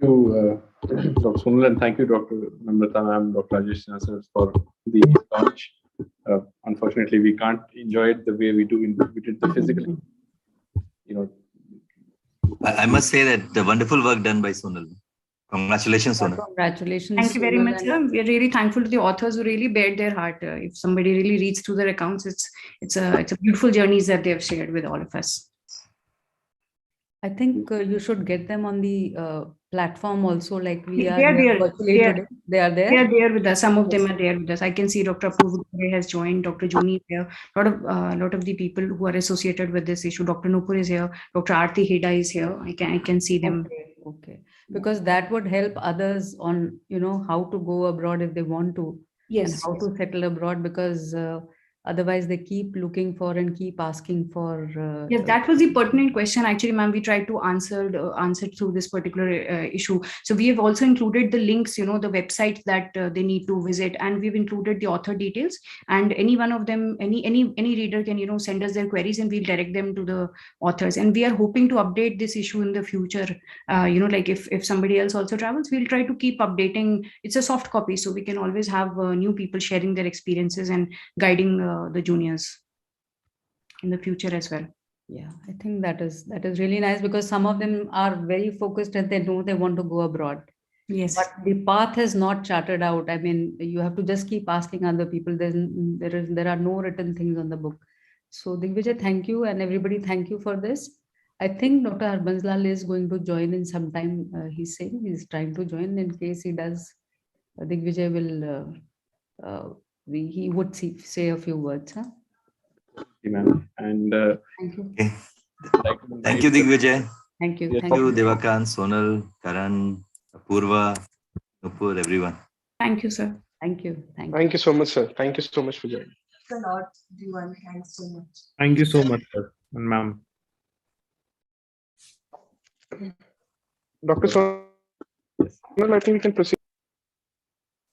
Thank you, Dr. Sunil, and thank you, Dr. Namrata ma'am, Dr. Rajesh sir, for the launch. Unfortunately, we can't enjoy it the way we did the physical. I must say that the wonderful work done by Sonal. Congratulations, Sonal. Congratulations. Thank you very much, sir. We are really thankful to the authors who really bared their heart. If somebody really reads through their accounts, it's a beautiful journeys that they have shared with all of us. I think you should get them on the platform also, like we are They are there. virtually today. They are there. They are there with us. Some of them are there with us. I can see Dr. Apurva has joined. Dr. Juni is here. A lot of the people who are associated with this issue. Dr. Nupur is here. Dr. Aarti Heda is here. I can see them. Okay. Because that would help others on how to go abroad if they want to. Yes. And how to settle abroad, because otherwise they keep looking for and keep asking for. Yes, that was the pertinent question. Actually, ma'am, we tried to answer through this particular issue. So we have also included the links, the websites that they need to visit, and we've included the author details. And any one of them, any reader can send us their queries, and we'll direct them to the authors. And we are hoping to update this issue in the future. Like if somebody else also travels, we'll try to keep updating. It's a soft copy, so we can always have new people sharing their experiences and guiding the juniors in the future as well. Yeah, I think that is really nice, because some of them are very focused and they know they want to go abroad. Yes. But the path is not charted out. I mean, you have to just keep asking other people. There are no written things on the book. So Digvijay, thank you, and everybody, thank you for this. I think Dr. Harbanslal is going to join in sometime. He's saying he's trying to join. In case he does, Digvijay will. He would say a few words. Huh? And thank you. Okay. Thank you, Digvijay. Thank you. Thank you, Devakant, Sonal, Karan, Apurva, Nupur, everyone. Thank you, sir. Thank you. Thank you so much, sir. Thank you so much for joining. Thanks a lot, everyone. Thanks so much. Thank you so much, sir and ma'am. Dr. Sonal, I think we can proceed.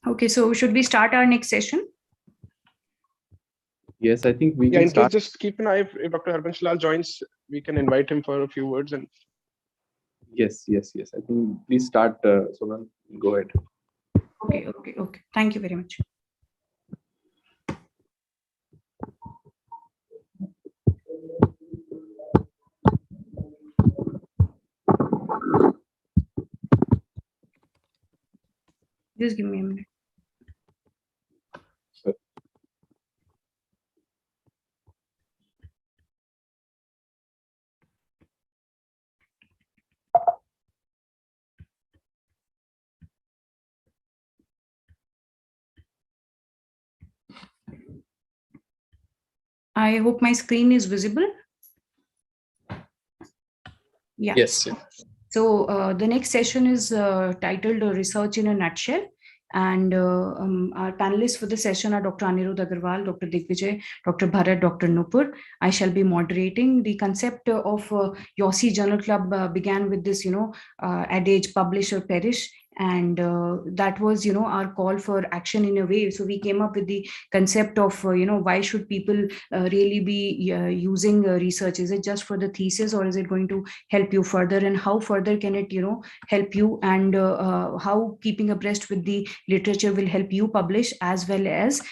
Okay, so should we start our next session? Yes, I think we can start. Just keep an eye if Dr. Harbanslal joins, we can invite him for a few words. And Yes. I think please start, Sonal. Go ahead. Okay. Thank you very much. Just give me a minute. I hope my screen is visible. Yeah. Yes. So the next session is titled Research in a Nutshell. And our panelists for the session are Dr. Anirudh Agarwal, Dr. Digvijay, Dr. Bharat, Dr. Nupur. I shall be moderating. The concept of YOSI Journal Club began with this, adage, publish or perish. And that was, our call for action in a way. So we came up with the concept of, why should people really be using research? Is it just for the thesis, or is it going to help you further? And how further can it, help you? And how keeping abreast with the literature will help you publish as well as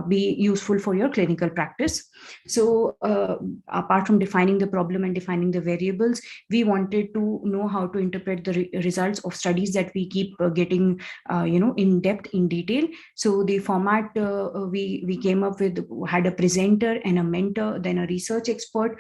be useful for your clinical practice. So apart from defining the problem and defining the variables, we wanted to know how to interpret the results of studies that we keep getting in depth, in detail. So the format we came up with had a presenter and a mentor, then a research expert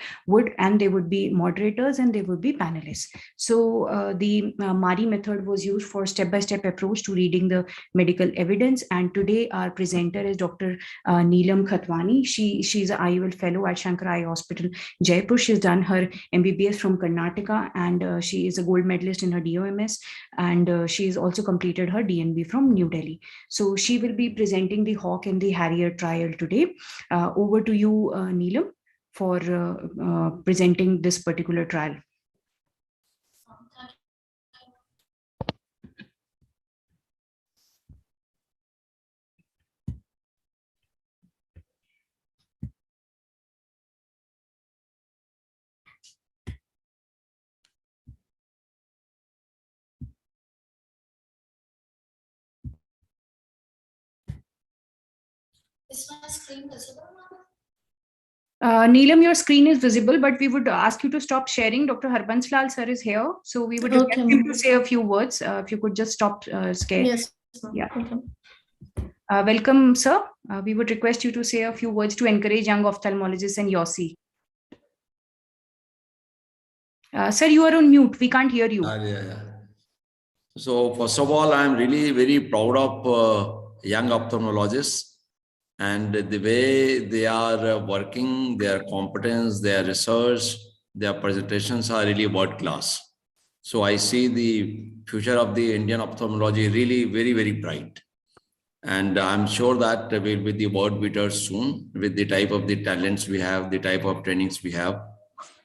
and they would be moderators and they would be panelists. So the MARI method was used for step-by-step approach to reading the medical evidence. And today our presenter is Dr. Neelam Khatwani. She's an IOL fellow at Shankar Eye Hospital, Jaipur. She's done her MBBS from Karnataka, and she is a gold medalist in her DOMS, and she has also completed her DNB from New Delhi. So she will be presenting the Hawk and the Harrier trial today. Over to you, Neelam, for presenting this particular trial. Is my screen visible? Neelam, your screen is visible, but we would ask you to stop sharing. Dr. Harbans Lal sir is here, so we would request him to say a few words. If you could just stop scaring. Yes. Yeah. Welcome, sir. We would request you to say a few words to encourage young ophthalmologists and YOSI. Sir, you are on mute. We can't hear you. Yeah. So first of all, I'm really very proud of young ophthalmologists and the way they are working, their competence, their research, their presentations are really world class. So I see the future of the Indian ophthalmology really very, very bright. And I'm sure that we'll be the world beaters soon with the type of the talents we have, the type of trainings we have.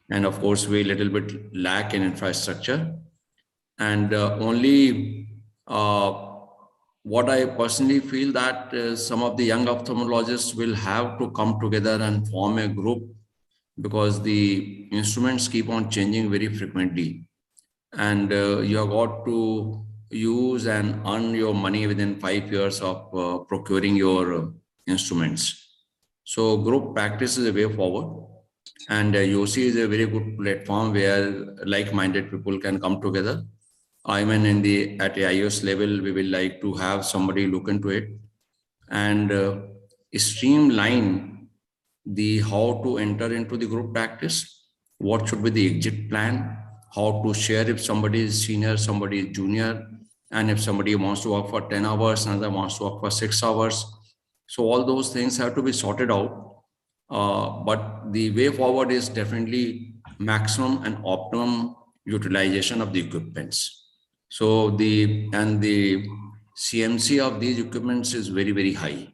And of course, we a little bit lack in infrastructure. And what I personally feel that some of the young ophthalmologists will have to come together and form a group, because the instruments keep on changing very frequently. And you have got to use and earn your money within 5 years of procuring your instruments. So group practice is a way forward. And YOSI is a very good platform where like-minded people can come together. I mean, at AIOS level, we will like to have somebody look into it and streamline how to enter into the group practice, what should be the exit plan, how to share if somebody is senior, somebody is junior, and if somebody wants to work for 10 hours, another wants to work for 6 hours. So all those things have to be sorted out. But the way forward is definitely maximum and optimum utilization of the equipments. So the CMC of these equipments is very, very high.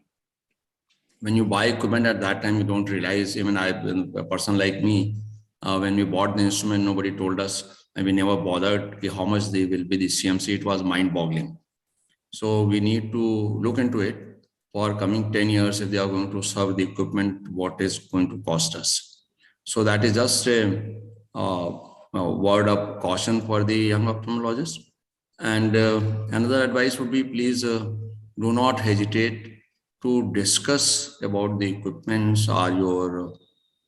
When you buy equipment at that time, you don't realize, even a person like me, when we bought the instrument, nobody told us, and we never bothered how much they will be the CMC. It was mind-boggling. So we need to look into it for coming 10 years if they are going to serve the equipment, what is going to cost us. So that is just a word of caution for the young ophthalmologists. And another advice would be, please do not hesitate to discuss about the equipments or your,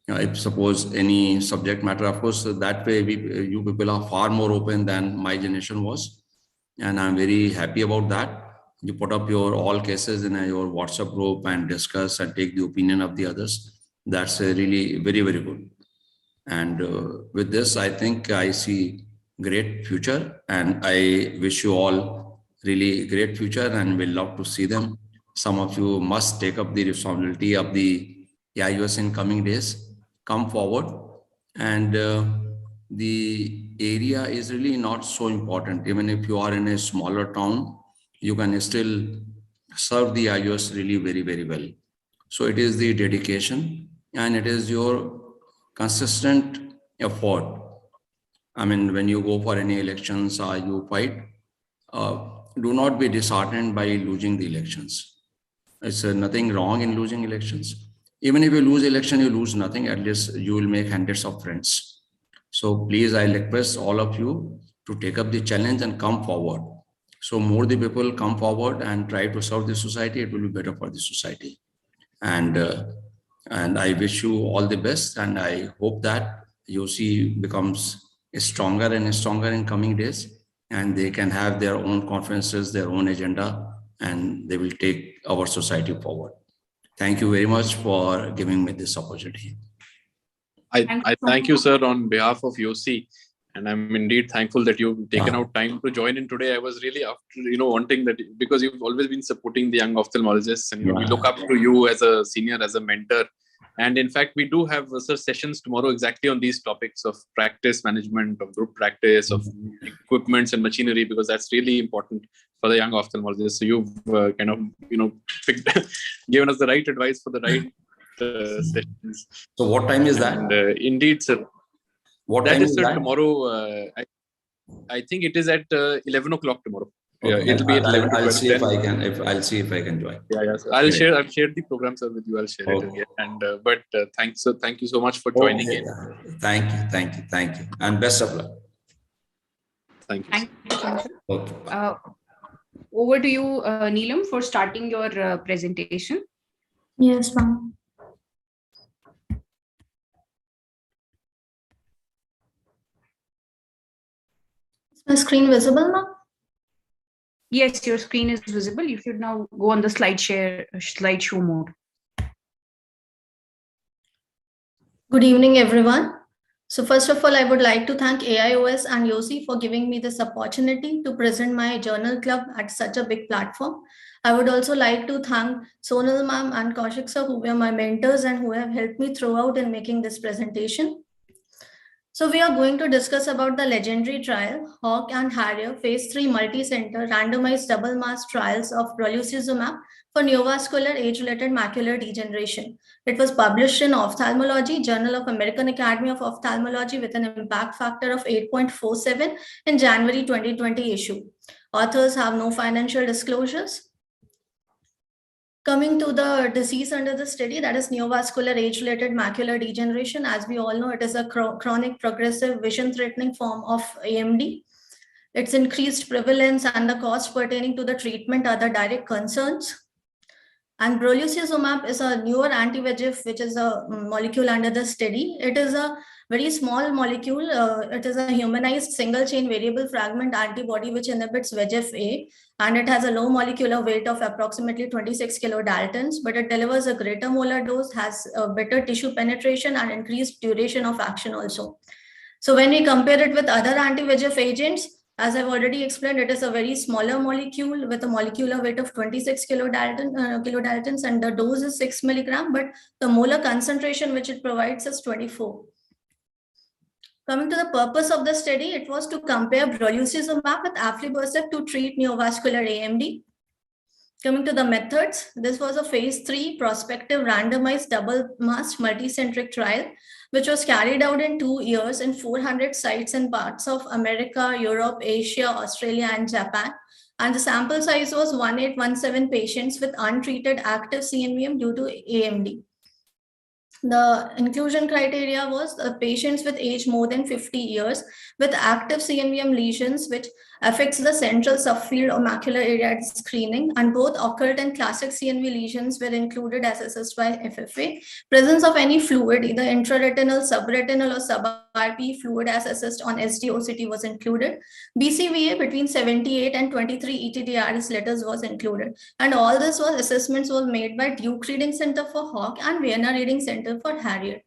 if suppose any subject matter. Of course, that way you people are far more open than my generation was. And I'm very happy about that. You put up your all cases in your WhatsApp group and discuss and take the opinion of the others. That's really very, very good. And with this, I think I see great future, and I wish you all really great future, and we'll love to see them. Some of you must take up the responsibility of the AIOS in coming days. Come forward, and the area is really not so important. Even if you are in a smaller town, you can still serve the AIOS really very, very well. So it is the dedication and it is your consistent effort. I mean, when you go for any elections or you fight, do not be disheartened by losing the elections. It's nothing wrong in losing elections. Even if you lose election, you lose nothing. At least you will make hundreds of friends. So please, I request all of you to take up the challenge and come forward. So more the people come forward and try to serve the society, it will be better for the society. And And I wish you all the best. And I hope that YOSI becomes stronger and stronger in coming days, and they can have their own conferences, their own agenda, and they will take our society forward. Thank you very much for giving me this opportunity. I thank you, sir, on behalf of YOSI. And I'm indeed thankful that you've taken out time to join in today. I was really after, wanting that, because you've always been supporting the young ophthalmologists, and we look up to you as a senior, as a mentor. And in fact, we do have sessions tomorrow exactly on these topics of practice management, of group practice, of equipments and machinery, because that's really important for the young ophthalmologists. So you've kind of, given us the right advice for the right sessions. So what time is that? And indeed, sir. What that time is, is sir, that? Tomorrow. I think it is at 11 o'clock tomorrow. Okay. Yeah, it'll be at 11 to I'll 12. see if I can. I'll see if I can join. Yeah. So I'll share the program, sir, with you. I'll share it again. And thanks. So thank you so much for joining in. Thank you, and best of luck. Thank you. Thank you so much. Okay. Over to you, Neelam, for starting your presentation. Yes, ma'am. Is my screen visible now? Yes, your screen is visible. You should now go on the slideshow mode. Good evening, everyone. So first of all, I would like to thank AIOS and YOSI for giving me this opportunity to present my journal club at such a big platform. I would also like to thank Sonal ma'am and Kaushik sir, who were my mentors and who have helped me throughout in making this presentation. So we are going to discuss about the legendary trial, Hawk and Harrier phase 3 multi-center randomized double-mask trials of brolucizumab for neovascular age-related macular degeneration. It was published in Ophthalmology, Journal of American Academy of Ophthalmology with an impact factor of 8.47 in January 2020 issue. Authors have no financial disclosures. Coming to the disease under the study, that is neovascular age-related macular degeneration. As we all know, it is a chronic progressive vision-threatening form of AMD. Its increased prevalence and the cost pertaining to the treatment are the direct concerns. And brolucizumab is a newer anti-VEGF, which is a molecule under the study. It is a very small molecule. It is a humanized single-chain variable fragment antibody which inhibits VEGF-A, and it has a low molecular weight of approximately 26 kilodaltons, but it delivers a greater molar dose, has a better tissue penetration and increased duration of action also. So when we compare it with other anti-VEGF agents, as I've already explained, it is a very smaller molecule with a molecular weight of 26 kilodaltons, and the dose is 6 milligram, but the molar concentration which it provides is 24. Coming to the purpose of the study, it was to compare brolucizumab with aflibercept to treat neovascular AMD. Coming to the methods, this was a phase 3 prospective randomized double-masked multicentric trial, which was carried out in 2 years in 400 sites in parts of America, Europe, Asia, Australia, and Japan. And the sample size was 1817 patients with untreated active CNVM due to AMD. The inclusion criteria was patients with age more than 50 years with active CNVM lesions, which affects the central subfield or macular area at screening, and both occult and classic CNV lesions were included as assessed by FFA. Presence of any fluid, either intraretinal, subretinal, or sub-RP fluid as assessed on SD-OCT was included. BCVA between 78 and 23 ETDRS letters was included. And all this was assessments were made by Duke Reading Center for Hawk and Vienna Reading Center for Harrier.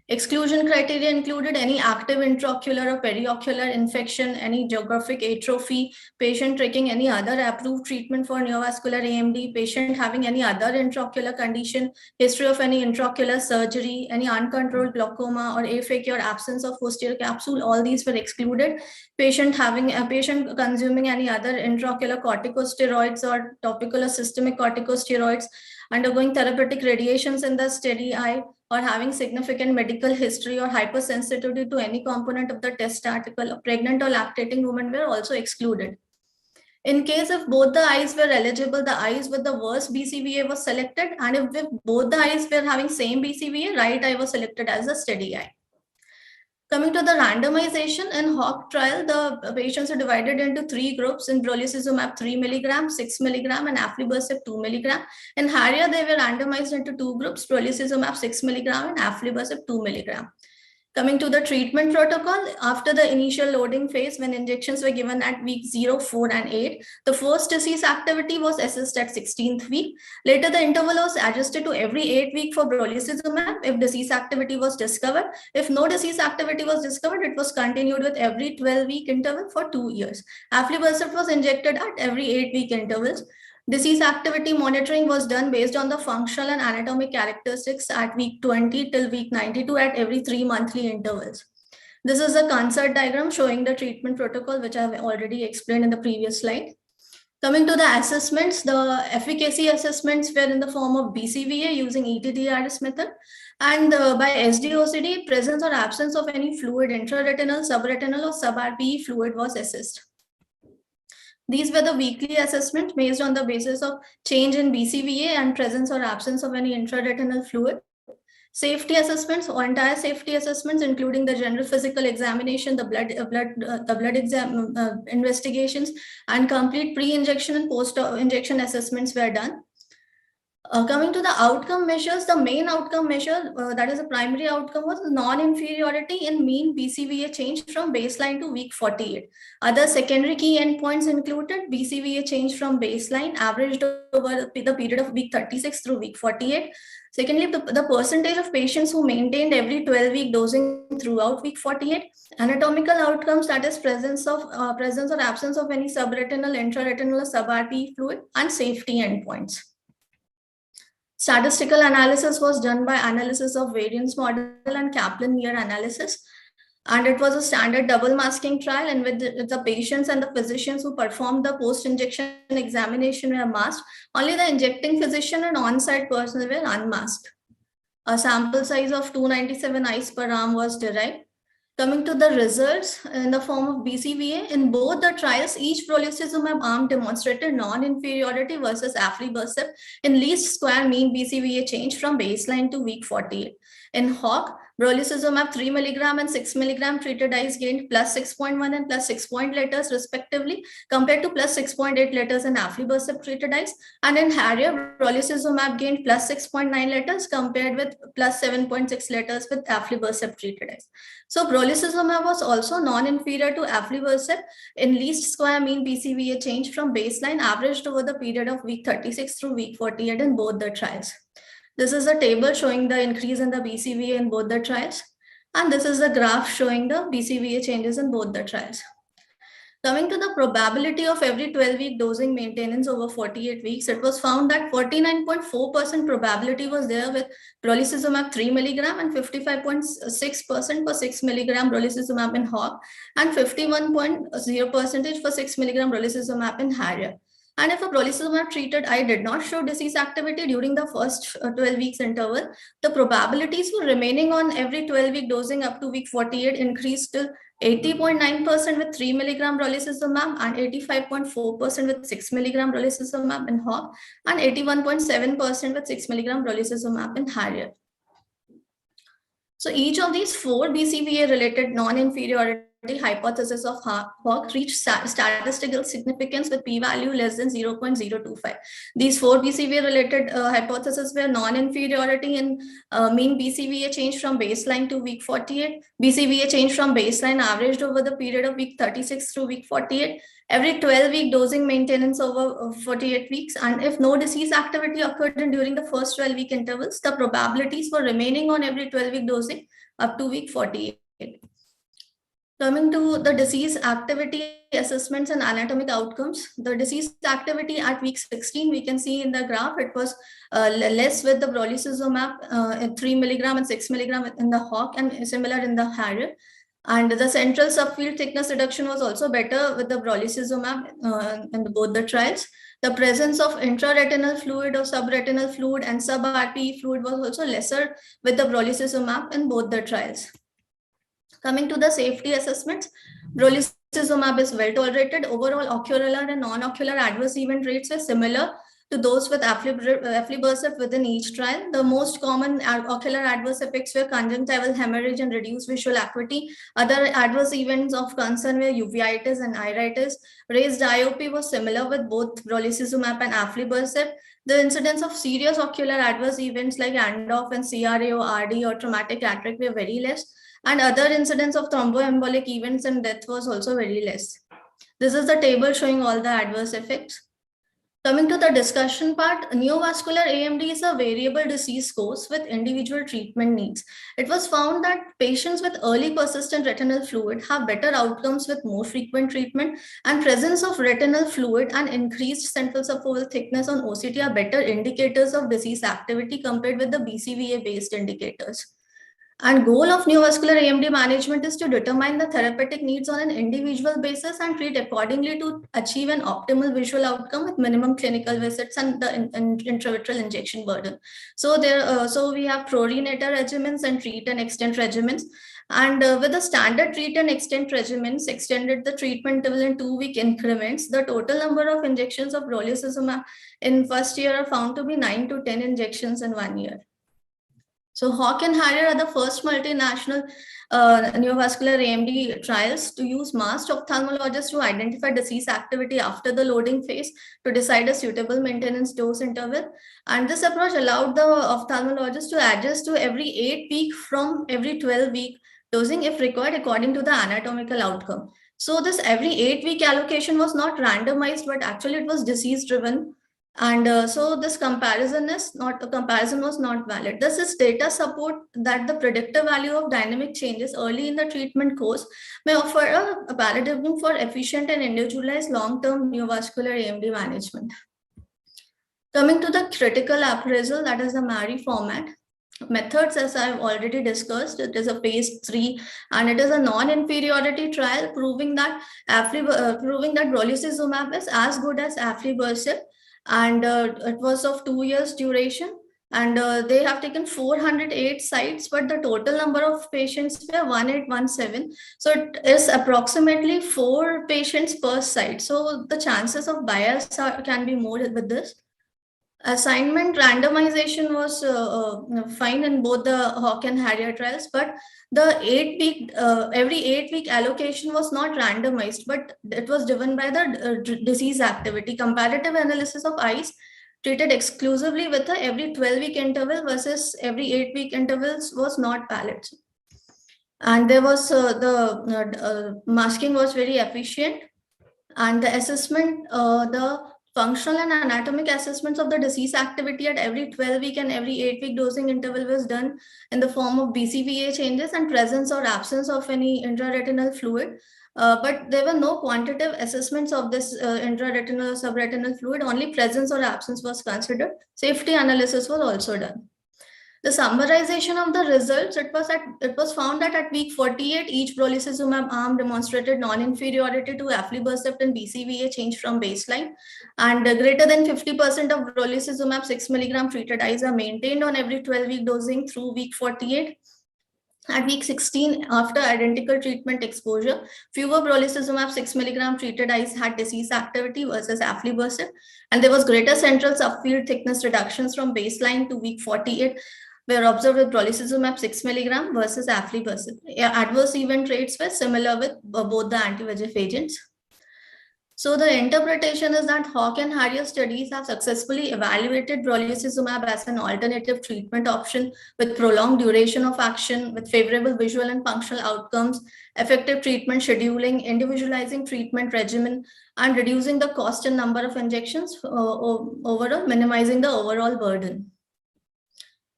Exclusion criteria included any active intraocular or periocular infection, any geographic atrophy, patient taking any other approved treatment for neovascular AMD, patient having any other intraocular condition, history of any intraocular surgery, any uncontrolled glaucoma or aphakia or absence of posterior capsule, all these were excluded. Patient consuming any other intraocular corticosteroids or topical or systemic corticosteroids, undergoing therapeutic radiations in the steady eye, or having significant medical history or hypersensitivity to any component of the test article, a pregnant or lactating women were also excluded. In case if both the eyes were eligible, the eyes with the worst BCVA was selected, and if both the eyes were having same BCVA, right eye was selected as a steady eye. Coming to the randomization in HAWK trial, the patients are divided into 3 groups: in brolucizumab 3 mg, 6 mg, and aflibercept 2 mg. In Harrier, they were randomized into 2 groups: brolucizumab 6 mg and aflibercept 2 mg. Coming to the treatment protocol, after the initial loading phase, when injections were given at week 0, 4, and 8, the first disease activity was assessed at 16th week. Later, the interval was adjusted to every 8 weeks for brolucizumab if disease activity was discovered. If no disease activity was discovered, it was continued with every 12-week interval for 2 years. Aflibercept was injected at every 8-week intervals. Disease activity monitoring was done based on the functional and anatomic characteristics at week 20 till week 92 at every 3 monthly intervals. This is a concert diagram showing the treatment protocol, which I have already explained in the previous slide. Coming to the assessments, the efficacy assessments were in the form of BCVA using ETDRS method, and by SD-OCD, presence or absence of any fluid, intraretinal, subretinal, or sub-RPE fluid was assessed. These were the weekly assessments based on the basis of change in BCVA and presence or absence of any intraretinal fluid. Safety assessments or entire safety assessments, including the general physical examination, the blood exam investigations, and complete pre-injection and post-injection assessments were done. Coming to the outcome measures, the main outcome measure, that is the primary outcome, was non-inferiority in mean BCVA change from baseline to week 48. Other secondary key endpoints included BCVA change from baseline averaged over the period of week 36 through week 48. Secondly, the percentage of patients who maintained every 12-week dosing throughout week 48. Anatomical outcomes, that is presence or absence of any subretinal, intraretinal, or sub-RPE fluid, and safety endpoints. Statistical analysis was done by analysis of variance model and Kaplan-Meier analysis. And it was a standard double masking trial, and with the patients and the physicians who performed the post-injection examination were masked. Only the injecting physician and on-site personnel were unmasked. A sample size of 297 eyes per arm was derived. Coming to the results in the form of BCVA, in both the trials, each brolucizumab arm demonstrated non-inferiority versus aflibercept in least square mean BCVA change from baseline to week 48. In HAWK, brolucizumab 3 mg and 6 mg treated eyes gained plus 6.1 and plus 6 letters respectively, compared to plus 6.8 letters in aflibercept treated eyes. And in Harrier, brolucizumab gained plus 6.9 letters compared with plus 7.6 letters with aflibercept treated eyes. So brolucizumab was also non-inferior to aflibercept in least square mean BCVA change from baseline averaged over the period of week 36 through week 48 in both the trials. This is a table showing the increase in the BCVA in both the trials. And this is the graph showing the BCVA changes in both the trials. Coming to the probability of every 12-week dosing maintenance over 48 weeks, it was found that 49.4% probability was there with brolucizumab 3 mg and 55.6% for 6 mg brolucizumab in HAWK, and 51.0% for 6 mg brolucizumab in Harrier. And if a brolucizumab treated eye did not show disease activity during the first 12 weeks interval, the probabilities for remaining on every 12-week dosing up to week 48 increased to 80.9% with 3 mg brolucizumab and 85.4% with 6 mg brolucizumab in HAWK, and 81.7% with 6 mg brolucizumab in Harrier. So each of these 4 BCVA related non-inferiority hypothesis of HAWK reached statistical significance with p-value less than 0.025. These 4 BCVA related hypotheses were non-inferiority in mean BCVA change from baseline to week 48, BCVA change from baseline averaged over the period of week 36 through week 48, every 12-week dosing maintenance over 48 weeks, and if no disease activity occurred during the first 12-week intervals, the probabilities for remaining on every 12-week dosing up to week 48. Coming to the disease activity assessments and anatomic outcomes, the disease activity at week 16, we can see in the graph, it was less with the brolucizumab at 3 mg and 6 mg in the HAWK and similar in the Harrier. And the central subfield thickness reduction was also better with the brolucizumab in both the trials. The presence of intraretinal fluid or subretinal fluid and sub-RPE fluid was also lesser with the brolucizumab in both the trials. Coming to the safety assessments, brolucizumab is well tolerated. Overall ocular and non-ocular adverse event rates were similar to those with aflibercept within each trial. The most common ocular adverse effects were conjunctival hemorrhage and reduced visual acuity. Other adverse events of concern were uveitis and iritis. Raised IOP was similar with both brolucizumab and aflibercept. The incidence of serious ocular adverse events like ANDOF and CRA or RD or traumatic cataract were very less. And other incidence of thromboembolic events and death was also very less. This is the table showing all the adverse effects. Coming to the discussion part, neovascular AMD is a variable disease course with individual treatment needs. It was found that patients with early persistent retinal fluid have better outcomes with more frequent treatment, and presence of retinal fluid and increased central subfoveal thickness on OCT are better indicators of disease activity compared with the BCVA-based indicators. And goal of neovascular AMD management is to determine the therapeutic needs on an individual basis and treat accordingly to achieve an optimal visual outcome with minimum clinical visits and the intravitreal injection burden. So we have prorinator regimens and treat and extend regimens. And with the standard treat and extend regimens, extended the treatment interval in 2-week increments, the total number of injections of brolucizumab in first year are found to be 9 to 10 injections in 1 year. So Hawk and Harrier are the first multinational neovascular AMD trials to use masked ophthalmologists to identify disease activity after the loading phase to decide a suitable maintenance dose interval. And this approach allowed the ophthalmologist to adjust to every 8-week from every 12-week dosing if required according to the anatomical outcome. So this every 8-week allocation was not randomized, but actually it was disease driven. And so this comparison was not valid. This is data support that the predictive value of dynamic changes early in the treatment course may offer a paradigm for efficient and individualized long-term neovascular AMD management. Coming to the critical appraisal, that is the MARI format. Methods, as I've already discussed, it is a phase 3 and it is a non-inferiority trial proving that brolucizumab is as good as aflibercept. And it was of 2 years duration, and they have taken 408 sites, but the total number of patients were 1817. So it is approximately 4 patients per site. So the chances of bias can be more with this. Assignment randomization was fine in both the Hawk and Harrier trials, but the every 8-week allocation was not randomized, but it was driven by the disease activity. Comparative analysis of eyes treated exclusively with a every 12-week interval versus every 8-week intervals was not valid. And there was masking was very efficient, and the assessment, the functional and anatomic assessments of the disease activity at every 12-week and every 8-week dosing interval was done in the form of BCVA changes and presence or absence of any intraretinal fluid. But there were no quantitative assessments of this intraretinal or subretinal fluid, only presence or absence was considered. Safety analysis was also done. The summarization of the results, it was found that at week 48, each brolucizumab arm demonstrated non-inferiority to aflibercept and BCVA change from baseline, and greater than 50% of brolucizumab 6 mg treated eyes are maintained on every 12-week dosing through week 48. At week 16, after identical treatment exposure, fewer brolucizumab 6 mg treated eyes had disease activity versus aflibercept, and there was greater central subfield thickness reductions from baseline to week 48 were observed with brolucizumab 6 mg versus aflibercept. Adverse event rates were similar with both the anti-VEGF agents. So the interpretation is that Hawk and Harrier studies have successfully evaluated brolucizumab as an alternative treatment option with prolonged duration of action, with favorable visual and functional outcomes, effective treatment scheduling, individualizing treatment regimen, and reducing the cost and number of injections, overall minimizing the overall burden.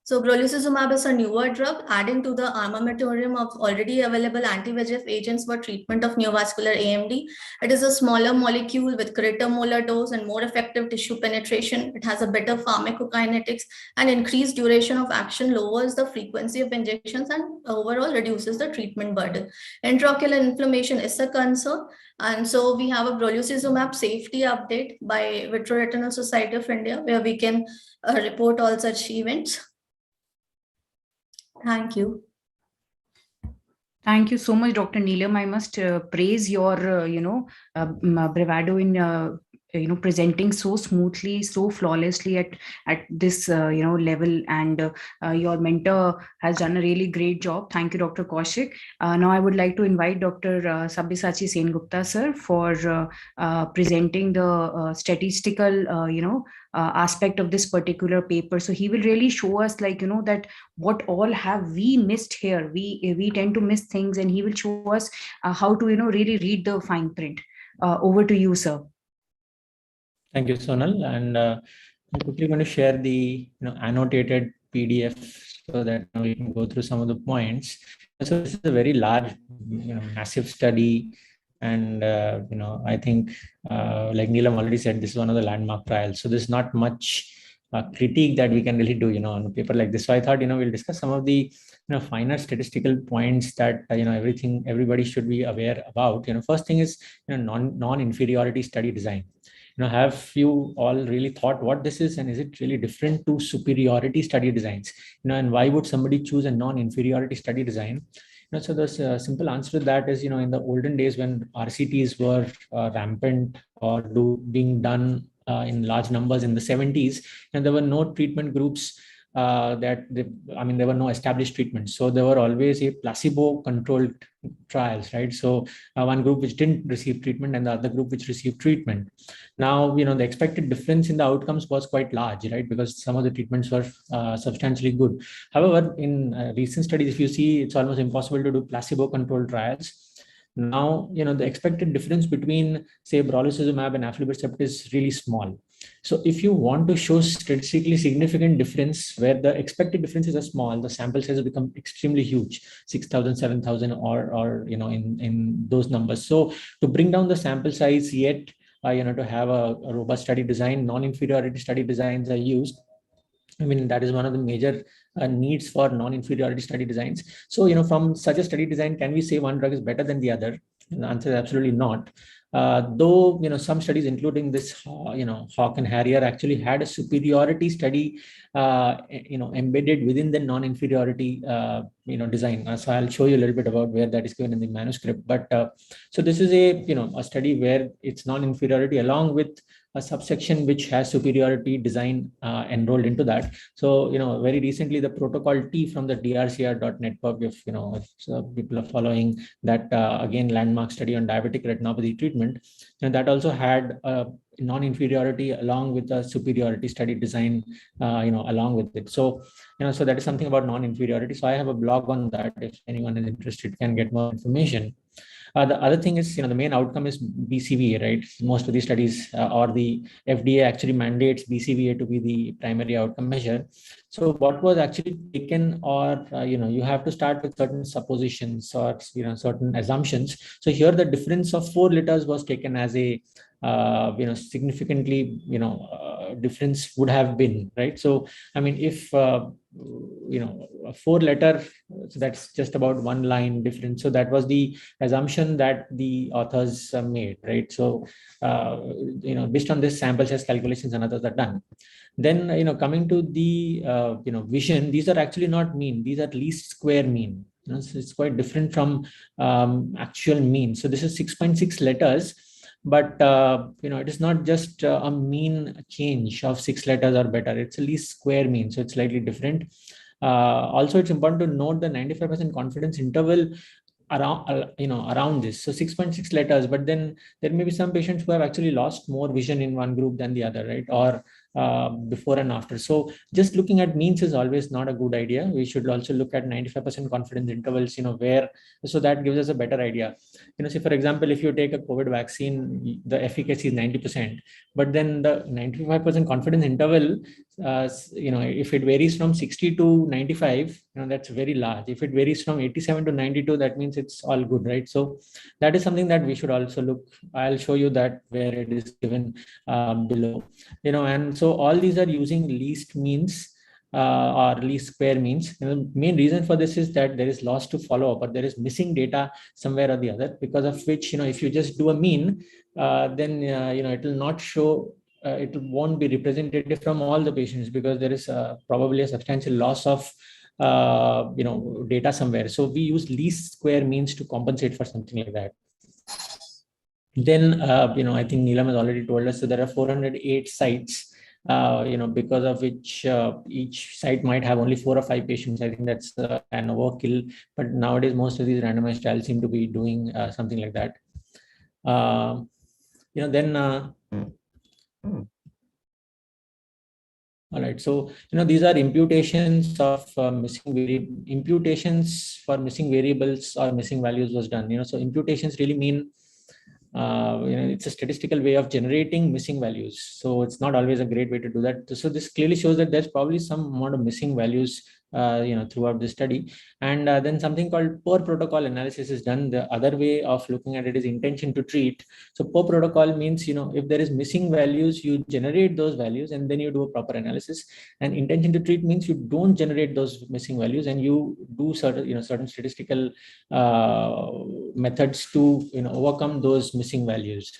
So brolucizumab is a newer drug, adding to the armamentarium of already available anti-VEGF agents for treatment of neovascular AMD. It is a smaller molecule with greater molar dose and more effective tissue penetration. It has a better pharmacokinetics, and increased duration of action lowers the frequency of injections and overall reduces the treatment burden. Intraocular inflammation is a concern, and so we have a brolucizumab safety update by Vitreoretinal Society of India, where we can report all such events. Thank you. Thank you so much, Dr. Neelam. I must praise your, bravado in presenting so smoothly, so flawlessly at this level, and your mentor has done a really great job. Thank you, Dr. Kaushik. Now I would like to invite Dr. Sabyasachi Sengupta sir for presenting the statistical aspect of this particular paper. So he will really show us that what all have we missed here. We tend to miss things, and he will show us how to really read the fine print. Over to you, sir. Thank you, Sonal. And I'm quickly going to share the annotated PDF so that we can go through some of the points. So this is a very large, massive study, and I think, like Neelam already said, this is one of the landmark trials. So there's not much critique that we can really do, on a paper like this. So I thought, we'll discuss some of the finer statistical points that everybody should be aware about. First thing is non-inferiority study design. Have you all really thought what this is, and is it really different to superiority study designs? And why would somebody choose a non-inferiority study design? So the simple answer to that is, in the olden days when RCTs were rampant or being done in large numbers in the 70s, and there were no treatment groups there were no established treatments. So there were always a placebo-controlled trials, right? So one group which didn't receive treatment and the other group which received treatment. Now, the expected difference in the outcomes was quite large, right? Because some of the treatments were substantially good. However, in recent studies, if you see, it's almost impossible to do placebo-controlled trials. Now, the expected difference between, say, brolucizumab and aflibercept is really small. So if you want to show statistically significant difference where the expected differences are small, the sample size become extremely huge, 6,000, 7,000, or in those numbers. So to bring down the sample size yet, to have a robust study design, non-inferiority study designs are used. That is one of the major needs for non-inferiority study designs. So, from such a study design, can we say one drug is better than the other? And the answer is absolutely not. Though, some studies, including this, Hawk and Harrier, actually had a superiority study, embedded within the non-inferiority, design. So I'll show you a little bit about where that is given in the manuscript. But so this is a study where it's non-inferiority along with a subsection which has superiority design enrolled into that. So, very recently the protocol T from the drcr.net pub, if people are following that, again, landmark study on diabetic retinopathy treatment, and that also had non-inferiority along with the superiority study design, along with it. So, so that is something about non-inferiority. So I have a blog on that. If anyone is interested, can get more information. The other thing is, the main outcome is BCVA, right? Most of these studies or the FDA actually mandates BCVA to be the primary outcome measure. So what was actually taken, or, you have to start with certain suppositions or, certain assumptions. So here the difference of 4 letters was taken as a, significantly, difference would have been, right? So, if, a 4-letter, so that's just about 1 line difference. So that was the assumption that the authors made, right? So, based on this, sample size calculations and others are done. Then, coming to the, vision, these are actually not mean. These are least square mean. So it's quite different from actual mean. So this is 6.6 letters. But, it is not just a mean change of 6 letters or better. It's a least square mean. So it's slightly different. Also, it's important to note the 95% confidence interval around this. So 6.6 letters, but then there may be some patients who have actually lost more vision in one group than the other, right? Or before and after. So just looking at means is always not a good idea. We should also look at 95% confidence intervals, where, so that gives us a better idea. Say for example, if you take a COVID vaccine, the efficacy is 90%, but then the 95% confidence interval, if it varies from 60 to 95, that's very large. If it varies from 87 to 92, that means it's all good, right? So that is something that we should also look. I'll show you that where it is given below, and so all these are using least means or least square means. The main reason for this is that there is loss to follow up, or there is missing data somewhere or the other, because of which, if you just do a mean, then, it will not show, it won't be representative from all the patients, because there is probably a substantial loss of data somewhere. So we use least square means to compensate for something like that. Then, I think Neelam has already told us, so there are 408 sites, because of which each site might have only 4 or 5 patients. I think that's an overkill, but nowadays most of these randomized trials seem to be doing something like that. All right, so these are imputations of imputations for missing variables or missing values was done. So imputations really mean it's a statistical way of generating missing values. So it's not always a great way to do that. So this clearly shows that there's probably some amount of missing values throughout the study. And then something called per protocol analysis is done. The other way of looking at it is intention to treat. So per protocol means, if there is missing values, you generate those values and then you do a proper analysis. And intention to treat means you don't generate those missing values and you do certain statistical methods to overcome those missing values.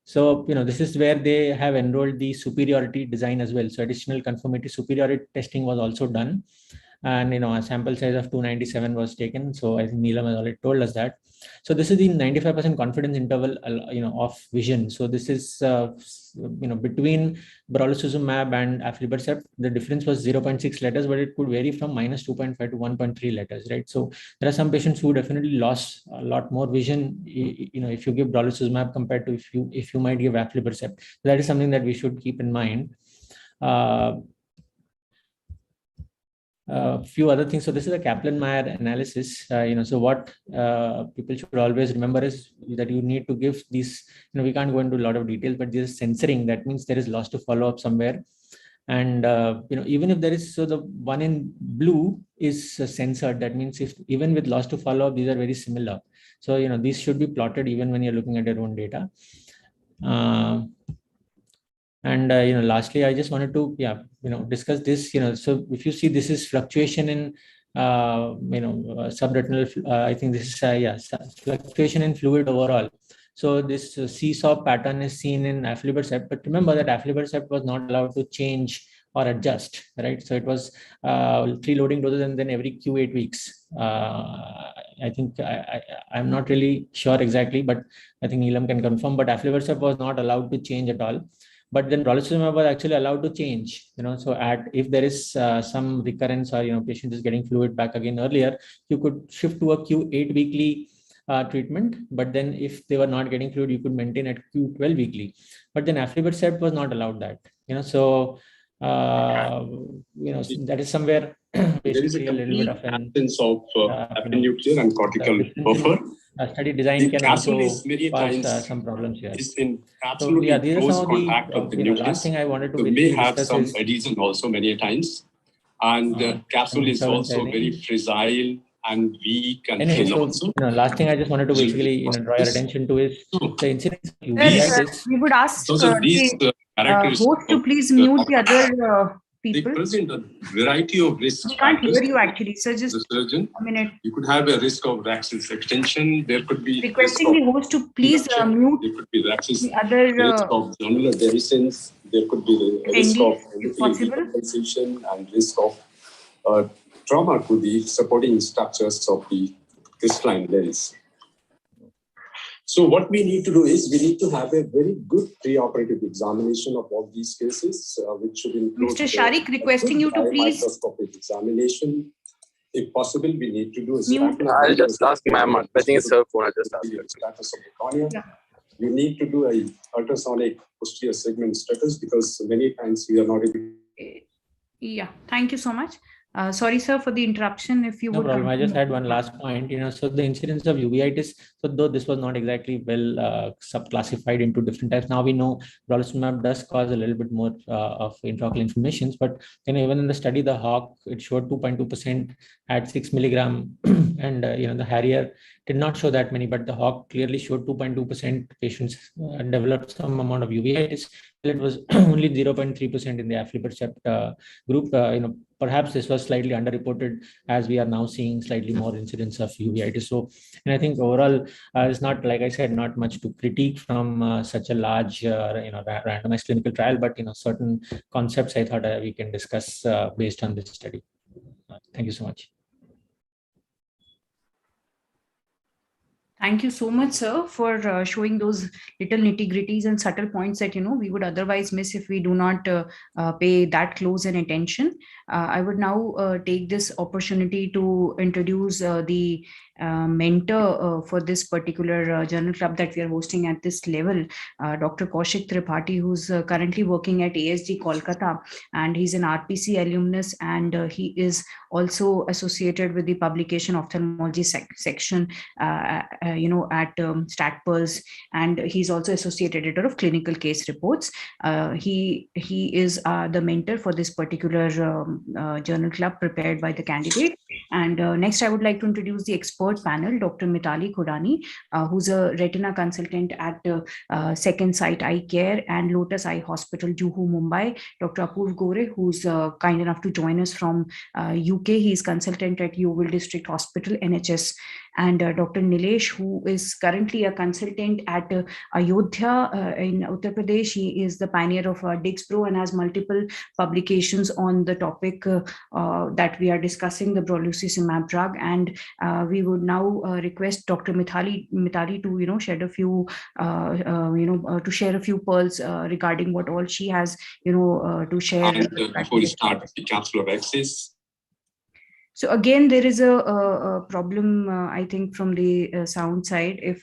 So this is where they have enrolled the superiority design as well. So additional conformity superiority testing was also done, and a sample size of 297 was taken. So I think Neelam has already told us that. So this is the 95% confidence interval, of vision. So this is between brolucizumab and aflibercept, the difference was 0.6 letters, but it could vary from -2.5 to 1.3 letters, right? So there are some patients who definitely lost a lot more vision, if you give brolucizumab compared to if you might give aflibercept. So that is something that we should keep in mind. A few other things. So this is a Kaplan-Meier analysis. So what people should always remember is that you need to give these, we can't go into a lot of details, but this is censoring. That means there is loss to follow-up somewhere. And, even if there is, so the one in blue is censored. That means if even with loss to follow-up, these are very similar. So, these should be plotted even when you're looking at your own data. And lastly, I just wanted to discuss this. So if you see, this is fluctuation in subretinal. I think this is fluctuation in fluid overall. So this seesaw pattern is seen in aflibercept, but remember that aflibercept was not allowed to change or adjust, right? So it was 3 loading doses and then every Q8 weeks. I think I'm not really sure exactly, but I think Neelam can confirm. But aflibercept was not allowed to change at all. But then brolucizumab was actually allowed to change, so if there is some recurrence or, patient is getting fluid back again earlier, you could shift to a Q8 weekly treatment. But then if they were not getting fluid, you could maintain at Q12 weekly. But then aflibercept was not allowed that, so, that is somewhere basically a little bit of an absence of epinuclear and cortical buffer. Study design The can capsule also is many cause times some problems here. is in So absolutely these are close some of contact of the the nucleus. last thing I wanted to So may have discuss some is adhesion also many times. And the capsule is also very fragile and weak and anyway, thin so also. last thing I just wanted to basically draw your attention to is the incidence of uveitis. We would ask Those are these the characteristics host to of please the mute the other They people. present a variety of risk We can't factors. hear you actually, so just The surgeon, a minute. you could have a risk of Rax's extension. There could be Requesting the host to please mute there could be Rax's the other risk of jonular dehiscence. There could be the risk of attendees, if possible. decompensation and risk of trauma to the supporting structures of the crystalline lens. So what we need to do is we need to have a very good preoperative examination of all these cases, which should include Mr. Sharik, requesting you to please microscopic examination. If possible, we need to do a mute. I'll just ask ma'am. I think it's her phone. I'll just ask her. Status of the cornea. You need to do a ultrasonic posterior segment status because many times we are not able. Yeah, thank you so much. Sorry, sir, for the interruption. If you No would. problem. I just had one last point. So the incidence of uveitis. So though this was not exactly well subclassified into different types, now we know brolucizumab does cause a little bit more of intraocular inflammations. But even in the study, the Hawk it showed 2.2% at 6 milligram, and the Harrier did not show that many. But the Hawk clearly showed 2.2% patients developed some amount of uveitis. It was only 0.3% in the aflibercept group. Perhaps this was slightly underreported as we are now seeing slightly more incidence of uveitis. So, and I think overall, it's not, like I said, not much to critique from such a large, randomized clinical trial, but, certain concepts I thought we can discuss based on this study. Thank you so much. Thank you so much, sir, for showing those little nitty-gritties and subtle points that we would otherwise miss if we do not pay that close an attention. I would now take this opportunity to introduce the mentor for this particular journal club that we are hosting at this level, Dr. Kaushik Tripathi, who's currently working at ASD Kolkata, and he's an RPC alumnus, and he is also associated with the publication ophthalmology section at StatPulse, and he's also associate editor of clinical case reports. He is the mentor for this particular journal club prepared by the candidate. And next, I would like to introduce the expert panel, Dr. Mitali Khudani, who's a retina consultant at Second Sight Eye Care and Lotus Eye Hospital, Juhu, Mumbai. Dr. Apurv Gore, who's kind enough to join us from UK. He's consultant at Yeovil District Hospital, NHS. And Dr. Nilesh, who is currently a consultant at Ayodhya in Uttar Pradesh. He is the pioneer of Dixpro and has multiple publications on the topic that we are discussing, the brolucizumab drug. And we would now request Dr. Mitali to shed a few to share a few pearls regarding what all she has to share. And before we start the capsular axis. So again, there is a problem, I think, from the sound side. If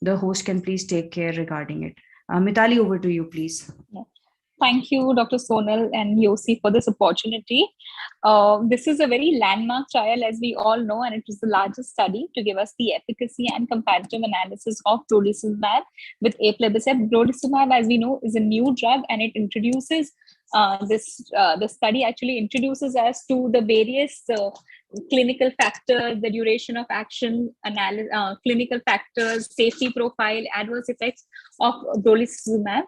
the host can please take care regarding it. Mitali, over to you, please. Thank you, Dr. Sonal and Yosi, for this opportunity. This is a very landmark trial, as we all know, and it is the largest study to give us the efficacy and comparative analysis of brolucizumab with aflibercept. Brolucizumab, as we know, is a new drug, and it introduces the study actually introduces us to the various clinical factors, the duration of action, clinical factors, safety profile, adverse effects of brolucizumab.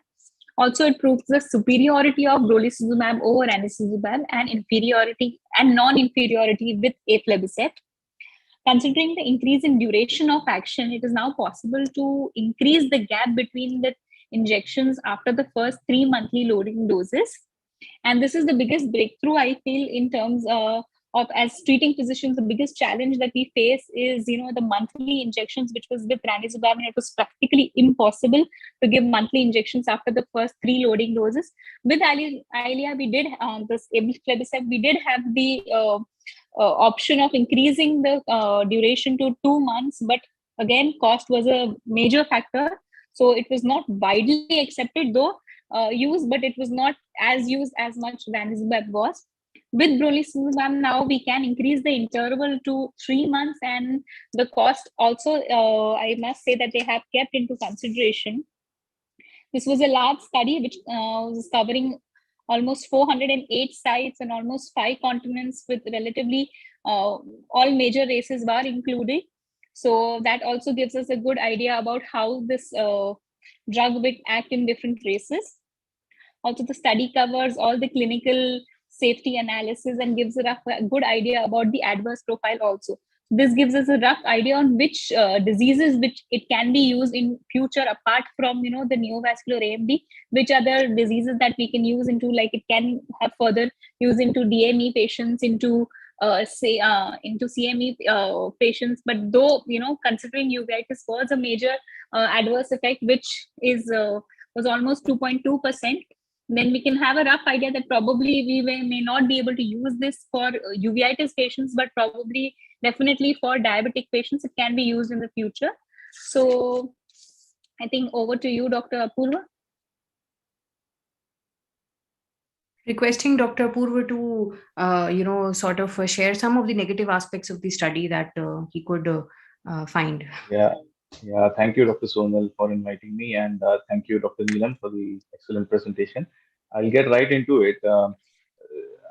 Also, it proves the superiority of brolucizumab over ranibizumab and inferiority and non-inferiority with aflibercept. Considering the increase in duration of action, it is now possible to increase the gap between the injections after the first 3 monthly loading doses. And this is the biggest breakthrough, I feel, in terms of as treating physicians. The biggest challenge that we face is, the monthly injections, which was with ranibizumab, and it was practically impossible to give monthly injections after the first 3 loading doses. With Eylea, we did this aflibercept, we did have the option of increasing the duration to 2 months, but again, cost was a major factor. So it was not widely accepted, though used, but it was not as used as much ranibizumab was. With brolucizumab, now we can increase the interval to 3 months, and the cost also, I must say that they have kept into consideration. This was a large study which was covering almost 408 sites and almost 5 continents, with relatively all major races were included. So that also gives us a good idea about how this drug will act in different races. Also, the study covers all the clinical safety analysis and gives a good idea about the adverse profile also. This gives us a rough idea on which diseases which it can be used in future, apart from the neovascular AMD, which other diseases that we can use into, like it can have further use into DME patients, into into CME patients. But though considering uveitis was a major adverse effect, which is was almost 2.2%, then we can have a rough idea that probably we may not be able to use this for uveitis patients, but probably definitely for diabetic patients it can be used in the future. So I think over to you, Dr. Apurva. Requesting Dr. Apurva to sort of share some of the negative aspects of the study that he could find. Yeah, thank you, Dr. Sonal, for inviting me, and thank you, Dr. Neelam, for the excellent presentation. I'll get right into it.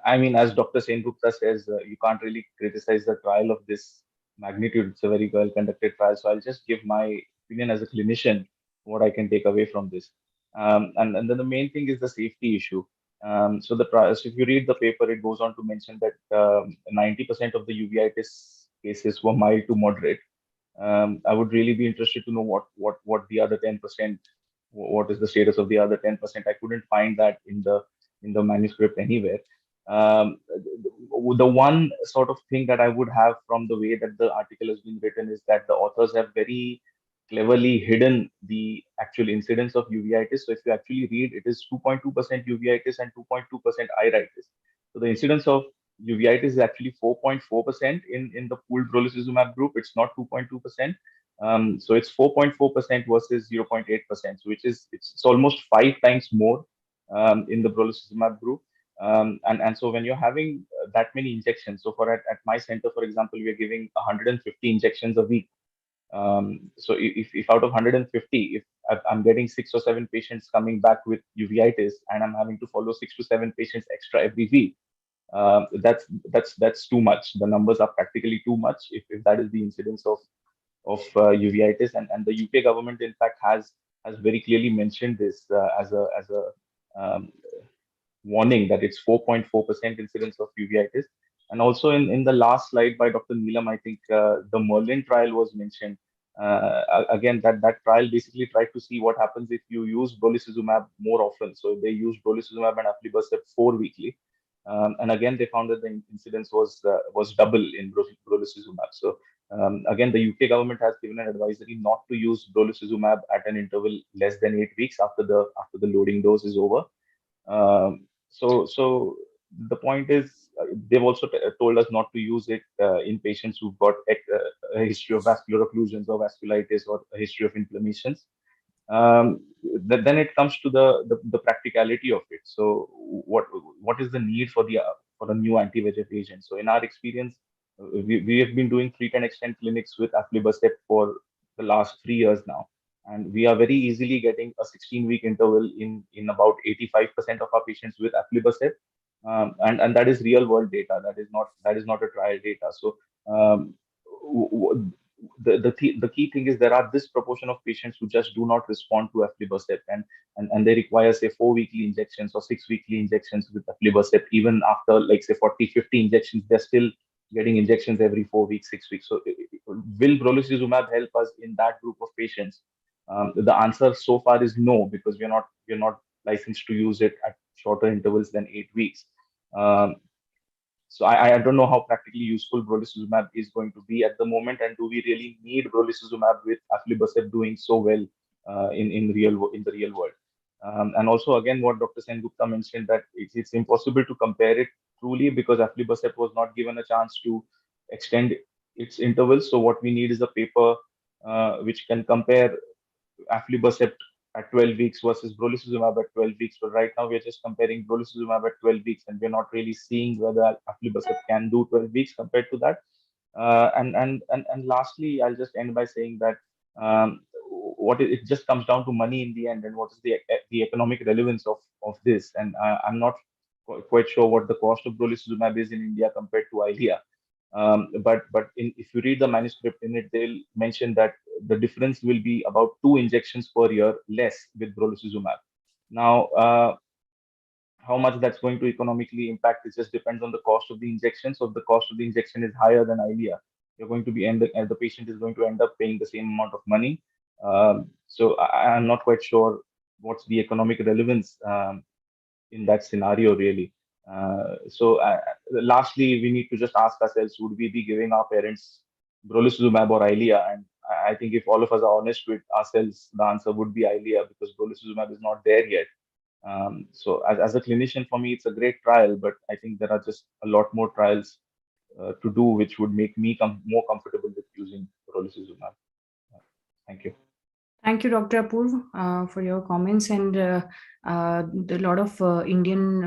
I mean, as Dr. Sengupta says, you can't really criticize the trial of this magnitude. It's a very well-conducted trial. So I'll just give my opinion as a clinician, what I can take away from this. And then the main thing is the safety issue. So if you read the paper, it goes on to mention that 90% of the uveitis cases were mild to moderate. I would really be interested to know what the other 10%, what is the status of the other 10%. I couldn't find that in the manuscript anywhere. the one sort of thing that I would have from the way that the article has been written is that the authors have very cleverly hidden the actual incidence of uveitis. So if you actually read, it is 2.2% uveitis and 2.2% iritis. So the incidence of uveitis is actually 4.4% in the pooled brolucizumab group. It's not 2.2%. So it's 4.4% versus 0.8%, which is it's almost 5 times more in the brolucizumab group. And so when you're having that many injections, so for at my center, for example, we are giving 150 injections a week. So if out of 150, if I'm getting 6 or 7 patients coming back with uveitis and I'm having to follow 6 to 7 patients extra every week, that's too much. The numbers are practically too much if that is the incidence of uveitis, and the UK government in fact has very clearly mentioned this as a warning that it's 4.4% incidence of uveitis. And also in the last slide by Dr. Neelam, I think the Merlin trial was mentioned. Again, that trial basically tried to see what happens if you use brolucizumab more often. So they used brolucizumab and aflibercept 4 weekly. And again, they found that the incidence was double in brolucizumab. So again, the UK government has given an advisory not to use brolucizumab at an interval less than 8 weeks after the loading dose is over. So the point is, they've also told us not to use it in patients who've got a history of vascular occlusions or vasculitis or a history of inflammations. Then it comes to the practicality of it. So what is the need for a new anti-VEGF agent? So in our experience, we have been doing treat and extend clinics with aflibercept for the last 3 years now, and we are very easily getting a 16-week interval in about 85% of our patients with aflibercept, and that is real world data. That is not a trial data. So the key thing is there are this proportion of patients who just do not respond to aflibercept, and they require say 4 weekly injections or 6 weekly injections with aflibercept. Even after like say 40-50 injections, they're still getting injections every 4 weeks, 6 weeks. So will brolucizumab help us in that group of patients? The answer so far is no, because we're not licensed to use it at shorter intervals than 8 weeks. So I don't know how practically useful brolucizumab is going to be at the moment, and do we really need brolucizumab with aflibercept doing so well in the real world? And also again, what Dr. Sengupta mentioned, that it's impossible to compare it truly because aflibercept was not given a chance to extend its intervals. So what we need is a paper which can compare aflibercept at 12 weeks versus brolucizumab at 12 weeks. But right now we're just comparing brolucizumab at 12 weeks, and we're not really seeing whether aflibercept can do 12 weeks compared to that. And lastly, I'll just end by saying that it just comes down to money in the end, and what is the economic relevance of this. And I'm not quite sure what the cost of brolucizumab is in India compared to Eylea. But if you read the manuscript in it, they'll mention that the difference will be about 2 injections per year less with brolucizumab. Now, how much that's going to economically impact, it just depends on the cost of the injection. So if the cost of the injection is higher than Eylea, you're going to be the patient is going to end up paying the same amount of money. So I'm not quite sure what's the economic relevance in that scenario, really. So lastly, we need to just ask ourselves, would we be giving our parents brolucizumab or Eylea? And I think if all of us are honest with ourselves, the answer would be Eylea, because brolucizumab is not there yet. So as a clinician, for me, it's a great trial, but I think there are just a lot more trials to do, which would make me more comfortable with using brolucizumab. Thank you. Thank you, Dr. Apurv, for your comments. And a lot of Indian,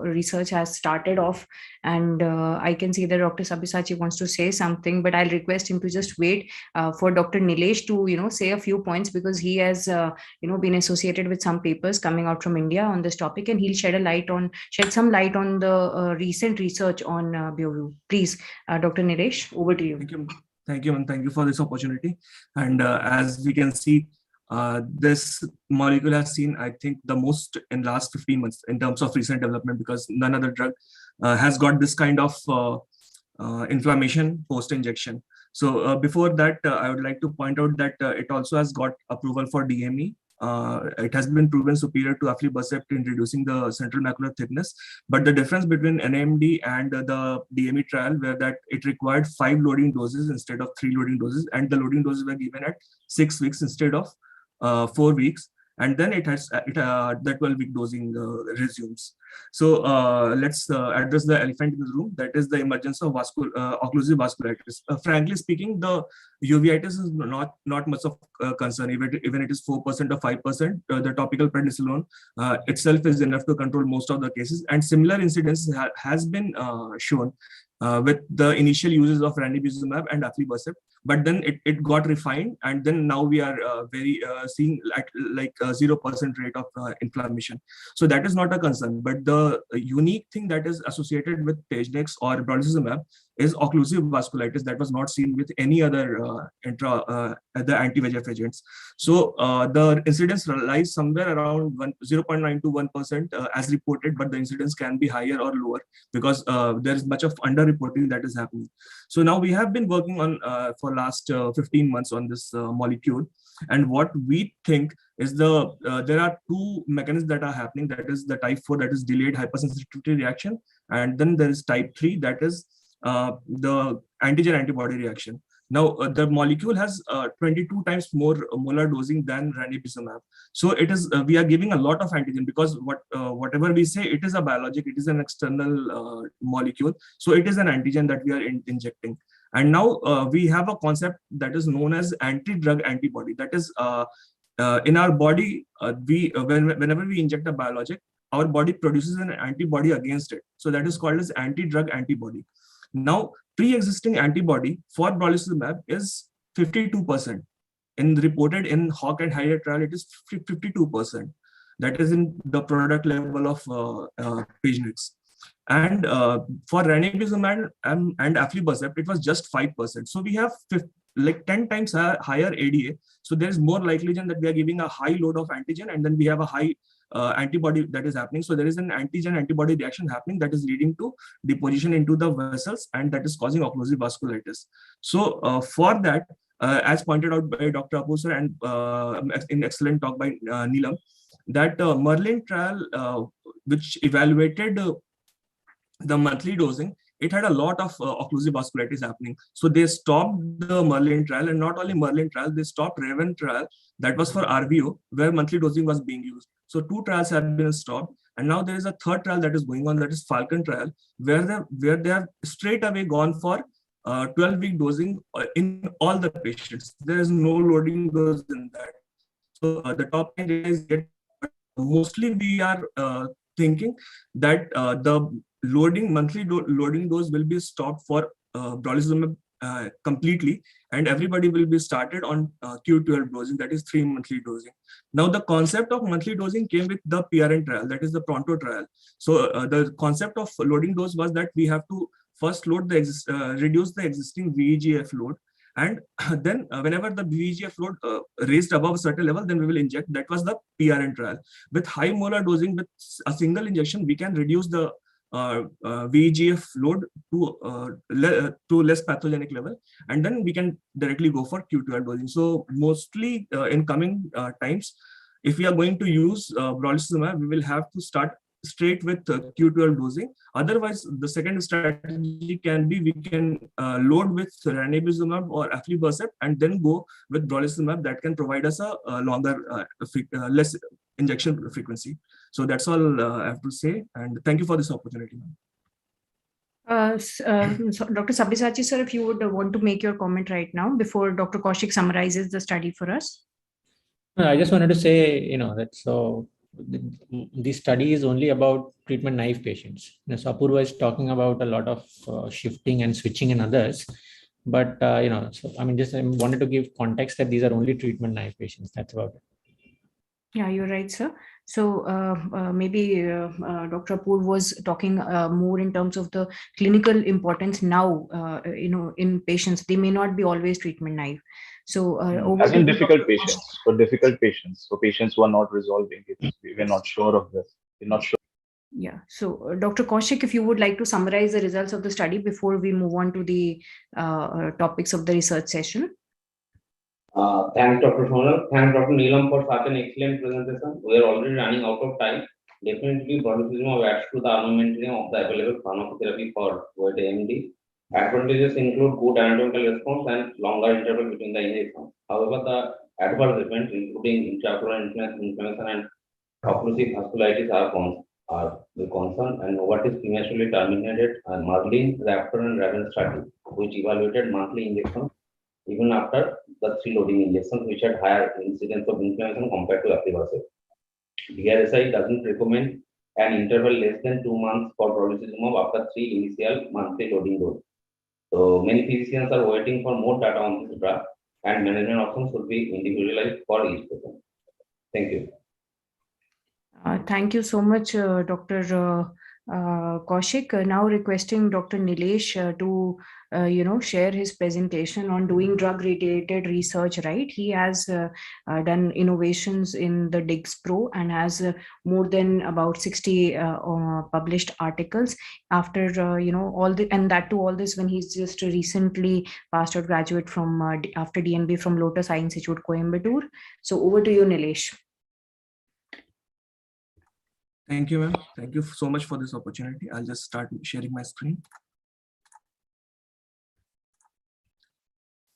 research has started off, and I can see that Dr. Sabyasachi wants to say something, but I'll request him to just wait for Dr. Nilesh to, say a few points, because he has, been associated with some papers coming out from India on this topic, and he'll shed some light on the recent research on Beovu. Please, Dr. Nilesh, over to you. Thank you, and thank you for this opportunity. And as we can see, this molecule has seen, I think, the most in last 15 months in terms of recent development, because none other drug has got this kind of inflammation post-injection. So before that, I would like to point out that it also has got approval for DME it has been proven superior to aflibercept in reducing the central macular thickness. But the difference between NAMD and the DME trial were that it required 5 loading doses instead of 3 loading doses, and the loading doses were given at 6 weeks instead of 4 weeks. And then the 12-week dosing resumes. So let's address the elephant in the room, that is the emergence of occlusive vasculitis. Frankly speaking, the uveitis is not much of concern, even it is 4% or 5%. The topical prednisolone itself is enough to control most of the cases, and similar incidence has been shown with the initial uses of ranibizumab and aflibercept. But then it got refined, and then now we are seeing like 0% rate of inflammation. So that is not a concern. But the unique thing that is associated with Pagenex or brolucizumab is occlusive vasculitis that was not seen with any other the anti-VEGF agents. So the incidence lies somewhere around 0.9 to 1% as reported, but the incidence can be higher or lower because there is much of underreporting that is happening. So now we have been working on for last 15 months on this molecule, and what we think is there are 2 mechanisms that are happening. That is the type 4, that is delayed hypersensitivity reaction, and then there is type 3, that is the antigen antibody reaction. Now the molecule has 22 times more molar dosing than ranibizumab. So it is we are giving a lot of antigen because whatever we say, it is a biologic, it is an external molecule. So it is an antigen that we are injecting. And now we have a concept that is known as anti-drug antibody. That is in our body, whenever we inject a biologic, our body produces an antibody against it. So that is called as anti-drug antibody. Now, pre-existing antibody for brolucizumab is 52%. Reported in Hawk and Harrier trial, it is 52%. That is in the product level of Pagenex. And for ranibizumab and aflibercept, it was just 5%. So we have like 10 times higher ADA. So there is more likelihood that we are giving a high load of antigen, and then we have a high antibody that is happening. So there is an antigen antibody reaction happening that is leading to deposition into the vessels, and that is causing occlusive vasculitis. So for that, as pointed out by Dr. Apur and in excellent talk by Neelam, that Merlin trial, which evaluated the monthly dosing, it had a lot of occlusive vasculitis happening. So they stopped the Merlin trial, and not only Merlin trial, they stopped Raven trial that was for RVO, where monthly dosing was being used. So 2 trials have been stopped, and now there is a 3rd trial that is going on, that is Falcon trial, where they have straight away gone for 12-week dosing in all the patients. There is no loading dose in that. So the top line is that mostly we are thinking that the monthly loading dose will be stopped for brolucizumab completely, and everybody will be started on Q12 dosing, that is 3 monthly dosing. Now the concept of monthly dosing came with the PRN trial, that is the Pronto trial. So the concept of loading dose was that we have to first load reduce the existing VEGF load, and then whenever the VEGF load raised above a certain level, then we will inject. That was the PRN trial. With high molar dosing, with a single injection, we can reduce the VEGF load to less pathogenic level, and then we can directly go for Q12 dosing. So mostly in coming times, if we are going to use brolucizumab, we will have to start straight with Q12 dosing. Otherwise, the second strategy can be we can load with ranibizumab or aflibercept and then go with brolucizumab. That can provide us a longer, less injection frequency. So that's all I have to say, and thank you for this opportunity. So Dr. Sabyasachi sir, if you would want to make your comment right now before Dr. Kaushik summarizes the study for us. I just wanted to say, that so the study is only about treatment naive patients. So Apurva is talking about a lot of shifting and switching in others, but so I mean, just I wanted to give context that these are only treatment naive patients. That's about it. Yeah, you're right, sir. So maybe Dr. Apur was talking more in terms of the clinical importance now, in patients. They may not be always treatment naive. So as in difficult patients, so patients who are not resolving it, we're not sure of this. We're not sure. Yeah. So Dr. Kaushik, if you would like to summarize the results of the study before we move on to the topics of the research session. Thanks, Dr. Sonal. Thanks, Dr. Neelam, for such an excellent presentation. We are already running out of time. Definitely, botulinum adds to the armamentarium of the available pharmacotherapy for wet AMD. Advantages include good anatomical response and longer interval between the injections. However, the adverse events, including intraocular inflammation and occlusive vasculitis, are the concern, and Novartis prematurely terminated Marlin, Raptor, and Raven study, which evaluated monthly injections even after the 3 loading injections, which had higher incidence of inflammation compared to aflibercept. DRSI doesn't recommend an interval less than 2 months for brolucizumab after 3 initial monthly loading dose. So many physicians are waiting for more data on this drug, and management options should be individualized for each patient. Thank you. Thank you so much, Dr. Kaushik. Now requesting Dr. Nilesh to share his presentation on doing drug-related research. Right, he has done innovations in the DIGS Pro and has more than about 60 published articles. After all this when he's just recently passed out graduate from after DNB from Lotus Eye Institute, Coimbatore. So over to you, Nilesh. Thank you, ma'am. Thank you so much for this opportunity. I'll just start sharing my screen.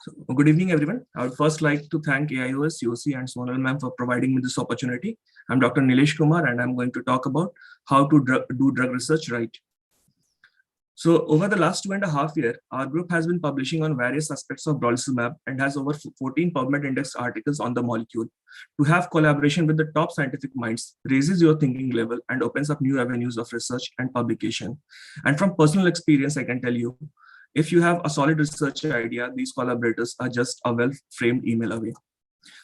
So, good evening, everyone. I would first like to thank AIOS-YOSI and Sonal ma'am for providing me this opportunity. I'm Dr. Nilesh Kumar, and I'm going to talk about how to do drug research right. So over the last 2.5 years, our group has been publishing on various aspects of brolucizumab and has over 14 PubMed index articles on the molecule. To have collaboration with the top scientific minds raises your thinking level and opens up new avenues of research and publication. And from personal experience, I can tell you, if you have a solid research idea, these collaborators are just a well-framed email away.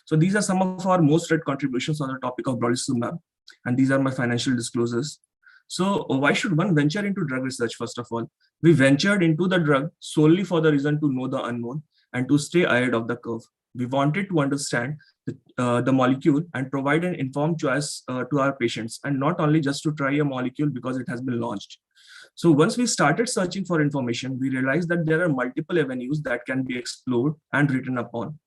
So these are some of our most read contributions on the topic of brolucizumab, and these are my financial disclosures. So why should one venture into drug research? First of all, we ventured into the drug solely for the reason to know the unknown and to stay ahead of the curve. We wanted to understand the molecule and provide an informed choice to our patients, and not only just to try a molecule because it has been launched. So once we started searching for information, we realized that there are multiple avenues that can be explored and written upon.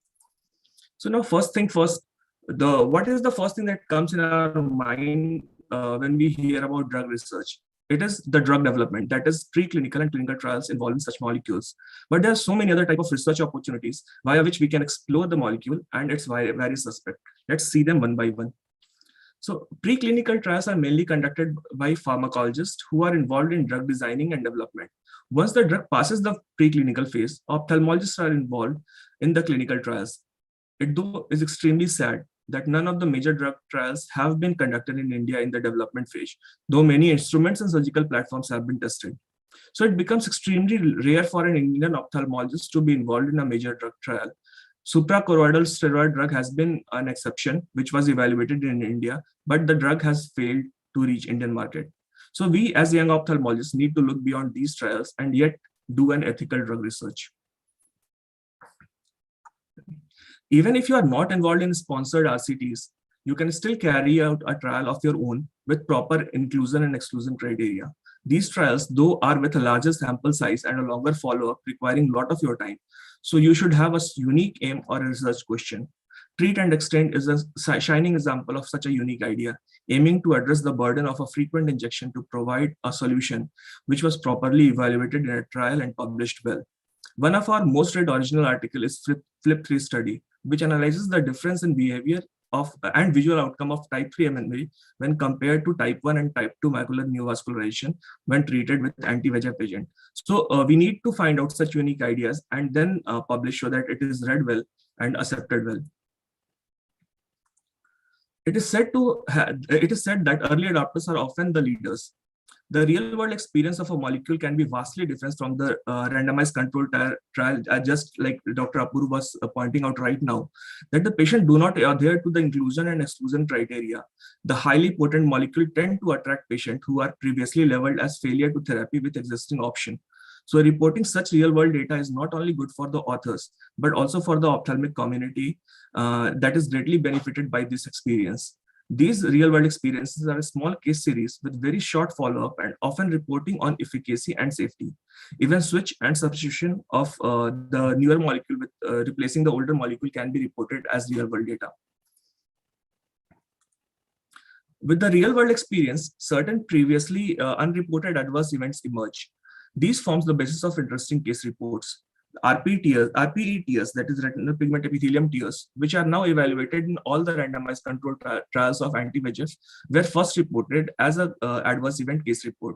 So now, first thing first, what is the first thing that comes in our mind when we hear about drug research? It is the drug development, that is preclinical and clinical trials involving such molecules. But there are so many other types of research opportunities via which we can explore the molecule and its various aspects. Let's see them one by one. So preclinical trials are mainly conducted by pharmacologists who are involved in drug designing and development. Once the drug passes the preclinical phase, ophthalmologists are involved in the clinical trials. It though is extremely sad that none of the major drug trials have been conducted in India in the development phase, though many instruments and surgical platforms have been tested. So it becomes extremely rare for an Indian ophthalmologist to be involved in a major drug trial. Suprachoroidal steroid drug has been an exception, which was evaluated in India, but the drug has failed to reach Indian market. So we as young ophthalmologists need to look beyond these trials and yet do an ethical drug research. Even if you are not involved in sponsored RCTs, you can still carry out a trial of your own with proper inclusion and exclusion criteria. These trials, though, are with a larger sample size and a longer follow-up requiring a lot of your time. So you should have a unique aim or a research question. Treat and extend is a shining example of such a unique idea, aiming to address the burden of a frequent injection to provide a solution which was properly evaluated in a trial and published well. One of our most read original article is FLIP3 study, which analyzes the difference in behavior of and visual outcome of type 3 MNV when compared to type 1 and type 2 macular neovascularization when treated with anti-VEGF agent. So we need to find out such unique ideas and then publish so that it is read well and accepted well. It is said that early adopters are often the leaders. The real-world experience of a molecule can be vastly different from the randomized controlled trial, just like Dr. Apurva was pointing out right now, that the patient do not adhere to the inclusion and exclusion criteria. The highly potent molecule tend to attract patients who are previously labeled as failure to therapy with existing option. So reporting such real-world data is not only good for the authors, but also for the ophthalmic community that is greatly benefited by this experience. These real-world experiences are a small case series with very short follow-up and often reporting on efficacy and safety. Even switch and substitution of the newer molecule with replacing the older molecule can be reported as real-world data. With the real-world experience, certain previously unreported adverse events emerge. These forms the basis of interesting case reports. RPE tears, that is retinal pigment epithelium tears, which are now evaluated in all the randomized controlled trials of anti-VEGF, were first reported as an adverse event case report.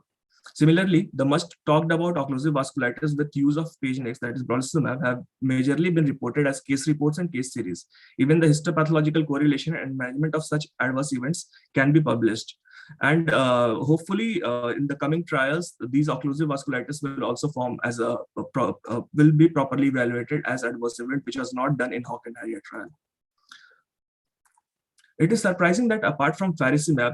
Similarly, the much talked about occlusive vasculitis with use of Pagenex, that is brolucizumab, have majorly been reported as case reports and case series. Even the histopathological correlation and management of such adverse events can be published. And hopefully in the coming trials, these occlusive vasculitis will also form as will be properly evaluated as adverse event, which was not done in Hawk and Harrier trial. It is surprising that apart from faricimab,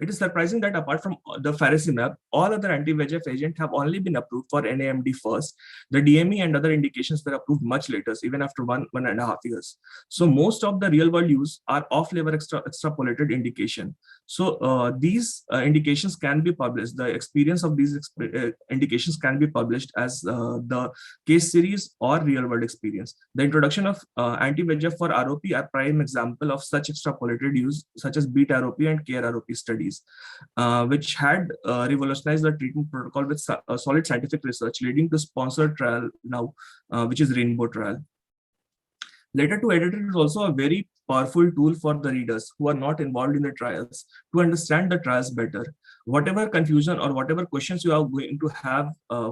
It is surprising that apart from the faricimab, all other anti-VEGF agents have only been approved for NAMD first. The DME and other indications were approved much later, even after 1.5 years. So most of the real-world use are off-label extrapolated indication. So these indications can be published. The experience of these indications can be published as the case series or real-world experience. The introduction of anti-VEGF for ROP are prime example of such extrapolated use, such as BEAT ROP and CARE ROP studies, which had revolutionized the treatment protocol with solid scientific research, leading to sponsored trial now, which is Rainbow trial. Letter to editor is also a very powerful tool for the readers who are not involved in the trials to understand the trials better. Whatever confusion or whatever questions you are going to have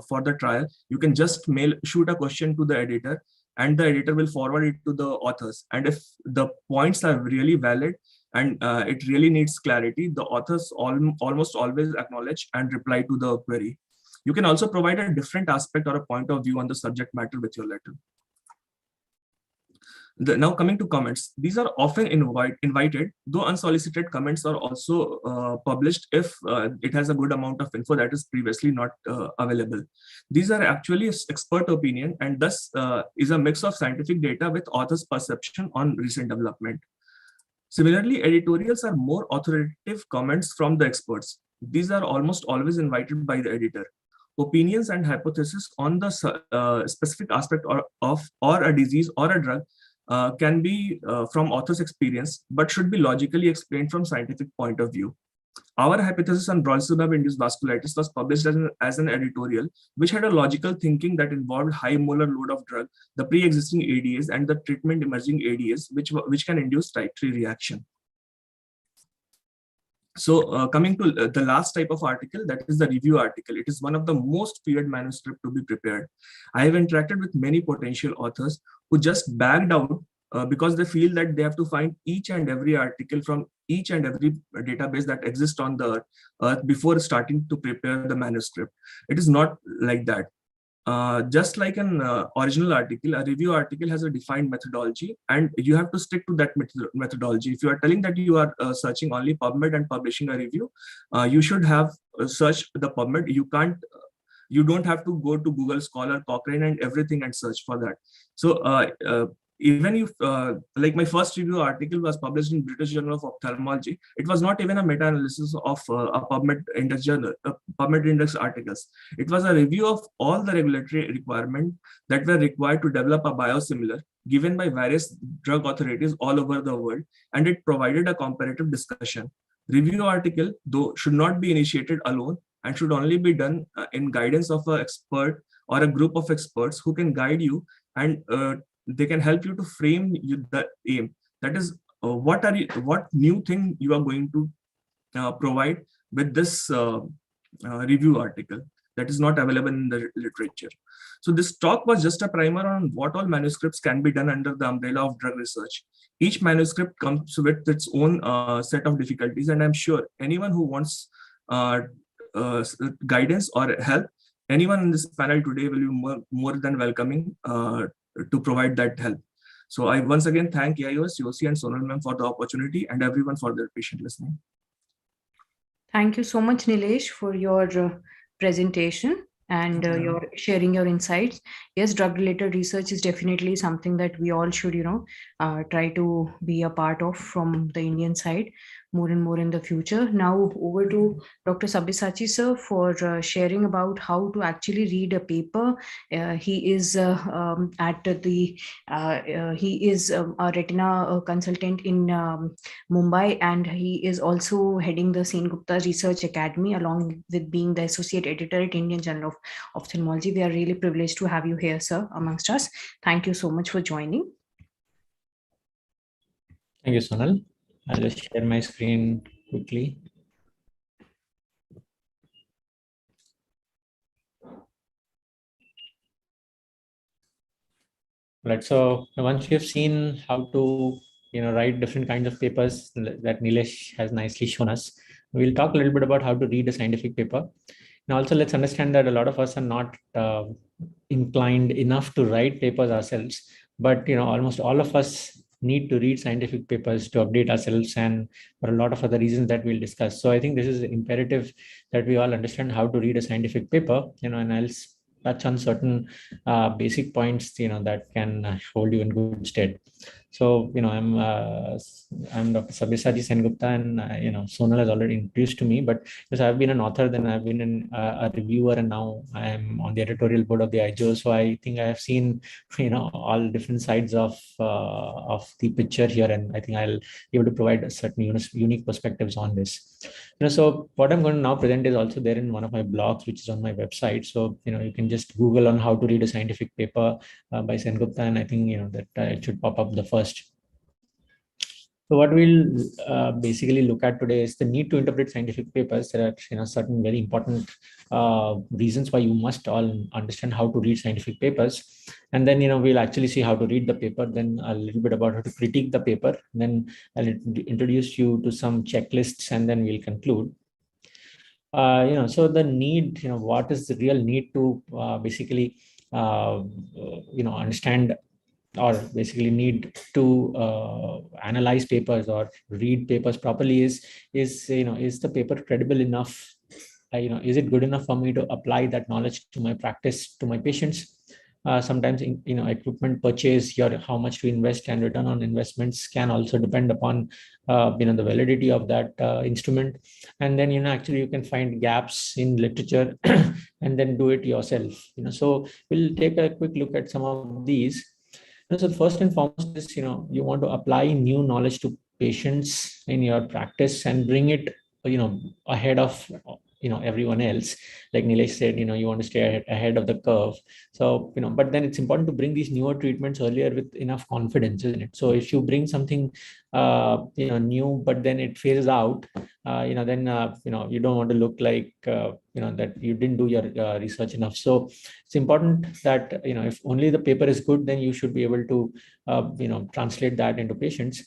for the trial, you can just shoot a question to the editor, and the editor will forward it to the authors. And if the points are really valid and it really needs clarity, the authors almost always acknowledge and reply to the query. You can also provide a different aspect or a point of view on the subject matter with your letter. Now coming to comments, these are often invited, though unsolicited comments are also published if it has a good amount of info that is previously not available. These are actually expert opinion, and thus is a mix of scientific data with author's perception on recent development. Similarly, editorials are more authoritative comments from the experts. These are almost always invited by the editor. Opinions and hypotheses on the specific aspect or a disease or a drug can be from author's experience, but should be logically explained from scientific point of view. Our hypothesis on brolucizumab-induced vasculitis was published as an editorial, which had a logical thinking that involved high molar load of drug, the pre-existing ADAs, and the treatment emerging ADAs, which can induce type 3 reaction. So coming to the last type of article, that is the review article. It is one of the most feared manuscript to be prepared. I have interacted with many potential authors who just backed out because they feel that they have to find each and every article from each and every database that exists on the earth before starting to prepare the manuscript. It is not like that. Just like an original article, a review article has a defined methodology, and you have to stick to that methodology. If you are telling that you are searching only PubMed and publishing a review, you should have searched the PubMed. You don't have to go to Google Scholar, Cochrane, and everything and search for that. So even if, like my first review article was published in British Journal of Ophthalmology, it was not even a meta-analysis of a PubMed index journal, PubMed index articles. It was a review of all the regulatory requirements that were required to develop a biosimilar given by various drug authorities all over the world, and it provided a comparative discussion. Review article, though, should not be initiated alone and should only be done in guidance of an expert or a group of experts who can guide you, and they can help you to frame the aim. That is, what new thing you are going to provide with this review article that is not available in the literature. So this talk was just a primer on what all manuscripts can be done under the umbrella of drug research. Each manuscript comes with its own set of difficulties, and I'm sure anyone who wants guidance or help, anyone in this panel today will be more than welcoming to provide that help. So I once again thank AIOS, YOSI, and Sonal ma'am for the opportunity, and everyone for their patient listening. Thank you so much, Nilesh, for your presentation. and your sharing your insights. Yes, drug-related research is definitely something that we all should, try to be a part of from the Indian side more and more in the future. Now over to Dr. Sabyasachi sir for sharing about how to actually read a paper. He is he is a retina consultant in Mumbai, and he is also heading the Sen Gupta Research Academy along with being the associate editor at Indian Journal of Ophthalmology. We are really privileged to have you here, sir, amongst us. Thank you so much for joining. Thank you, Sonal. I'll just share my screen quickly. Right. So once you've seen how to write different kinds of papers that Nilesh has nicely shown us, we'll talk a little bit about how to read a scientific paper. Now, also let's understand that a lot of us are not inclined enough to write papers ourselves, but almost all of us need to read scientific papers to update ourselves, and for a lot of other reasons that we'll discuss. So I think this is imperative that we all understand how to read a scientific paper, and I'll touch on certain basic points, that can hold you in good stead. So, I'm Dr. Sabyasachi Sengupta, and Sonal has already introduced to me. But because I've been an author, then I've been a reviewer, and now I'm on the editorial board of the AIOS. So I think I have seen, all different sides of the picture here, and I think I'll be able to provide a certain unique perspectives on this. So what I'm going to now present is also there in one of my blogs, which is on my website. So you can just Google on how to read a scientific paper by Sengupta, and I think that it should pop up the first. So what we'll basically look at today is the need to interpret scientific papers. There are certain very important reasons why you must all understand how to read scientific papers, and then we'll actually see how to read the paper. Then a little bit about how to critique the paper. Then I'll introduce you to some checklists, and then we'll conclude. So the need, what is the real need to basically understand, or basically need to analyze papers or read papers properly is the paper credible enough? Is it good enough for me to apply that knowledge to my practice, to my patients? Sometimes equipment purchase, how much to invest, and return on investments can also depend upon the validity of that instrument. And then actually you can find gaps in literature and then do it yourself. So we'll take a quick look at some of these. So first and foremost is, you want to apply new knowledge to patients in your practice and bring it, ahead of, everyone else. Like Nilesh said, you want to stay ahead of the curve. So, but then it's important to bring these newer treatments earlier with enough confidence, isn't it? So if you bring something, new, but then it phases out, then, you don't want to look like, that you didn't do your research enough. So it's important that, if only the paper is good, then you should be able to, translate that into patients.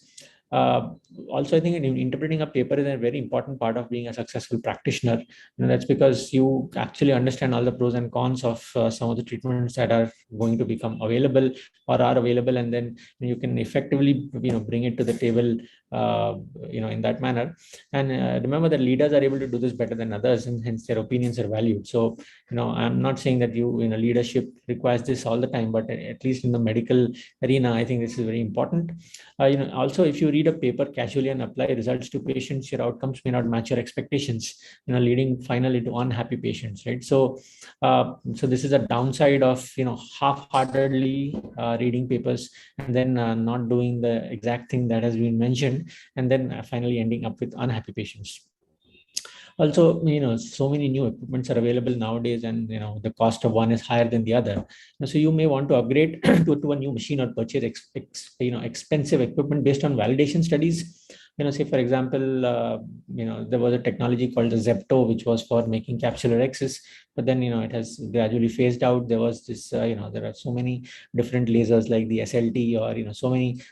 Also, I think interpreting a paper is a very important part of being a successful practitioner. That's because you actually understand all the pros and cons of some of the treatments that are going to become available or are available, and then you can effectively, bring it to the table, in that manner. And remember that leaders are able to do this better than others, and hence their opinions are valued. So, I'm not saying that leadership requires this all the time, but at least in the medical arena, I think this is very important. Also, if you read a paper casually and apply results to patients, your outcomes may not match your expectations, leading finally to unhappy patients, right? So, so this is a downside of, half-heartedly reading papers and then not doing the exact thing that has been mentioned, and then finally ending up with unhappy patients. Also, so many new equipments are available nowadays, and the cost of one is higher than the other. So you may want to upgrade to a new machine or purchase expensive equipment based on validation studies. Say for example, there was a technology called the Zepto, which was for making capsular X's, but then it has gradually phased out. There was this, there are so many different lasers like the SLT, or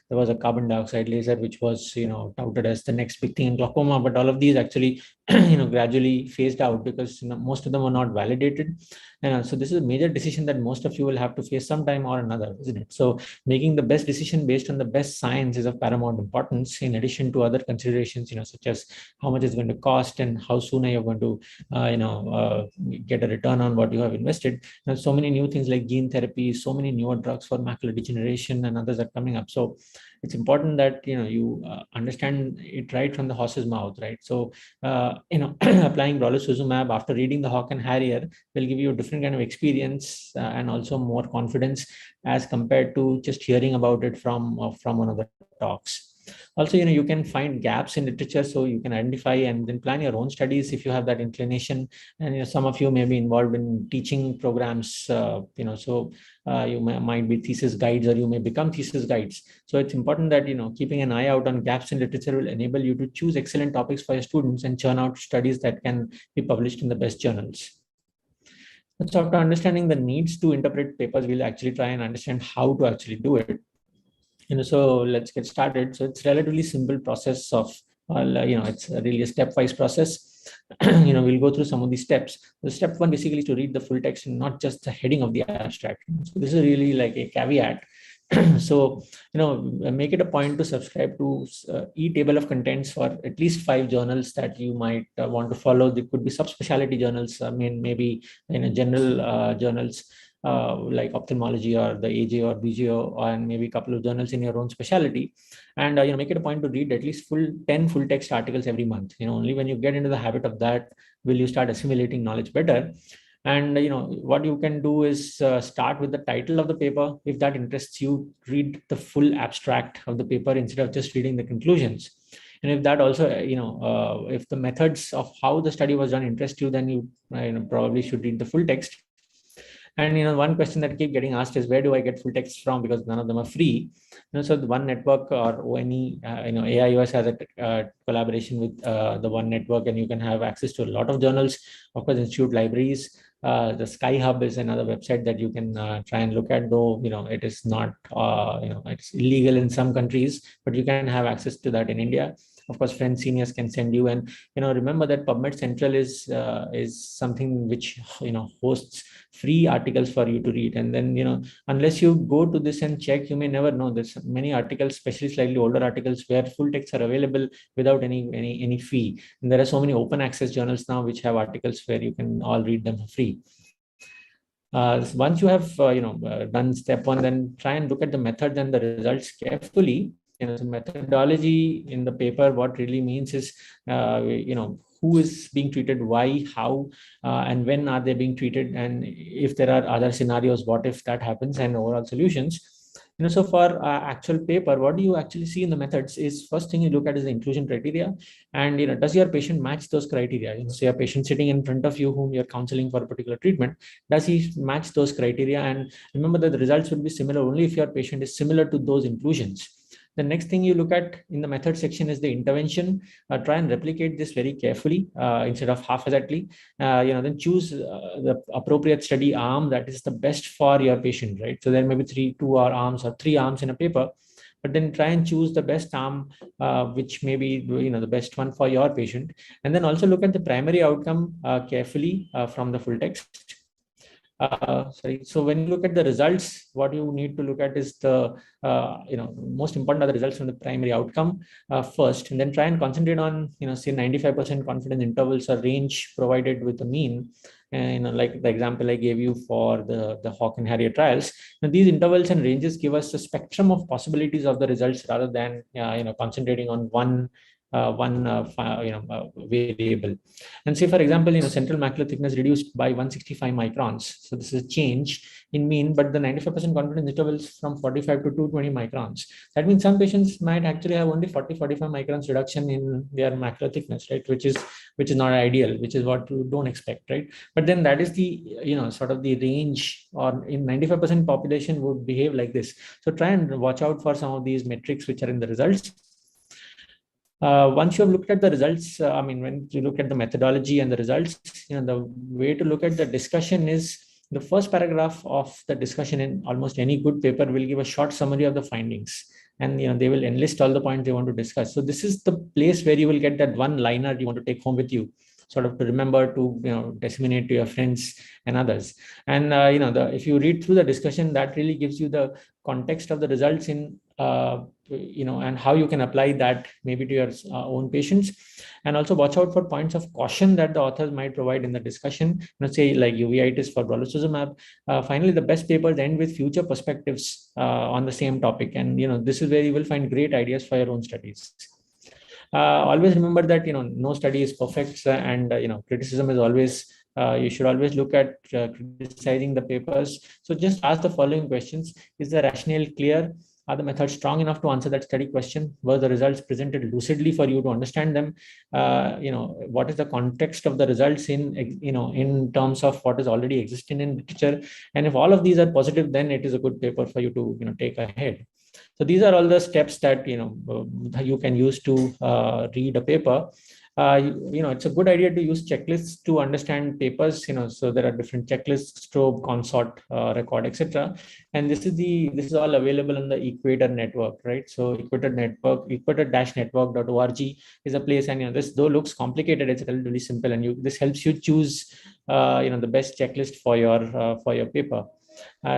there was a carbon dioxide laser which was touted as the next big thing in glaucoma, but all of these actually gradually phased out because most of them were not validated. And so this is a major decision that most of you will have to face sometime or another, isn't it? So making the best decision based on the best science is of paramount importance, in addition to other considerations, such as how much it's going to cost and how soon are you going to, get a return on what you have invested. There's so many new things like gene therapy, so many newer drugs for macular degeneration and others are coming up. So it's important that you understand it right from the horse's mouth, right? So applying brolucizumab after reading the Hawk and Harrier will give you a different kind of experience and also more confidence as compared to just hearing about it from one of the talks. Also, you can find gaps in literature, so you can identify and then plan your own studies if you have that inclination. And some of you may be involved in teaching programs, so you might be thesis guides, or you may become thesis guides. So it's important that keeping an eye out on gaps in literature will enable you to choose excellent topics for your students and churn out studies that can be published in the best journals. So after understanding the needs to interpret papers, we'll actually try and understand how to actually do it. So let's get started. So it's relatively simple process of, it's really a stepwise process. We'll go through some of these steps. The step one basically is to read the full text and not just the heading of the abstract. So this is really like a caveat. So, make it a point to subscribe to e-table of contents for at least 5 journals that you might want to follow. There could be subspecialty journals, maybe general journals like ophthalmology or the AJ or BGO, and maybe a couple of journals in your own specialty. And, make it a point to read at least 10 full text articles every month. Only when you get into the habit of that will you start assimilating knowledge better. And what you can do is start with the title of the paper. If that interests you, read the full abstract of the paper instead of just reading the conclusions. And if that also, if the methods of how the study was done interest you, then you probably should read the full text. And one question that keep getting asked is, where do I get full text from? Because none of them are free. So the One Network or ONE, AIOS has a collaboration with the One Network, and you can have access to a lot of journals. Of course, institute libraries. The Sky Hub is another website that you can try and look at, though it is not it's illegal in some countries, but you can have access to that in India. Of course, friends, seniors can send you, and remember that PubMed Central is something which hosts free articles for you to read. And then unless you go to this and check, you may never know. There's many articles, especially slightly older articles, where full texts are available without any fee. And there are so many open access journals now which have articles where you can all read them for free. Once you have done step one, then try and look at the method and the results carefully. The methodology in the paper, what really means is, who is being treated, why, how, and when are they being treated, and if there are other scenarios, what if that happens, and overall solutions. So for actual paper, what do you actually see in the methods is, first thing you look at is the inclusion criteria, and does your patient match those criteria? So your patient sitting in front of you whom you're counseling for a particular treatment, does he match those criteria? And remember that the results will be similar only if your patient is similar to those inclusions. The next thing you look at in the method section is the intervention. Try and replicate this very carefully instead of haphazardly. Then choose the appropriate study arm that is the best for your patient, right? So there may be 2 arms or 3 arms in a paper, but then try and choose the best arm, which may be the best one for your patient. And then also look at the primary outcome carefully from the full text. So when you look at the results, what you need to look at is the most important are the results from the primary outcome first, and then try and concentrate on say 95% confidence intervals or range provided with the mean. And like the example I gave you for the Hawk and Harrier trials, these intervals and ranges give us a spectrum of possibilities of the results rather than concentrating on one variable. And say, for example, central macular thickness reduced by 165 microns. So this is a change in mean, but the 95% confidence intervals from 45 to 220 microns. That means some patients might actually have only 40-45 microns reduction in their macular thickness, right? Which is not ideal, which is what you don't expect, right? But then that is the sort of the range, or in 95% population would behave like this. So try and watch out for some of these metrics which are in the results. Once you have looked at the results, when you look at the methodology and the results, the way to look at the discussion is the first paragraph of the discussion in almost any good paper will give a short summary of the findings, and they will enlist all the points they want to discuss. So this is the place where you will get that one liner you want to take home with you, sort of to remember to disseminate to your friends and others. And if you read through the discussion, that really gives you the context of the results in, and how you can apply that maybe to your own patients. And also watch out for points of caution that the authors might provide in the discussion, say like uveitis for brolucizumab. Finally, the best papers end with future perspectives on the same topic. And, this is where you will find great ideas for your own studies. Always remember that, no study is perfect, and, criticism is always, you should always look at criticizing the papers. So just ask the following questions. Is the rationale clear? Are the methods strong enough to answer that study question? Were the results presented lucidly for you to understand them? What is the context of the results in terms of what is already existing in literature? And if all of these are positive, then it is a good paper for you to, take ahead. So these are all the steps that, you can use to read a paper. It's a good idea to use checklists to understand papers, so there are different checklists, strobe, consort, record, etc. And this is all available on the Equator network, right? So equator-network.org is a place, and, this though looks complicated, it's relatively simple, and this helps you choose, the best checklist for your paper.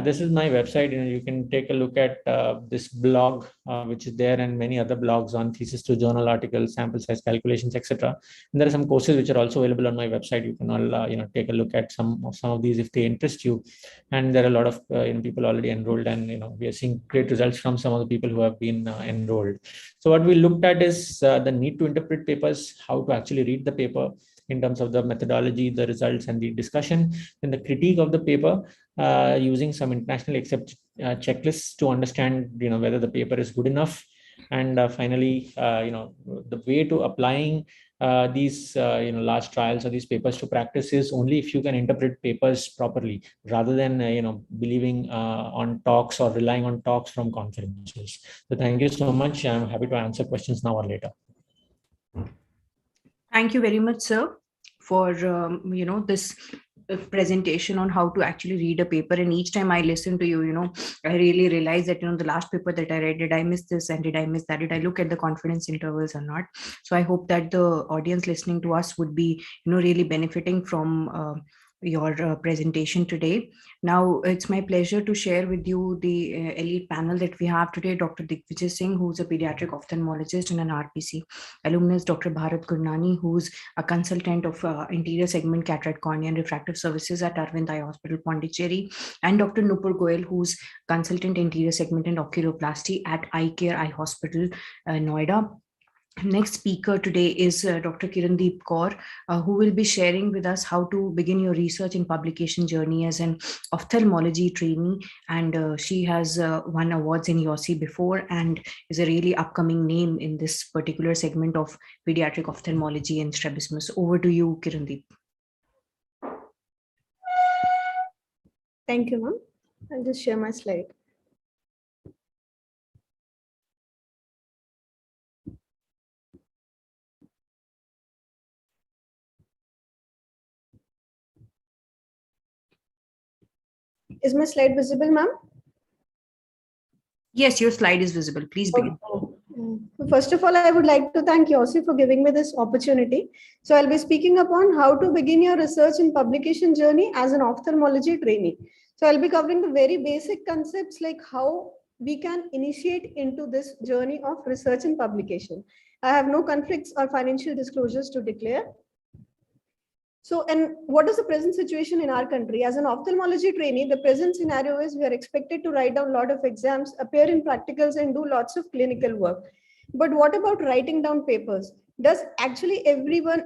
This is my website. You can take a look at this blog, which is there, and many other blogs on thesis to journal articles, sample size calculations, etc. And there are some courses which are also available on my website. You can all take a look at some of these if they interest you. And there are a lot of people already enrolled, and we are seeing great results from some of the people who have been enrolled. So what we looked at is the need to interpret papers, how to actually read the paper in terms of the methodology, the results, and the discussion, and the critique of the paper, using some internationally accepted checklists to understand whether the paper is good enough. And finally, the way to applying these large trials or these papers to practice is only if you can interpret papers properly, rather than believing on talks or relying on talks from conferences. So thank you so much. I'm happy to answer questions now or later. Thank you very much, sir, for this presentation on how to actually read a paper. And each time I listen to you, I really realize that the last paper that I read, did I miss this and did I miss that? Did I look at the confidence intervals or not? So I hope that the audience listening to us would be really benefiting from your presentation today. Now it's my pleasure to share with you the elite panel that we have today. Dr. Digvijay Singh, who's a pediatric ophthalmologist and an RPC alumnus, Dr. Bharat Gurnani, who's a consultant of anterior segment cataract, cornea and refractive services at Arvind Eye Hospital, Pondicherry, and Dr. Nupur Goyal, who's consultant anterior segment and oculoplasty at Eye Care Eye Hospital, Noida. Next speaker today is Dr. Kirandeep Kaur, who will be sharing with us how to begin your research and publication journey as an ophthalmology trainee. And she has won awards in YOSI before and is a really upcoming name in this particular segment of pediatric ophthalmology and strabismus. Over to you, Kirandeep. Thank you, ma'am. I'll just share my slide. Is my slide visible, ma'am? Yes, your slide is visible. Please begin. First of all, I would like to thank YOSI for giving me this opportunity. So I'll be speaking upon how to begin your research and publication journey as an ophthalmology trainee. So I'll be covering the very basic concepts like how we can initiate into this journey of research and publication. I have no conflicts or financial disclosures to declare. So, and what is the present situation in our country? As an ophthalmology trainee, the present scenario is we are expected to write down a lot of exams, appear in practicals, and do lots of clinical work. But what about writing down papers? Does actually everyone,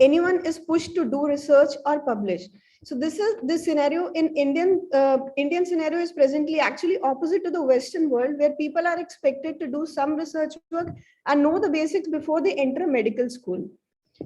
anyone is pushed to do research or publish? So this scenario in Indian scenario is presently actually opposite to the Western world, where people are expected to do some research work and know the basics before they enter medical school.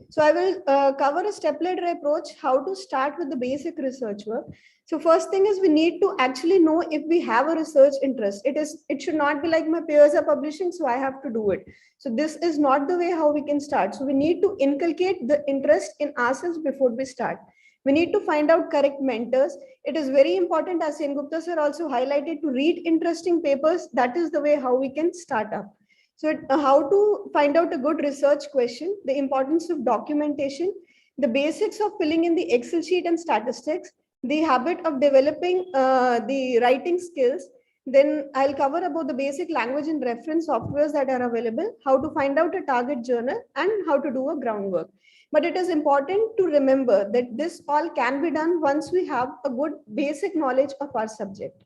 So I will cover a step-ladder approach, how to start with the basic research work. So first thing is we need to actually know if we have a research interest. It should not be like my peers are publishing, so I have to do it. So this is not the way how we can start. So we need to inculcate the interest in ourselves before we start. We need to find out correct mentors. It is very important, as Sengupta sir also highlighted, to read interesting papers. That is the way how we can start up. So how to find out a good research question, the importance of documentation, the basics of filling in the Excel sheet and statistics, the habit of developing the writing skills, Then I'll cover about the basic language and reference softwares that are available, how to find out a target journal, and how to do a groundwork. But it is important to remember that this all can be done once we have a good basic knowledge of our subject.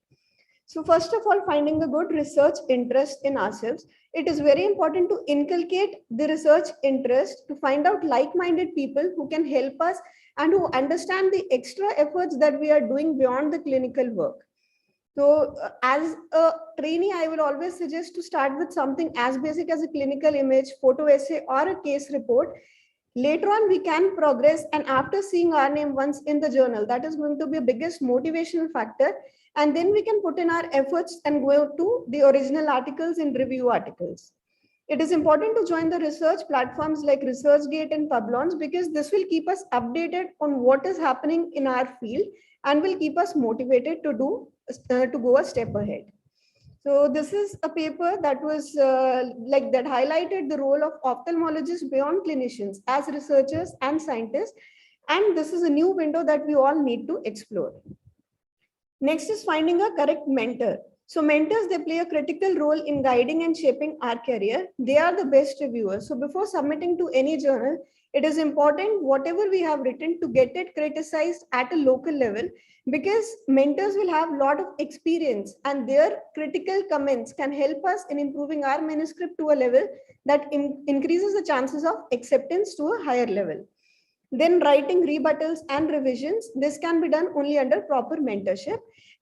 So first of all, finding a good research interest in ourselves. It is very important to inculcate the research interest to find out like-minded people who can help us and who understand the extra efforts that we are doing beyond the clinical work. So as a trainee, I would always suggest to start with something as basic as a clinical image, photo essay, or a case report. Later on, we can progress, and after seeing our name once in the journal, that is going to be the biggest motivational factor. And then we can put in our efforts and go to the original articles and review articles. It is important to join the research platforms like ResearchGate and Publons, because this will keep us updated on what is happening in our field and will keep us motivated to go a step ahead. So this is a paper that was that highlighted the role of ophthalmologists beyond clinicians as researchers and scientists. And this is a new window that we all need to explore. Next is finding a correct mentor. So mentors, they play a critical role in guiding and shaping our career. They are the best reviewers. So before submitting to any journal, it is important whatever we have written to get it criticized at a local level, because mentors will have a lot of experience and their critical comments can help us in improving our manuscript to a level that increases the chances of acceptance to a higher level. Then writing rebuttals and revisions, this can be done only under proper mentorship.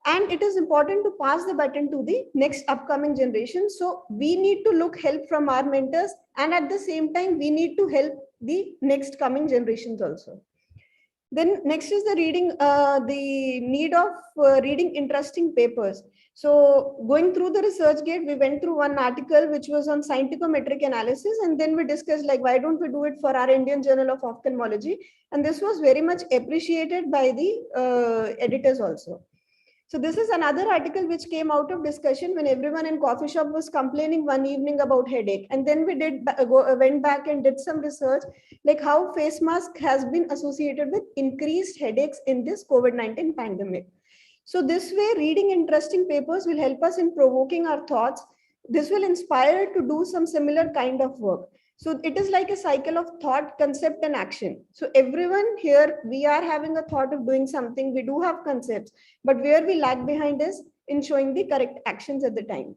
And it is important to pass the baton to the next upcoming generation. So we need to look help from our mentors, and at the same time, we need to help the next coming generations also. Then next is the reading, the need of reading interesting papers. So going through the ResearchGate, we went through one article which was on scientific analysis, and then we discussed like, why don't we do it for our Indian Journal of Ophthalmology? And this was very much appreciated by the editors also. So this is another article which came out of discussion when everyone in coffee shop was complaining one evening about headache. And then we went back and did some research, like how face mask has been associated with increased headaches in this COVID-19 pandemic. So this way, reading interesting papers will help us in provoking our thoughts. This will inspire to do some similar kind of work. So it is like a cycle of thought, concept, and action. So everyone here, we are having a thought of doing something. We do have concepts, but where we lag behind is in showing the correct actions at the time.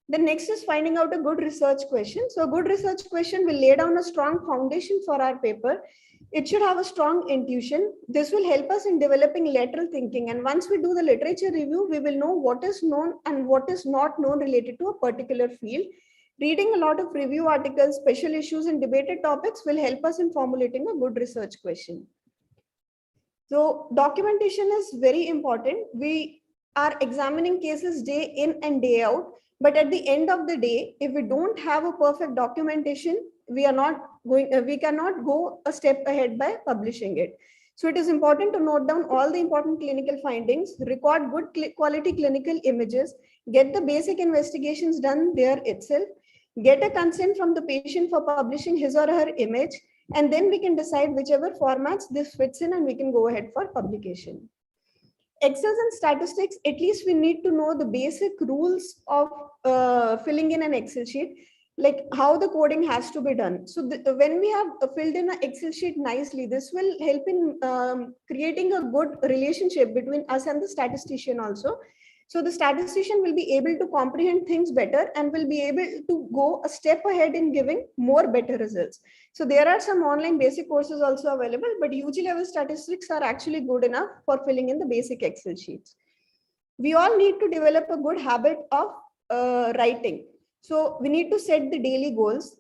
The next is finding out a good research question. So a good research question will lay down a strong foundation for our paper. It should have a strong intuition. This will help us in developing lateral thinking. And once we do the literature review, we will know what is known and what is not known related to a particular field. Reading a lot of review articles, special issues, and debated topics will help us in formulating a good research question. So documentation is very important. We are examining cases day in and day out. But at the end of the day, if we don't have a perfect documentation, we cannot go a step ahead by publishing it. So it is important to note down all the important clinical findings, record good quality clinical images, get the basic investigations done there itself, get a consent from the patient for publishing his or her image, and then we can decide whichever formats this fits in and we can go ahead for publication. Excel and statistics, at least we need to know the basic rules of filling in an Excel sheet, like how the coding has to be done. So when we have filled in an Excel sheet nicely, this will help in creating a good relationship between us and the statistician also. So the statistician will be able to comprehend things better and will be able to go a step ahead in giving more better results. So there are some online basic courses also available, but UG level statistics are actually good enough for filling in the basic Excel sheets. We all need to develop a good habit of writing. So we need to set the daily goals,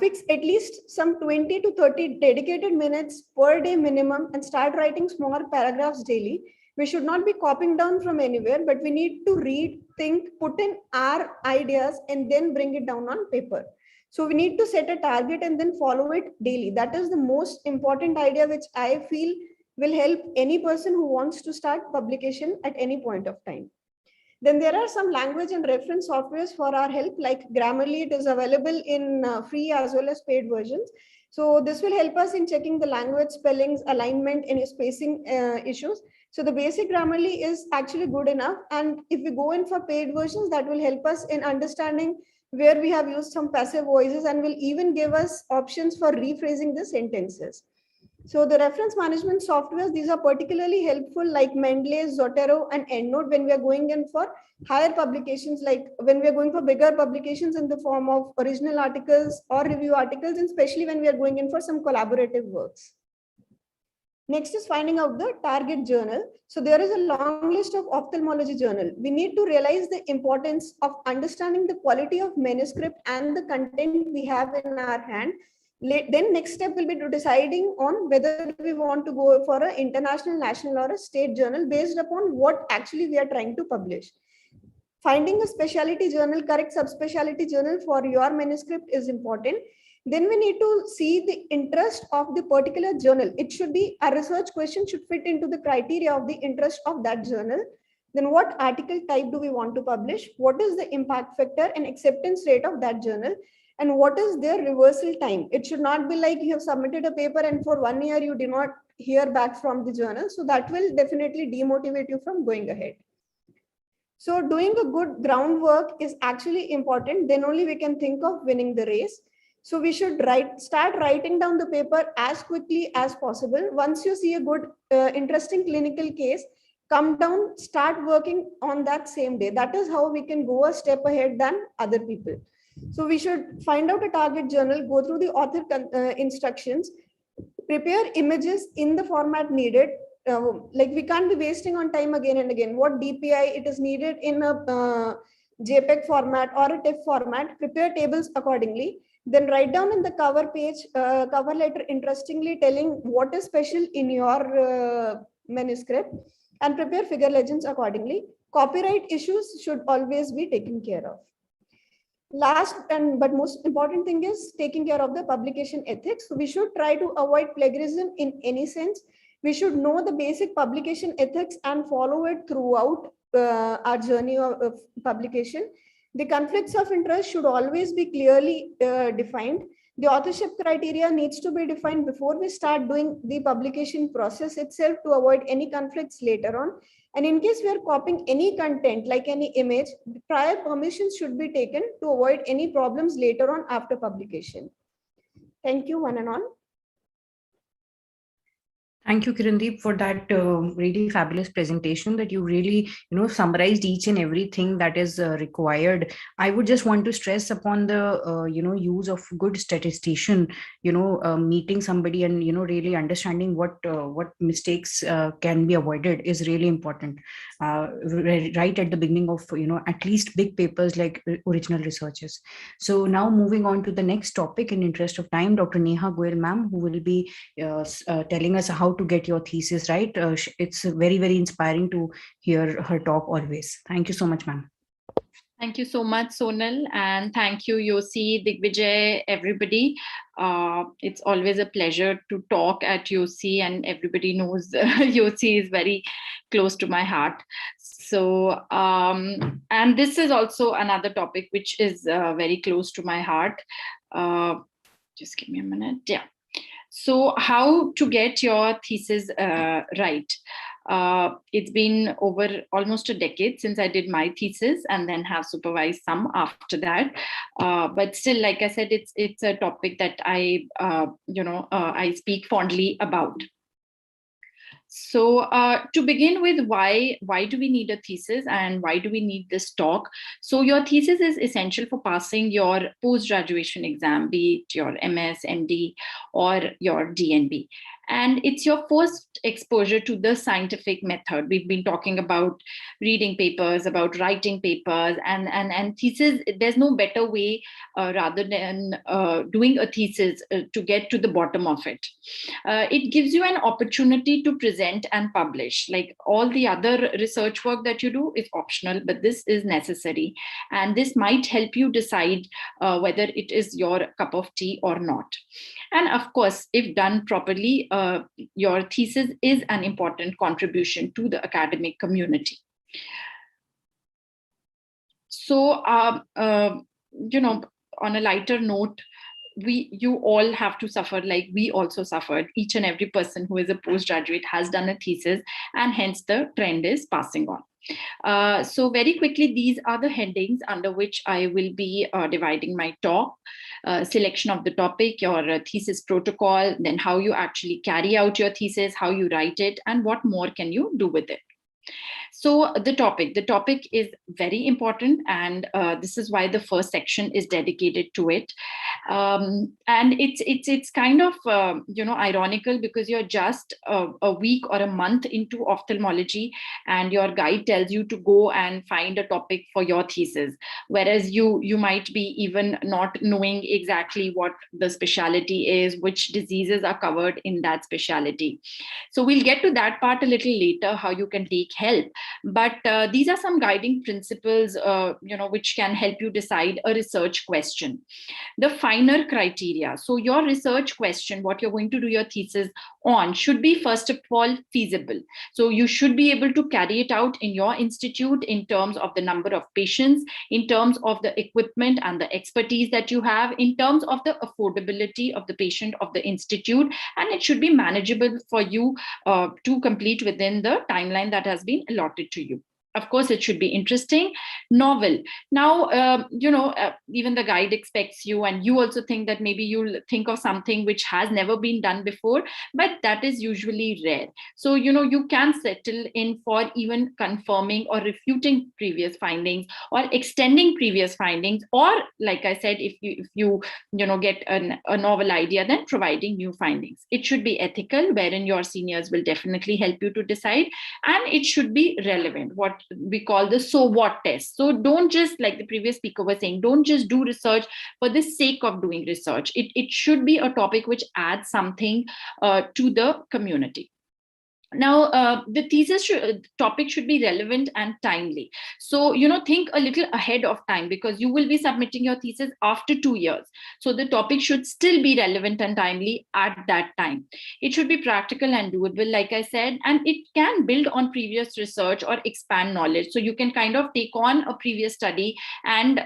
fix at least some 20 to 30 dedicated minutes per day minimum, and start writing small paragraphs daily. We should not be copying down from anywhere, but we need to read, think, put in our ideas, and then bring it down on paper. So we need to set a target and then follow it daily. That is the most important idea, which I feel will help any person who wants to start publication at any point of time. Then there are some language and reference softwares for our help, like Grammarly. It is available in free as well as paid versions. So this will help us in checking the language, spellings, alignment, and spacing issues. So the basic Grammarly is actually good enough. And if we go in for paid versions, that will help us in understanding where we have used some passive voices and will even give us options for rephrasing the sentences. So the reference management softwares, these are particularly helpful, like Mendeley, Zotero, and EndNote when we are going in for higher publications, like when we are going for bigger publications in the form of original articles or review articles, and especially when we are going in for some collaborative works. Next is finding out the target journal. So there is a long list of ophthalmology journal. We need to realize the importance of understanding the quality of manuscript and the content we have in our hand. Then next step will be to deciding on whether we want to go for an international, national, or a state journal based upon what actually we are trying to publish. Finding a specialty journal, correct subspecialty journal for your manuscript is important. Then we need to see the interest of the particular journal. It should be, a research question should fit into the criteria of the interest of that journal. Then what article type do we want to publish? What is the impact factor and acceptance rate of that journal? And what is their reversal time? It should not be like you have submitted a paper and for 1 year you did not hear back from the journal. So that will definitely demotivate you from going ahead. So doing a good groundwork is actually important. Then only we can think of winning the race. So we should start writing down the paper as quickly as possible. Once you see a good, interesting clinical case, come down, start working on that same day. That is how we can go a step ahead than other people. So we should find out a target journal, go through the author instructions, prepare images in the format needed. Like we can't be wasting on time again and again. What DPI it is needed in a JPEG format or a TIFF format, prepare tables accordingly. Then write down in the cover page, cover letter, interestingly telling what is special in your manuscript, and prepare figure legends accordingly. Copyright issues should always be taken care of. Last but most important thing is taking care of the publication ethics. So we should try to avoid plagiarism in any sense. We should know the basic publication ethics and follow it throughout our journey of publication. The conflicts of interest should always be clearly defined. The authorship criteria needs to be defined before we start doing the publication process itself to avoid any conflicts later on. And in case we are copying any content, like any image, prior permissions should be taken to avoid any problems later on after publication. Thank you, one and all. Thank you, Kirandeep, for that really fabulous presentation that you really, summarized each and everything that is required. I would just want to stress upon the, use of good statistician, meeting somebody and, really understanding what mistakes can be avoided is really important. Right at the beginning of, at least big papers like original researches. So now moving on to the next topic in interest of time, Dr. Neha Goyal ma'am, who will be telling us how to get your thesis right. It's very, very inspiring to hear her talk always. Thank you so much, ma'am. Thank you so much, Sonal, and thank you, Yosi, Digvijay, everybody. It's always a pleasure to talk at Yosi, and everybody knows Yosi is very close to my heart. So, and this is also another topic which is very close to my heart. Just give me a minute. Yeah. So how to get your thesis right? It's been over almost a decade since I did my thesis and then have supervised some after that. But still, like I said, it's a topic that I speak fondly about. So to begin with, why do we need a thesis and why do we need this talk? So your thesis is essential for passing your post-graduation exam, be it your MS, MD, or your DNB. And it's your first exposure to the scientific method. We've been talking about reading papers, about writing papers, and thesis. There's no better way rather than doing a thesis to get to the bottom of it. It gives you an opportunity to present and publish. Like all the other research work that you do is optional, but this is necessary. And this might help you decide whether it is your cup of tea or not. And of course, if done properly, your thesis is an important contribution to the academic community. So, on a lighter note, you all have to suffer like we also suffered. Each and every person who is a postgraduate has done a thesis, and hence the trend is passing on. So very quickly, these are the headings under which I will be dividing my talk. Selection of the topic, your thesis protocol, then how you actually carry out your thesis, how you write it, and what more can you do with it. So the topic is very important, and this is why the first section is dedicated to it. And it's kind of ironical, because you're just a week or a month into ophthalmology, and your guide tells you to go and find a topic for your thesis, whereas you might be even not knowing exactly what the specialty is, which diseases are covered in that specialty. So we'll get to that part a little later, how you can take help. But these are some guiding principles, which can help you decide a research question. The finer criteria. So your research question, what you're going to do your thesis on, should be first of all feasible. So you should be able to carry it out in your institute in terms of the number of patients, in terms of the equipment and the expertise that you have, in terms of the affordability of the patient, of the institute, and it should be manageable for you to complete within the timeline that has been allotted to you. Of course, it should be interesting, novel. Now, even the guide expects you, and you also think that maybe you'll think of something which has never been done before, but that is usually rare. So, you can settle in for even confirming or refuting previous findings, or extending previous findings, or like I said, if you get a novel idea, then providing new findings. It should be ethical, wherein your seniors will definitely help you to decide, and it should be relevant, what we call the so what test. So don't just, like the previous speaker was saying, don't just do research for the sake of doing research. It should be a topic which adds something to the community. Now, the thesis topic should be relevant and timely. So, think a little ahead of time, because you will be submitting your thesis after 2 years. So the topic should still be relevant and timely at that time. It should be practical and doable, like I said, and it can build on previous research or expand knowledge. So you can kind of take on a previous study and,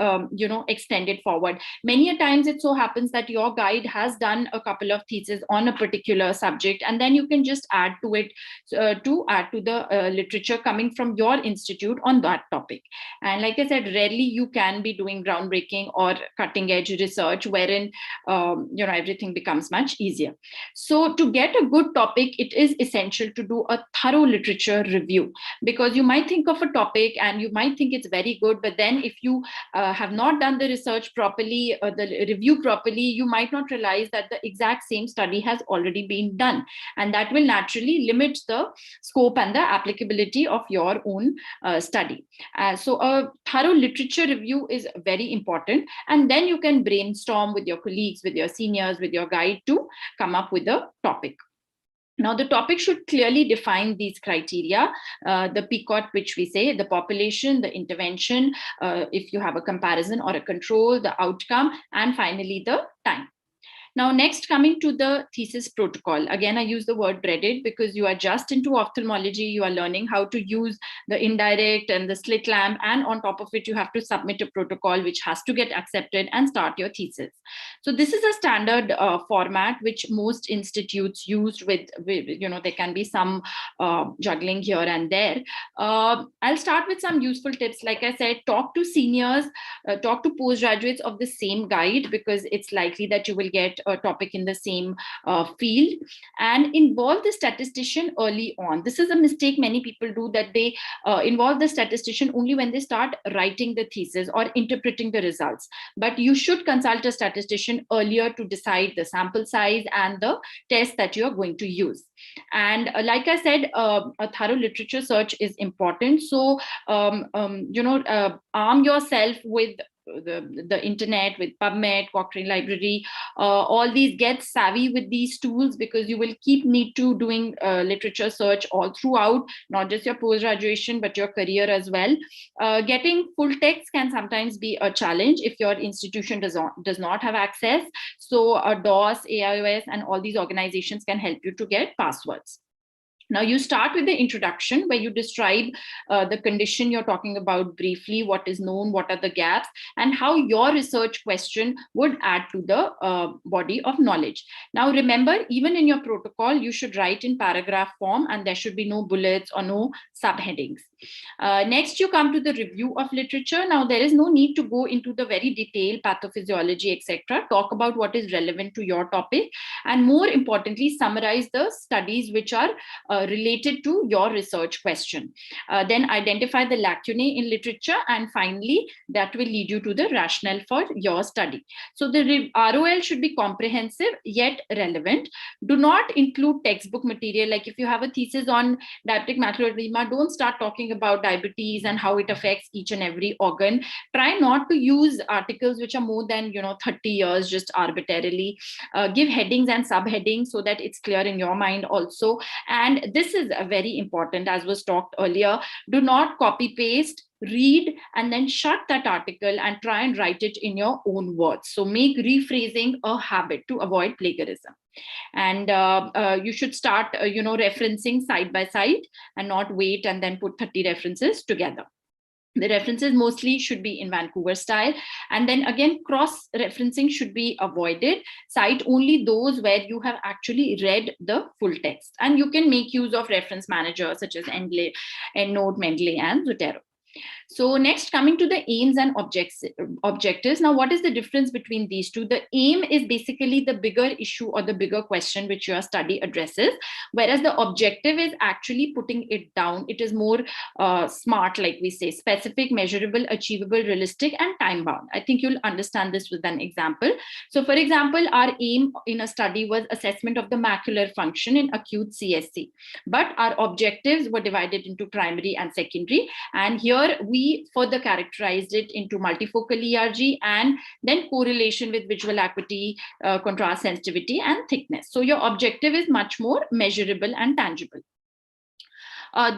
extend it forward. Many a times it so happens that your guide has done a couple of theses on a particular subject, and then you can just add to it, to add to the literature coming from your institute on that topic. And like I said, rarely you can be doing groundbreaking or cutting edge research wherein everything becomes much easier. So to get a good topic, it is essential to do a thorough literature review, because you might think of a topic and you might think it's very good, but then if you have not done the research properly, the review properly, you might not realize that the exact same study has already been done, and that will naturally limit the scope and the applicability of your own study. So a thorough literature review is very important, and then you can brainstorm with your colleagues, with your seniors, with your guide to come up with a topic. Now, the topic should clearly define these criteria, the PICOT, which we say, the population, the intervention, if you have a comparison or a control, the outcome, and finally the time. Now, next, coming to the thesis protocol. Again, I use the word dreaded because you are just into ophthalmology. You are learning how to use the indirect and the slit lamp. And on top of it, you have to submit a protocol which has to get accepted and start your thesis. So this is a standard format which most institutes use with there can be some juggling here and there. I'll start with some useful tips. Like I said, talk to seniors, talk to postgraduates of the same guide, because it's likely that you will get a topic in the same field, and involve the statistician early on. This is a mistake many people do, that they involve the statistician only when they start writing the thesis or interpreting the results. But you should consult a statistician earlier to decide the sample size and the test that you are going to use. And like I said, a thorough literature search is important. So, arm yourself with the internet, with PubMed, Cochrane Library, all these. Get savvy with these tools, because you will need to doing literature search all throughout, not just your post-graduation, but your career as well. Getting full text can sometimes be a challenge if your institution does not have access. So DOS, AIOS, and all these organizations can help you to get passwords. Now you start with the introduction where you describe the condition you're talking about briefly, what is known, what are the gaps, and how your research question would add to the body of knowledge. Now remember, even in your protocol, you should write in paragraph form and there should be no bullets or no subheadings. Next, you come to the review of literature. Now there is no need to go into the very detailed pathophysiology, etc. Talk about what is relevant to your topic, and more importantly, summarize the studies which are related to your research question. Then identify the lacunae in literature, and finally that will lead you to the rationale for your study. So the ROL should be comprehensive yet relevant. Do not include textbook material. Like if you have a thesis on diabetic macular edema, don't start talking about diabetes and how it affects each and every organ. Try not to use articles which are more than 30 years just arbitrarily. Give headings and subheadings so that it's clear in your mind also. And this is very important, as was talked earlier. Do not copy paste, read, and then shut that article and try and write it in your own words. So make rephrasing a habit to avoid plagiarism. And you should start referencing side by side and not wait and then put 30 references together. The references mostly should be in Vancouver style. And then again, cross-referencing should be avoided. Cite only those where you have actually read the full text. And you can make use of reference managers such as EndNote, Mendeley, and Zotero. So next, coming to the aims and objectives. Now, what is the difference between these two? The aim is basically the bigger issue or the bigger question which your study addresses, whereas the objective is actually putting it down. It is more smart, like we say, specific, measurable, achievable, realistic, and time bound. I think you'll understand this with an example. So for example, our aim in a study was assessment of the macular function in acute CSC, but our objectives were divided into primary and secondary. And here we further characterized it into multifocal ERG and then correlation with visual acuity, contrast sensitivity, and thickness. So your objective is much more measurable and tangible.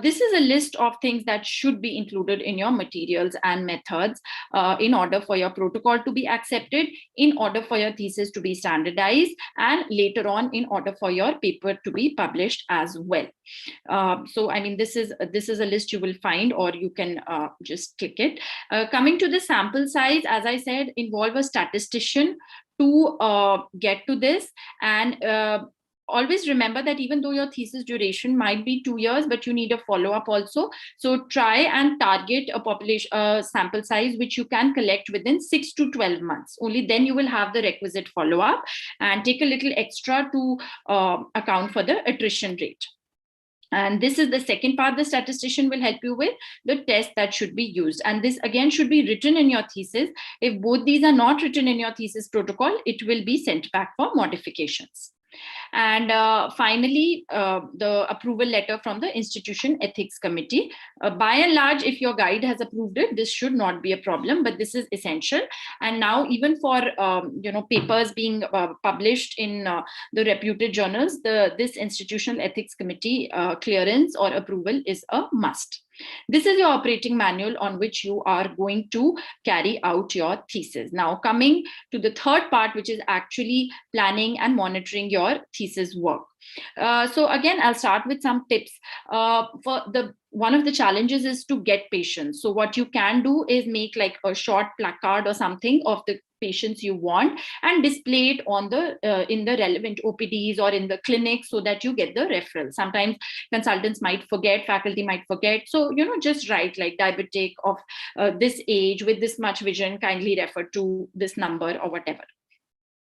This is a list of things that should be included in your materials and methods in order for your protocol to be accepted, in order for your thesis to be standardized, and later on in order for your paper to be published as well. So I mean, this is a list you will find, or you can just click it. Coming to the sample size, as I said, involve a statistician to get to this. And always remember that even though your thesis duration might be 2 years, but you need a follow-up also. So try and target a population sample size which you can collect within 6 to 12 months. Only then you will have the requisite follow-up, and take a little extra to account for the attrition rate. And this is the second part the statistician will help you with, the test that should be used. And this again should be written in your thesis. If both these are not written in your thesis protocol, it will be sent back for modifications. And finally, the approval letter from the institution ethics committee. By and large, if your guide has approved it, this should not be a problem, but this is essential. And now even for papers being published in the reputed journals, this institutional ethics committee clearance or approval is a must. This is your operating manual on which you are going to carry out your thesis. Now coming to the third part, which is actually planning and monitoring your thesis work. So again, I'll start with some tips. One of the challenges is to get patients. So what you can do is make like a short placard or something of the patients you want and display it on the in the relevant OPDs or in the clinic so that you get the referral. Sometimes consultants might forget, faculty might forget. So, just write like diabetic of this age with this much vision, kindly refer to this number or whatever.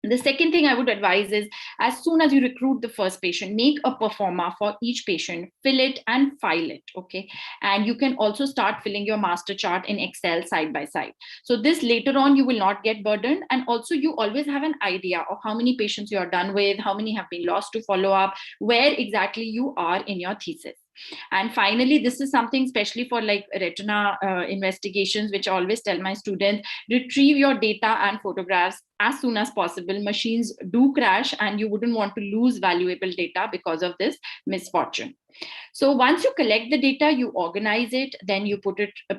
The second thing I would advise is, as soon as you recruit the first patient, make a performa for each patient, fill it and file it, okay? And you can also start filling your master chart in Excel side by side. So this later on, you will not get burdened. And also you always have an idea of how many patients you are done with, how many have been lost to follow up, where exactly you are in your thesis. And finally, this is something especially for like retina investigations, which I always tell my students, retrieve your data and photographs as soon as possible. Machines do crash and you wouldn't want to lose valuable data because of this misfortune. So once you collect the data, you organize it, then you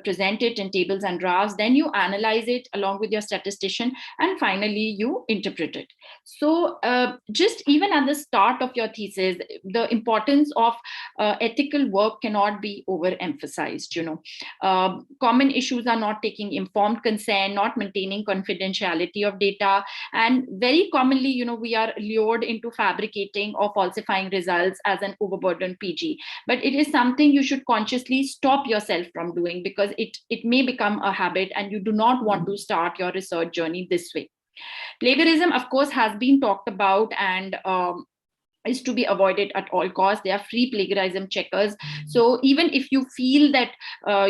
present it in tables and graphs, then you analyze it along with your statistician, and finally you interpret it. So just even at the start of your thesis, the importance of ethical work cannot be overemphasized. Common issues are not taking informed consent, not maintaining confidentiality of data, and very commonly, we are lured into fabricating or falsifying results as an overburdened PG. But it is something you should consciously stop yourself from doing, because it may become a habit and you do not want to start your research journey this way. Plagiarism, of course, has been talked about and is to be avoided at all costs. There are free plagiarism checkers. So even if you feel that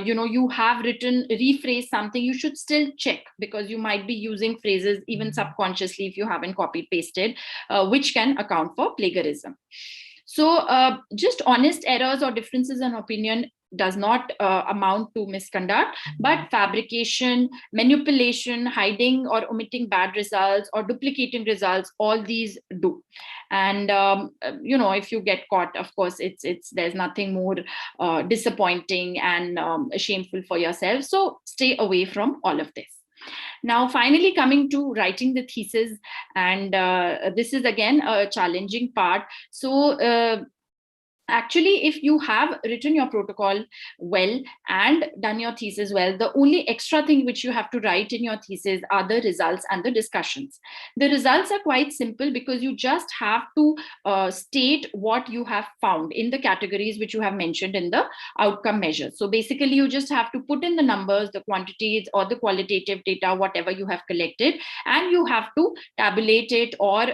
you have rephrased something, you should still check, because you might be using phrases even subconsciously if you haven't copy pasted, which can account for plagiarism. So just honest errors or differences in opinion does not amount to misconduct, but fabrication, manipulation, hiding or omitting bad results, or duplicating results, all these do. And if you get caught, of course, there's nothing more disappointing and shameful for yourself. So stay away from all of this. Now, finally, coming to writing the thesis, and this is again a challenging part. So actually, if you have written your protocol well and done your thesis well, the only extra thing which you have to write in your thesis are the results and the discussions. The results are quite simple, because you just have to state what you have found in the categories which you have mentioned in the outcome measures. So basically, you just have to put in the numbers, the quantities, or the qualitative data, whatever you have collected, and you have to tabulate it or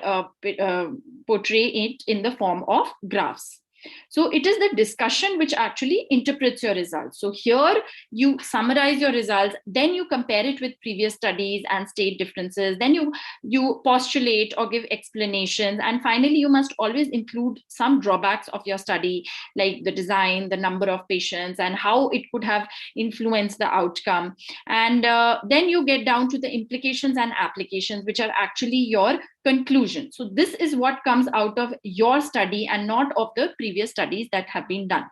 portray it in the form of graphs. So it is the discussion which actually interprets your results. So here you summarize your results, then you compare it with previous studies and state differences, then you postulate or give explanations, and finally you must always include some drawbacks of your study, like the design, the number of patients, and how it could have influenced the outcome. And then you get down to the implications and applications, which are actually your conclusion. So this is what comes out of your study and not of the previous studies that have been done.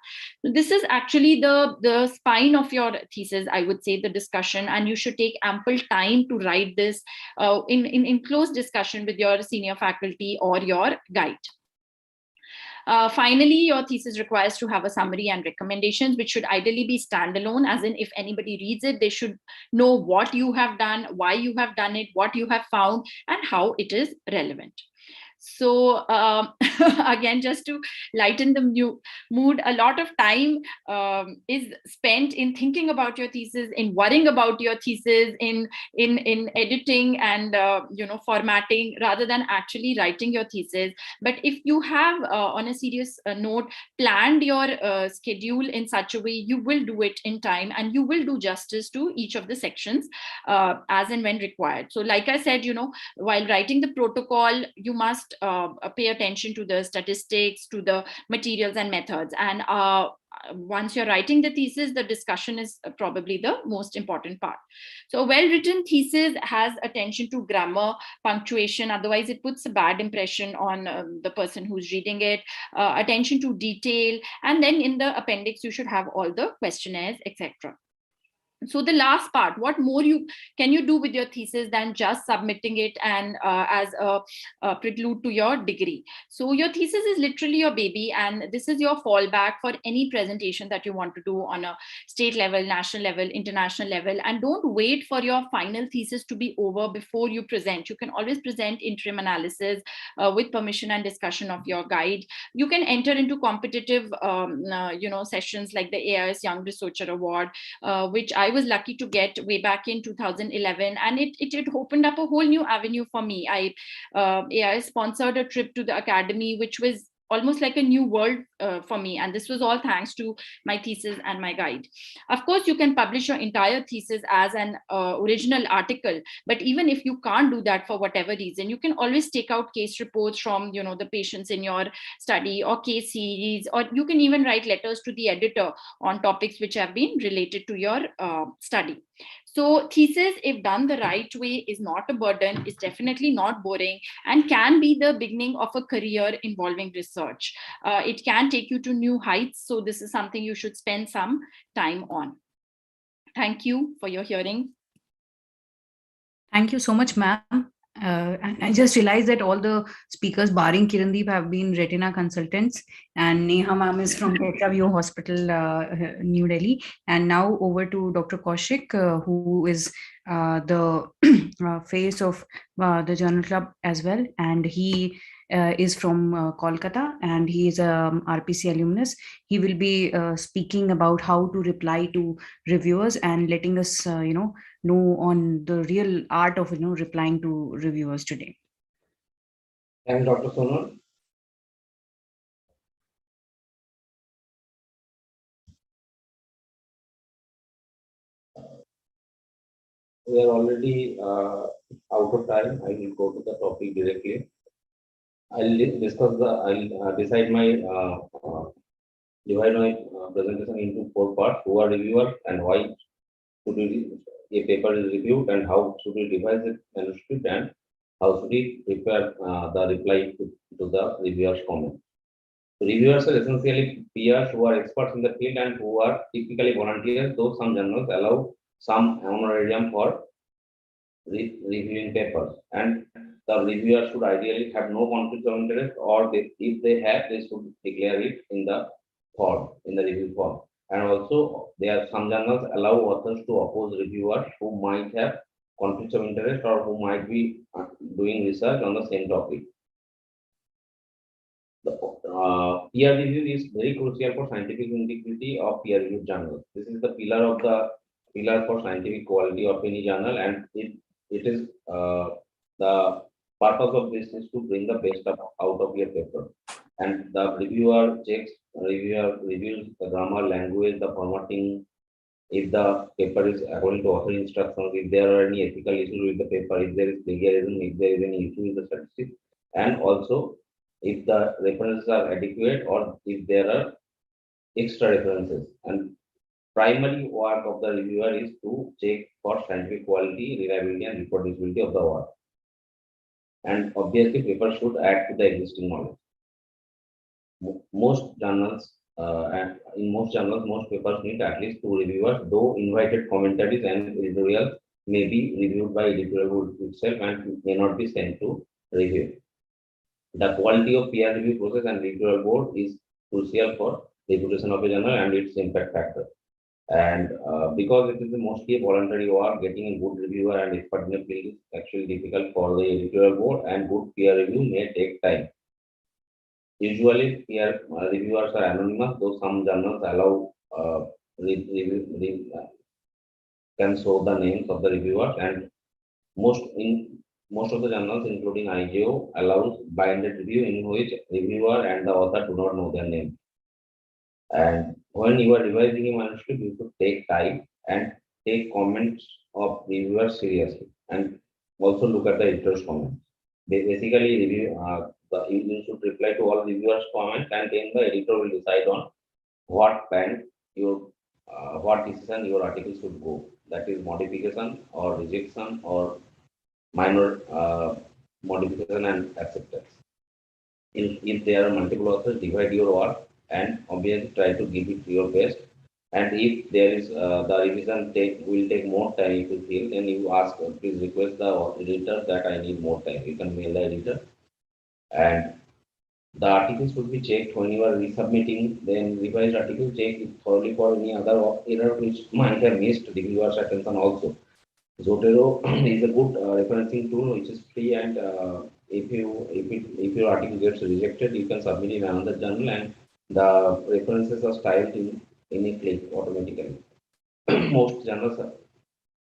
So this is actually the spine of your thesis, I would say, the discussion, and you should take ample time to write this in close discussion with your senior faculty or your guide. Finally, your thesis requires to have a summary and recommendations, which should ideally be standalone, as in if anybody reads it, they should know what you have done, why you have done it, what you have found, and how it is relevant. So again, just to lighten the mood, a lot of time is spent in thinking about your thesis, in worrying about your thesis, in editing and formatting, rather than actually writing your thesis. But if you have, on a serious note, planned your schedule in such a way, you will do it in time, and you will do justice to each of the sections as and when required. So like I said, while writing the protocol, you must pay attention to the statistics, to the materials and methods. And once you're writing the thesis, the discussion is probably the most important part. So a well-written thesis has attention to grammar, punctuation, otherwise it puts a bad impression on the person who's reading it, attention to detail, and then in the appendix, you should have all the questionnaires, etc. So the last part, what more can you do with your thesis than just submitting it and as a prelude to your degree? So your thesis is literally your baby, and this is your fallback for any presentation that you want to do on a state level, national level, international level. And don't wait for your final thesis to be over before you present. You can always present interim analysis with permission and discussion of your guide. You can enter into competitive sessions like the AIOS Young Researcher Award, which I was lucky to get way back in 2011, and it opened up a whole new avenue for me. I sponsored a trip to the academy, which was almost like a new world for me, and this was all thanks to my thesis and my guide. Of course, you can publish your entire thesis as an original article, but even if you can't do that for whatever reason, you can always take out case reports from the patients in your study, or case series, or you can even write letters to the editor on topics which have been related to your study. So thesis, if done the right way, is not a burden, is definitely not boring, and can be the beginning of a career involving research. It can take you to new heights. So this is something you should spend some time on. Thank you for your hearing. Thank you so much, ma'am. I just realized that all the speakers, barring Kirandeep, have been retina consultants, and Neha ma'am is from Tetraview Hospital, New Delhi. And now over to Dr. Kaushik, who is the face of the Journal Club as well, and he is from Kolkata, and he is a RPC alumnus. He will be speaking about how to reply to reviewers and letting us, know on the real art of replying to reviewers today. Thanks, Dr. Sonal. We are already out of time. I will go to the topic directly. I'll decide my divide my presentation into 4 parts: who are reviewers and why should a paper is reviewed, and how should we revise the manuscript, and how should we prepare the reply to the reviewer's comment. So reviewers are essentially peers who are experts in the field and who are typically volunteers, though some journals allow some honorarium for reviewing papers. And the reviewer should ideally have no conflict of interest, or if they have, they should declare it in the form, in the review form. And also, there are some journals allow authors to oppose reviewers who might have conflicts of interest or who might be doing research on the same topic. The peer review is very crucial for scientific integrity of peer-reviewed journals. This is the pillar for scientific quality of any journal, and it is the purpose of this is to bring the best out of your paper. And the reviewer reviews the grammar, language, the formatting, if the paper is according to author instructions, if there are any ethical issues with the paper, if there is plagiarism, if there is any issue with the statistics, and also if the references are adequate or if there are extra references. And primary work of the reviewer is to check for scientific quality, reliability, and reproducibility of the work. And obviously, paper should add to the existing knowledge. Most journals, and in most journals, most papers need at least 2 reviewers, though invited commentaries and editorials may be reviewed by editorial board itself and may not be sent to review. The quality of peer review process and editorial board is crucial for reputation of a journal and its impact factor. And because it is mostly a voluntary work, getting a good reviewer and expert in the field is actually difficult for the editorial board, and good peer review may take time. Usually, peer reviewers are anonymous, though some journals allow can show the names of the reviewers, and most of the journals, including IGO, allows blinded review in which reviewer and the author do not know their name. And when you are revising a manuscript, you should take time and take comments of reviewers seriously, and also look at the editor's comments. Basically, you should reply to all reviewers' comments, and then the editor will decide on what decision your article should go. That is modification or rejection or minor modification and acceptance. If there are multiple authors, divide your work and obviously try to give it your best. And if there is the revision will take more time, if you feel, then you ask, please request the editor that I need more time. You can mail the editor. And the articles should be checked when you are resubmitting. Then revised article check it thoroughly for any other error which might have missed reviewer's attention also. Zotero is a good referencing tool which is free, and if your article gets rejected, you can submit in another journal, and the references are styled in a click automatically. Most journals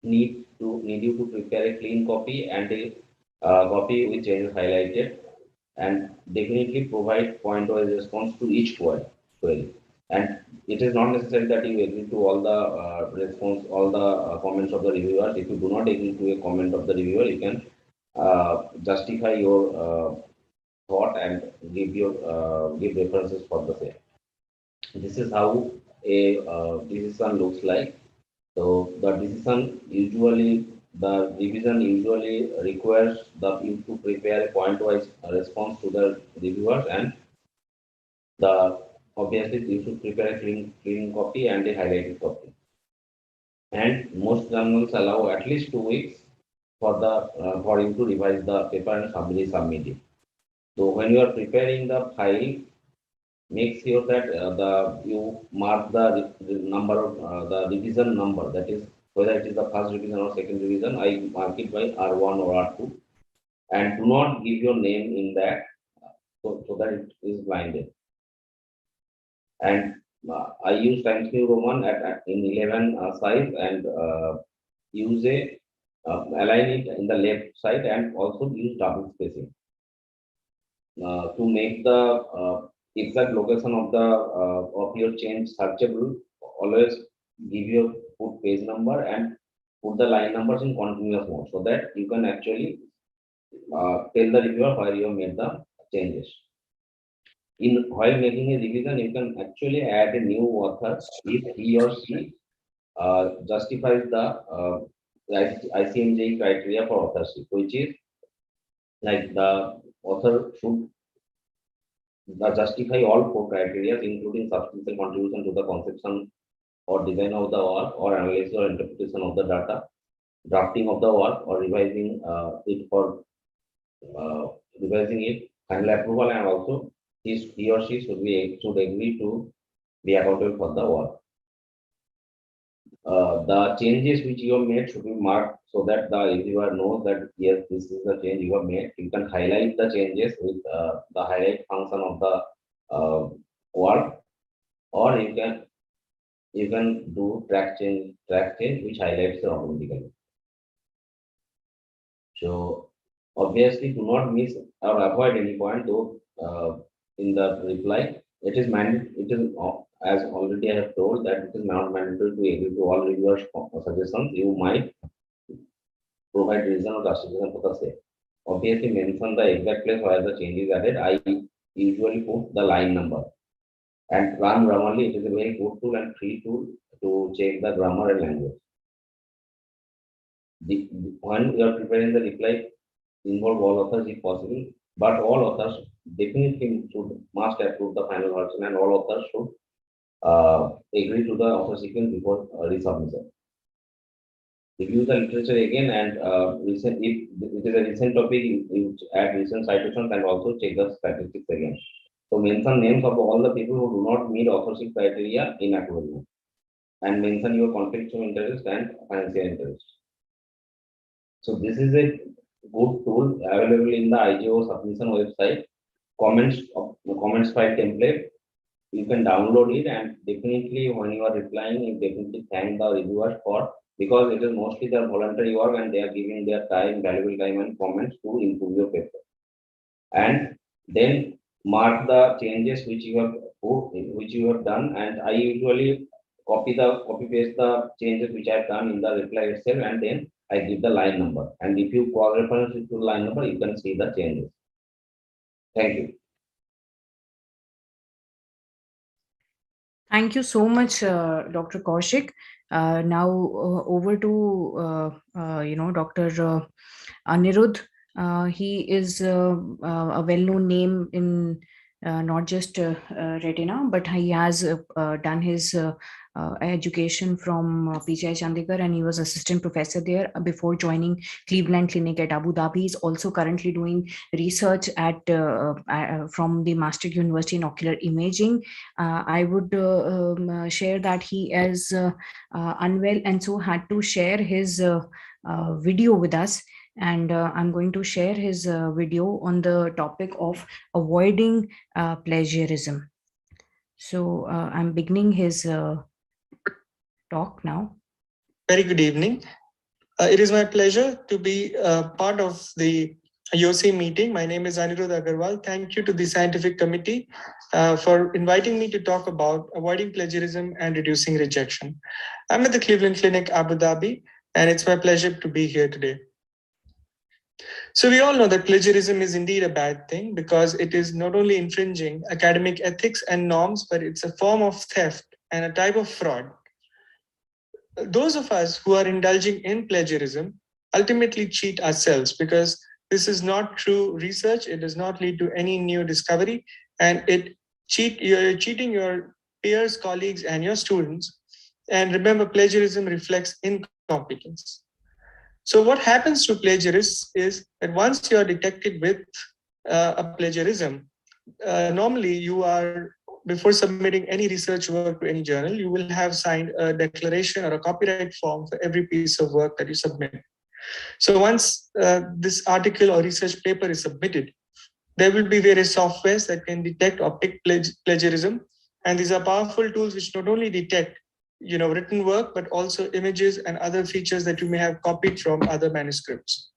need you to prepare a clean copy and a copy which is highlighted, and definitely provide point-wise response to each query. And it is not necessary that you agree to all the comments of the reviewers. If you do not agree to a comment of the reviewer, you can justify your thought and give references for the same. This is how a decision looks like. So the revision usually requires you to prepare a point-wise response to the reviewers, and obviously you should prepare a clean copy and a highlighted copy. And most journals allow at least 2 weeks for you to revise the paper and submit it. So when you are preparing the file, make sure that you mark the number of the revision number, that is whether it is the first revision or second revision. I mark it by R1 or R2, and do not give your name in that, so that it is blinded. And I use Times New Roman in 11 size, and use align it in the left side, and also use double spacing to make the exact location of your change searchable. Always put page number and put the line numbers in continuous mode, so that you can actually tell the reviewer where you have made the changes. While making a revision, you can actually add a new author if he or she justifies the ICMJ criteria for authorship, which is like the author should justify all 4 criteria, including substantial contribution to the conception or design of the work, or analysis or interpretation of the data, drafting of the work, or revising it, final approval, and also he or she should agree to be accountable for the work. The changes which you have made should be marked so that the reviewer knows that yes, this is the change you have made. You can highlight the changes with the highlight function of the work, or you can do track change which highlights it automatically. So obviously do not miss or avoid any point, though in the reply. It is as already I have told, that it is not mandatory to agree to all reviewers' suggestions. You might provide reason or justification for the same. Obviously mention the exact place where the change is added. I usually put the line number. And run Grammarly, it is a very good tool and free tool to check the grammar and language. When you are preparing the reply, involve all authors if possible, but all authors definitely must approve the final version, and all authors should agree to the author sequence before resubmission. Review the literature again, and if it is a recent topic, you add recent citations and also check the statistics again. So mention names of all the people who do not meet authorship criteria in acknowledgement, and mention your conflicts of interest and financial interest. So this is a good tool available in the IGO submission website. Comments file template. You can download it, and definitely when you are replying, you definitely thank the reviewers for, because it is mostly their voluntary work and they are giving their time, valuable time and comments to improve your paper. And then mark the changes which you have done, and I usually copy paste the changes which I have done in the reply itself, and then I give the line number. And if you cross-reference it to the line number, you can see the changes. Thank you. Thank you so much, Dr. Kaushik. Now over to Dr. Anirudh. He is a well-known name in not just retina, but he has done his education from PGI Chandigarh, and he was assistant professor there before joining Cleveland Clinic at Abu Dhabi. He's also currently doing research at from the Maastricht University in ocular imaging. I would share that he is unwell and so had to share his video with us. And I'm going to share his video on the topic of avoiding plagiarism. So I'm beginning his talk now. Very good evening. It is my pleasure to be part of the YOSI meeting. My name is Anirudh Agarwal. Thank you to the scientific committee for inviting me to talk about avoiding plagiarism and reducing rejection. I'm at the Cleveland Clinic, Abu Dhabi, and it's my pleasure to be here today. So we all know that plagiarism is indeed a bad thing, because it is not only infringing academic ethics and norms, but it's a form of theft and a type of fraud. those of us who are indulging in plagiarism ultimately cheat ourselves, because this is not true research. It does not lead to any new discovery, and you're cheating your peers, colleagues, and your students. And remember, plagiarism reflects incompetence. So what happens to plagiarists is that once you are detected with a plagiarism, normally you are, before submitting any research work to any journal, you will have signed a declaration or a copyright form for every piece of work that you submit. So once this article or research paper is submitted, there will be various softwares that can detect or pick plagiarism. And these are powerful tools which not only detect written work, but also images and other features that you may have copied from other manuscripts.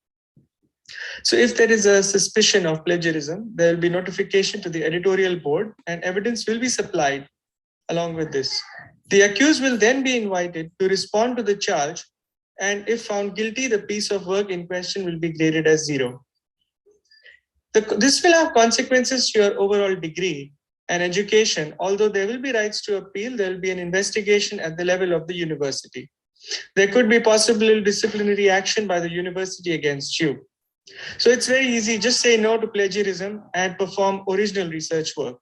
So if there is a suspicion of plagiarism, there will be notification to the editorial board and evidence will be supplied along with this. The accused will then be invited to respond to the charge, and if found guilty, the piece of work in question will be graded as 0. This will have consequences to your overall degree and education. Although there will be rights to appeal, there will be an investigation at the level of the university. There could be possible disciplinary action by the university against you. So it's very easy, just say no to plagiarism and perform original research work.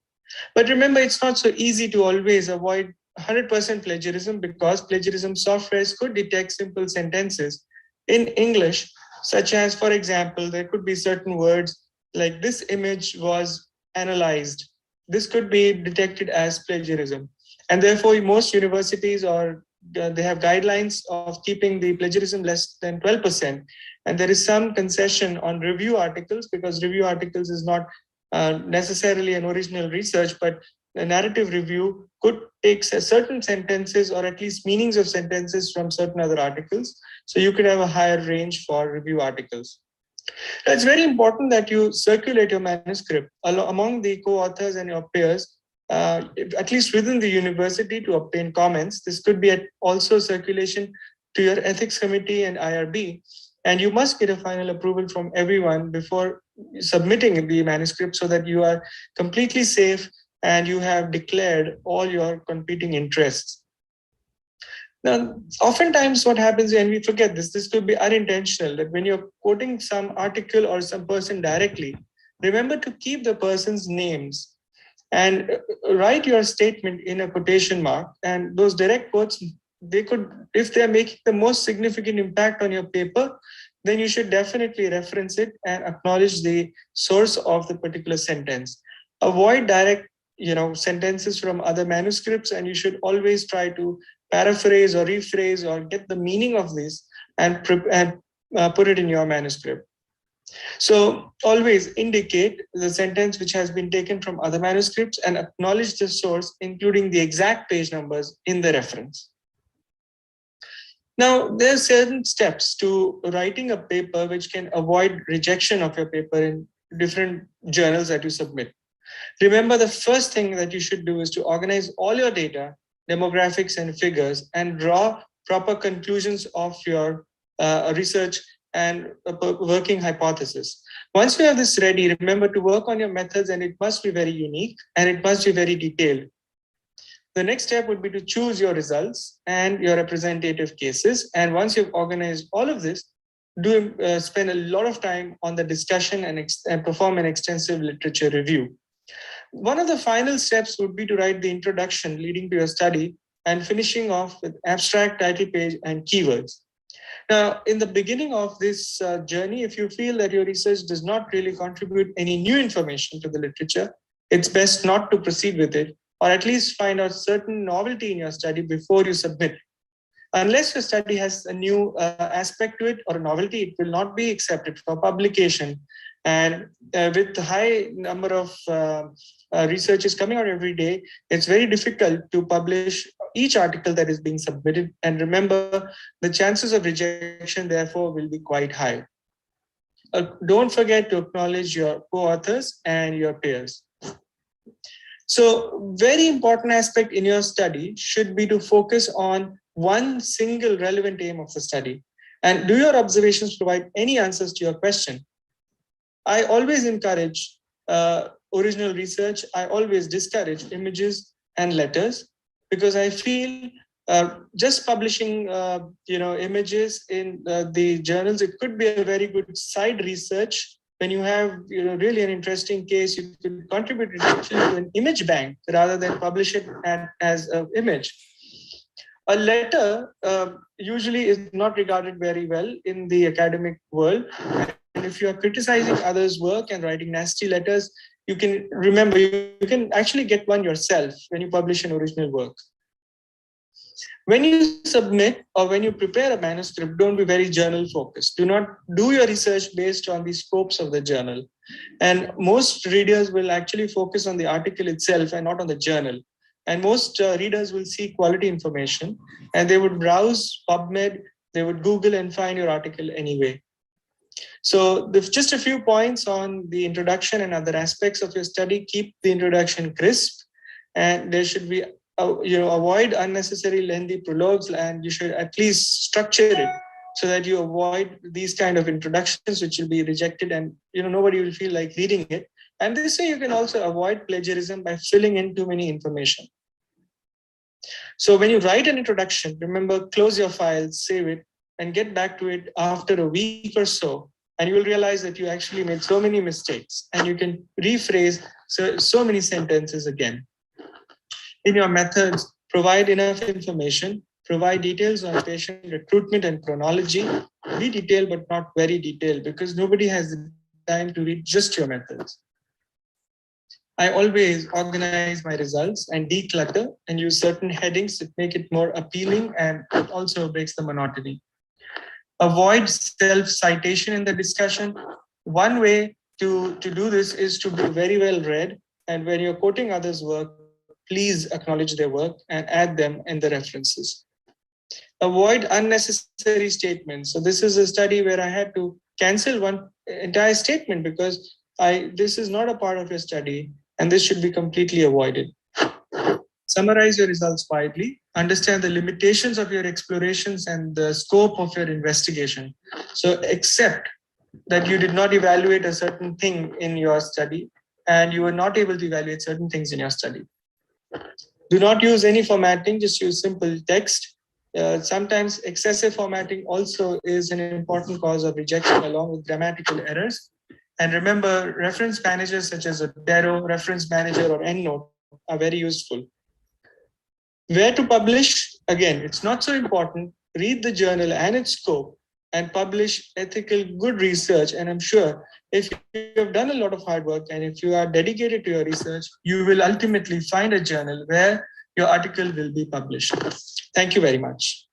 But remember, it's not so easy to always avoid 100% plagiarism, because plagiarism softwares could detect simple sentences in English, such as, for example, there could be certain words like this image was analyzed. This could be detected as plagiarism. And therefore, most universities they have guidelines of keeping the plagiarism less than 12%. And there is some concession on review articles, because review articles is not necessarily an original research, but a narrative review could take certain sentences or at least meanings of sentences from certain other articles. So you could have a higher range for review articles. It's very important that you circulate your manuscript among the co-authors and your peers, at least within the university, to obtain comments. This could be also circulation to your ethics committee and IRB. And you must get a final approval from everyone before submitting the manuscript, so that you are completely safe and you have declared all your competing interests. Now, oftentimes what happens, and we forget this could be unintentional, that when you're quoting some article or some person directly, remember to keep the person's names and write your statement in a quotation mark. And those direct quotes, they could, if they're making the most significant impact on your paper, then you should definitely reference it and acknowledge the source of the particular sentence. Avoid direct sentences from other manuscripts, and you should always try to paraphrase or rephrase or get the meaning of this and put it in your manuscript. So always indicate the sentence which has been taken from other manuscripts and acknowledge the source, including the exact page numbers in the reference. Now, there are certain steps to writing a paper which can avoid rejection of your paper in different journals that you submit. Remember, the first thing that you should do is to organize all your data, demographics and figures, and draw proper conclusions of your research and working hypothesis. Once you have this ready, remember to work on your methods, and it must be very unique and it must be very detailed. The next step would be to choose your results and your representative cases. And once you've organized all of this, spend a lot of time on the discussion and perform an extensive literature review. One of the final steps would be to write the introduction leading to your study and finishing off with abstract, title page, and keywords. Now, in the beginning of this journey, if you feel that your research does not really contribute any new information to the literature, it's best not to proceed with it, or at least find out certain novelty in your study before you submit. Unless your study has a new aspect to it or a novelty, it will not be accepted for publication. And with the high number of researchers coming out every day, it's very difficult to publish each article that is being submitted. And remember, the chances of rejection, therefore, will be quite high. Don't forget to acknowledge your co-authors and your peers. So, very important aspect in your study should be to focus on one single relevant aim of the study. And do your observations provide any answers to your question? I always encourage original research. I always discourage images and letters, because I feel Just publishing, images in the journals, it could be a very good side research. When you have, really an interesting case, you could contribute it actually to an image bank rather than publish it as an image. A letter usually is not regarded very well in the academic world. And if you are criticizing others' work and writing nasty letters, you can remember, you can actually get one yourself when you publish an original work. When you submit or when you prepare a manuscript, don't be very journal focused. Do not do your research based on the scopes of the journal. And most readers will actually focus on the article itself and not on the journal. And most readers will see quality information and they would browse PubMed, they would Google and find your article anyway. So just a few points on the introduction and other aspects of your study. Keep the introduction crisp, and there should be, avoid unnecessary lengthy prologues, and you should at least structure it so that you avoid these kind of introductions which will be rejected and nobody will feel like reading it. And this way you can also avoid plagiarism by filling in too many information. So when you write an introduction, remember, close your file, save it, and get back to it after a week or so. And you will realize that you actually made so many mistakes and you can rephrase so many sentences again. In your methods, provide enough information, provide details on patient recruitment and chronology. Be detailed, but not very detailed, because nobody has the time to read just your methods. I always organize my results and declutter and use certain headings to make it more appealing, and it also breaks the monotony. Avoid self-citation in the discussion. One way to do this is to be very well read, and when you're quoting others' work, please acknowledge their work and add them in the references. Avoid unnecessary statements. So this is a study where I had to cancel one entire statement because this is not a part of your study, and this should be completely avoided. Summarize your results widely. Understand the limitations of your explorations and the scope of your investigation. So accept that you did not evaluate a certain thing in your study and you were not able to evaluate certain things in your study. Do not use any formatting, just use simple text. Sometimes excessive formatting also is an important cause of rejection along with grammatical errors. And remember, reference managers such as Zotero, Reference Manager, or EndNote are very useful. Where to publish? Again, it's not so important. Read the journal and its scope and publish ethical, good research. And I'm sure if you have done a lot of hard work and if you are dedicated to your research, you will ultimately find a journal where your article will be published. Thank you very much.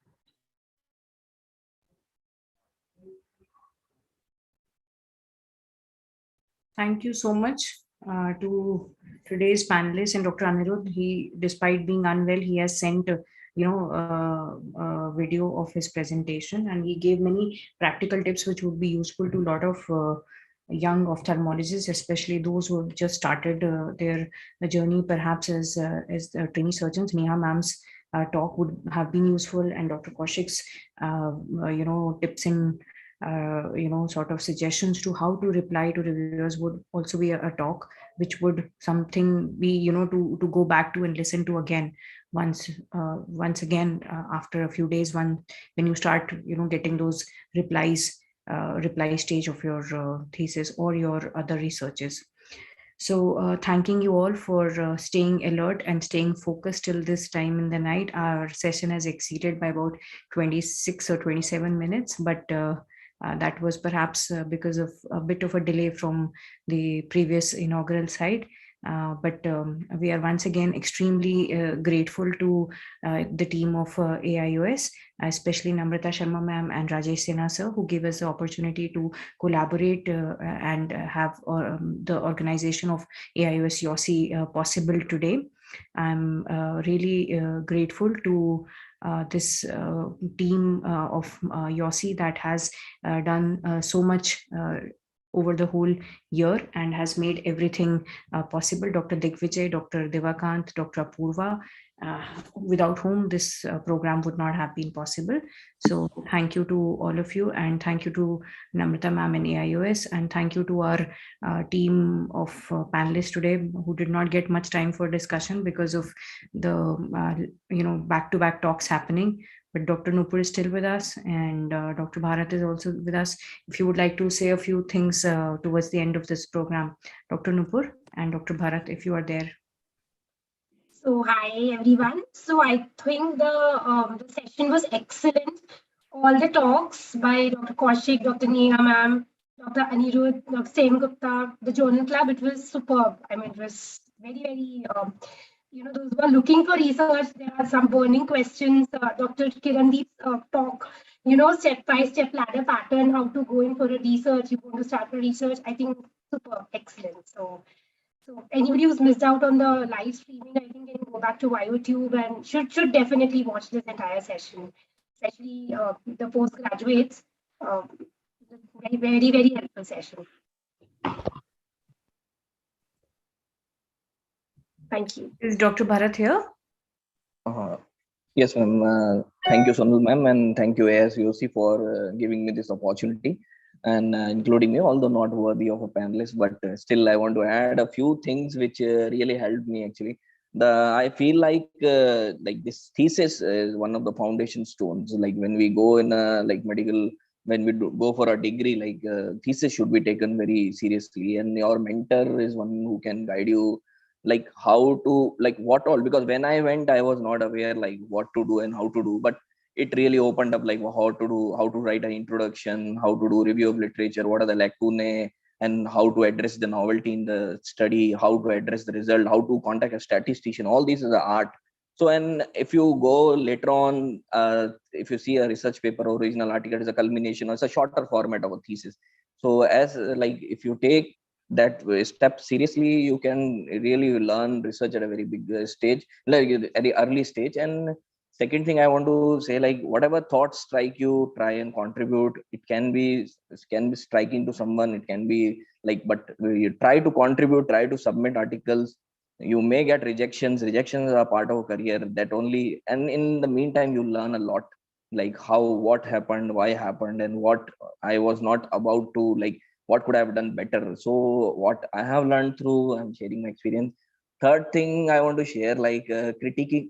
Thank you so much to today's panelists and Dr. Anirudh. He, despite being unwell, he has sent a video of his presentation, and he gave many practical tips which would be useful to a lot of young ophthalmologists, especially those who have just started their journey, perhaps as trainee surgeons. Neha ma'am's talk would have been useful, and Dr. Kaushik's tips and sort of suggestions to how to reply to reviewers would also be a talk, which would something be to go back to and listen to again once again after a few days when you start getting those reply stage of your thesis or your other researches. So thanking you all for staying alert and staying focused till this time in the night. Our session has exceeded by about 26 or 27 minutes, but that was perhaps because of a bit of a delay from the previous inaugural side. But we are once again extremely grateful to the team of AIOS, especially Namrata Sharma ma'am and Rajesh Sinha sir, who gave us the opportunity to collaborate and have the organization of AIOS-YOSI possible today. I'm really grateful to this team of YOSI that has done so much over the whole year and has made everything possible. Dr. Digvijay, Dr. Devakant, Dr. Apurva, without whom this program would not have been possible. So thank you to all of you, and thank you to Namrata ma'am and AIOS, and thank you to our team of panelists today who did not get much time for discussion because of the back-to-back talks happening. But Dr. Nupur is still with us, and Dr. Bharat is also with us. If you would like to say a few things towards the end of this program, Dr. Nupur and Dr. Bharat, if you are there. So hi everyone. So I think the session was excellent. All the talks by Dr. Kaushik, Dr. Neha ma'am, Dr. Anirudh, Dr. Sen Gupta, the journal club, it was superb. I mean, it was very, very, those who are looking for research, there are some burning questions. Dr. Kirandeep's talk, step-by-step ladder pattern, how to go in for a research, you want to start a research, I think superb, excellent. So anybody who's missed out on the live streaming, I think can go back to YouTube and should definitely watch this entire session, especially the postgraduates. Very, very, very helpful session. Thank you. Is Dr. Bharat here? Yes, ma'am. Thank you, Sonal ma'am, and thank you AIOS-YOSI for giving me this opportunity and including me, although not worthy of a panelist, but still I want to add a few things which really helped me actually. I feel like this thesis is one of the foundation stones. Like when we go in medical, when we go for a degree, thesis should be taken very seriously, and your mentor is one who can guide you how to what all, because when I went I was not aware what to do and how to do, but it really opened up how to write an introduction, how to do review of literature, what are the lacunae, and how to address the novelty in the study, how to address the result, how to contact a statistician. All this is the art. So, and if you go later on, if you see a research paper or original article, it's a culmination, or it's a shorter format of a thesis. So as if you take that step seriously, you can really learn research at a very big stage, at the early stage. And second thing I want to say, whatever thoughts strike you, try and contribute. It can be striking to someone, it can be but you try to contribute, try to submit articles. You may get rejections are part of a career, that only, and in the meantime you learn a lot, what happened, why happened, and what I was not about to what could I have done better. So what I have learned through, I'm sharing my experience. Third thing I want to share, critiquing,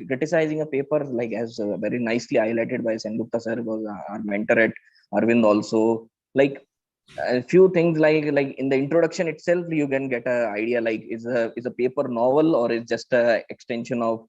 criticizing a paper, as very nicely highlighted by Sen Gupta sir, was our mentor at Arvind also. A few things in the introduction itself, you can get an idea, is a paper novel or is just a extension of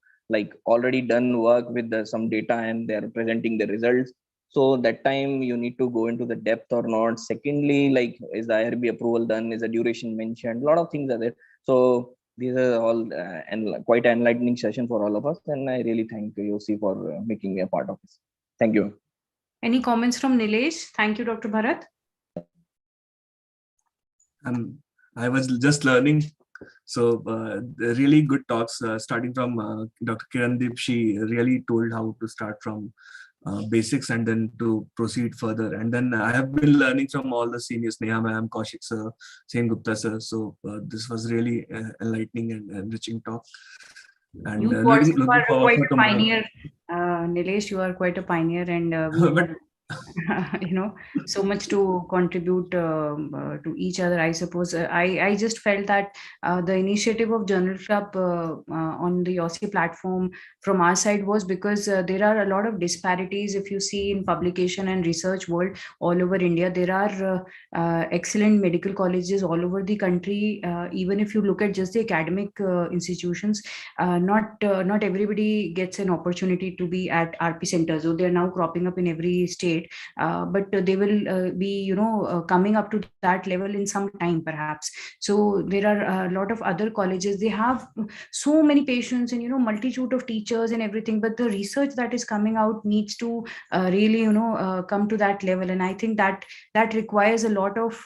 already done work with some data and they're presenting the results. So that time you need to go into the depth or not. Secondly, is the IRB approval done? Is the duration mentioned? A lot of things are there. So these are all and quite an enlightening session for all of us. And I really thank YOSI for making me a part of this. Thank you. Any comments from Nilesh? Thank you, Dr. Bharat. I was just learning. So really good talks, starting from Dr. Kirandeep. She really told how to start from basics and then to proceed further. And then I have been learning from all the seniors, Neha ma'am, Kaushik sir, Sen Gupta sir. So this was really enlightening and enriching talk. And you are quite a pioneer, Nilesh. You are quite a pioneer, and so much to contribute to each other, I suppose. I just felt that the initiative of Journal Club on the YOSI platform from our side was because there are a lot of disparities. If you see in publication and research world all over India, there are excellent medical colleges all over the country. Even if you look at just the academic institutions, not everybody gets an opportunity to be at RP centers, so they're now cropping up in every state. But they will be coming up to that level in some time perhaps. So there are a lot of other colleges, they have so many patients and multitude of teachers and everything, but the research that is coming out needs to really come to that level. And I think that requires a lot of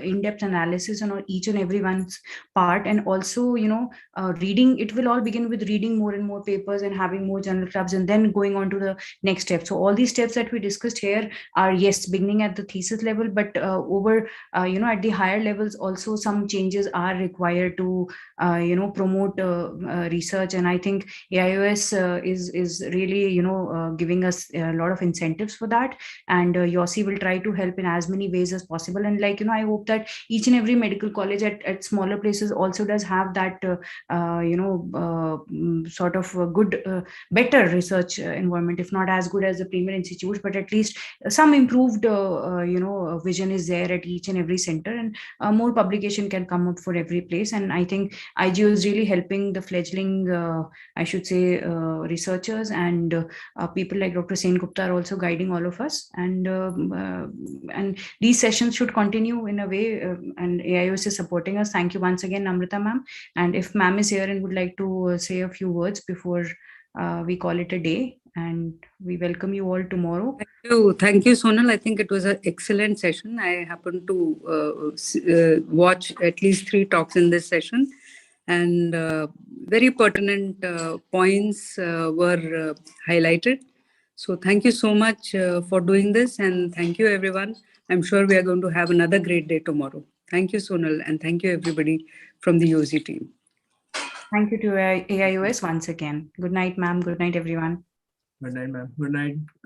in-depth analysis on each and everyone's part, and also reading. It will all begin with reading more and more papers and having more journal clubs and then going on to the next step. So all these steps that we discussed here here are, yes, beginning at the thesis level, but over, at the higher levels also some changes are required to, promote research. And I think AIOS is really, giving us a lot of incentives for that. And YOSI will try to help in as many ways as possible. And I hope that each and every medical college at smaller places also does have that, sort of a good, better research environment, if not as good as the premier institutes, but at least some improved, vision is there at each and every center, and more publication can come up for every place. And I think IGO is really helping the fledgling, I should say, researchers, and people like Dr. Sen Gupta are also guiding all of us. And these sessions should continue in a way, and AIOS is supporting us. Thank you once again, Namrata ma'am. And if ma'am is here and would like to say a few words before we call it a day, and we welcome you all tomorrow. Thank you, Sonal. I think it was an excellent session. I happened to watch at least 3 talks in this session, and very pertinent points were highlighted. So thank you so much for doing this, and thank you, everyone. I'm sure we are going to have another great day tomorrow. Thank you, Sonal, and thank you, everybody from the YOSI team. Thank you to AIOS once again. Good night, ma'am. Good night, everyone. Good night, ma'am. Good night.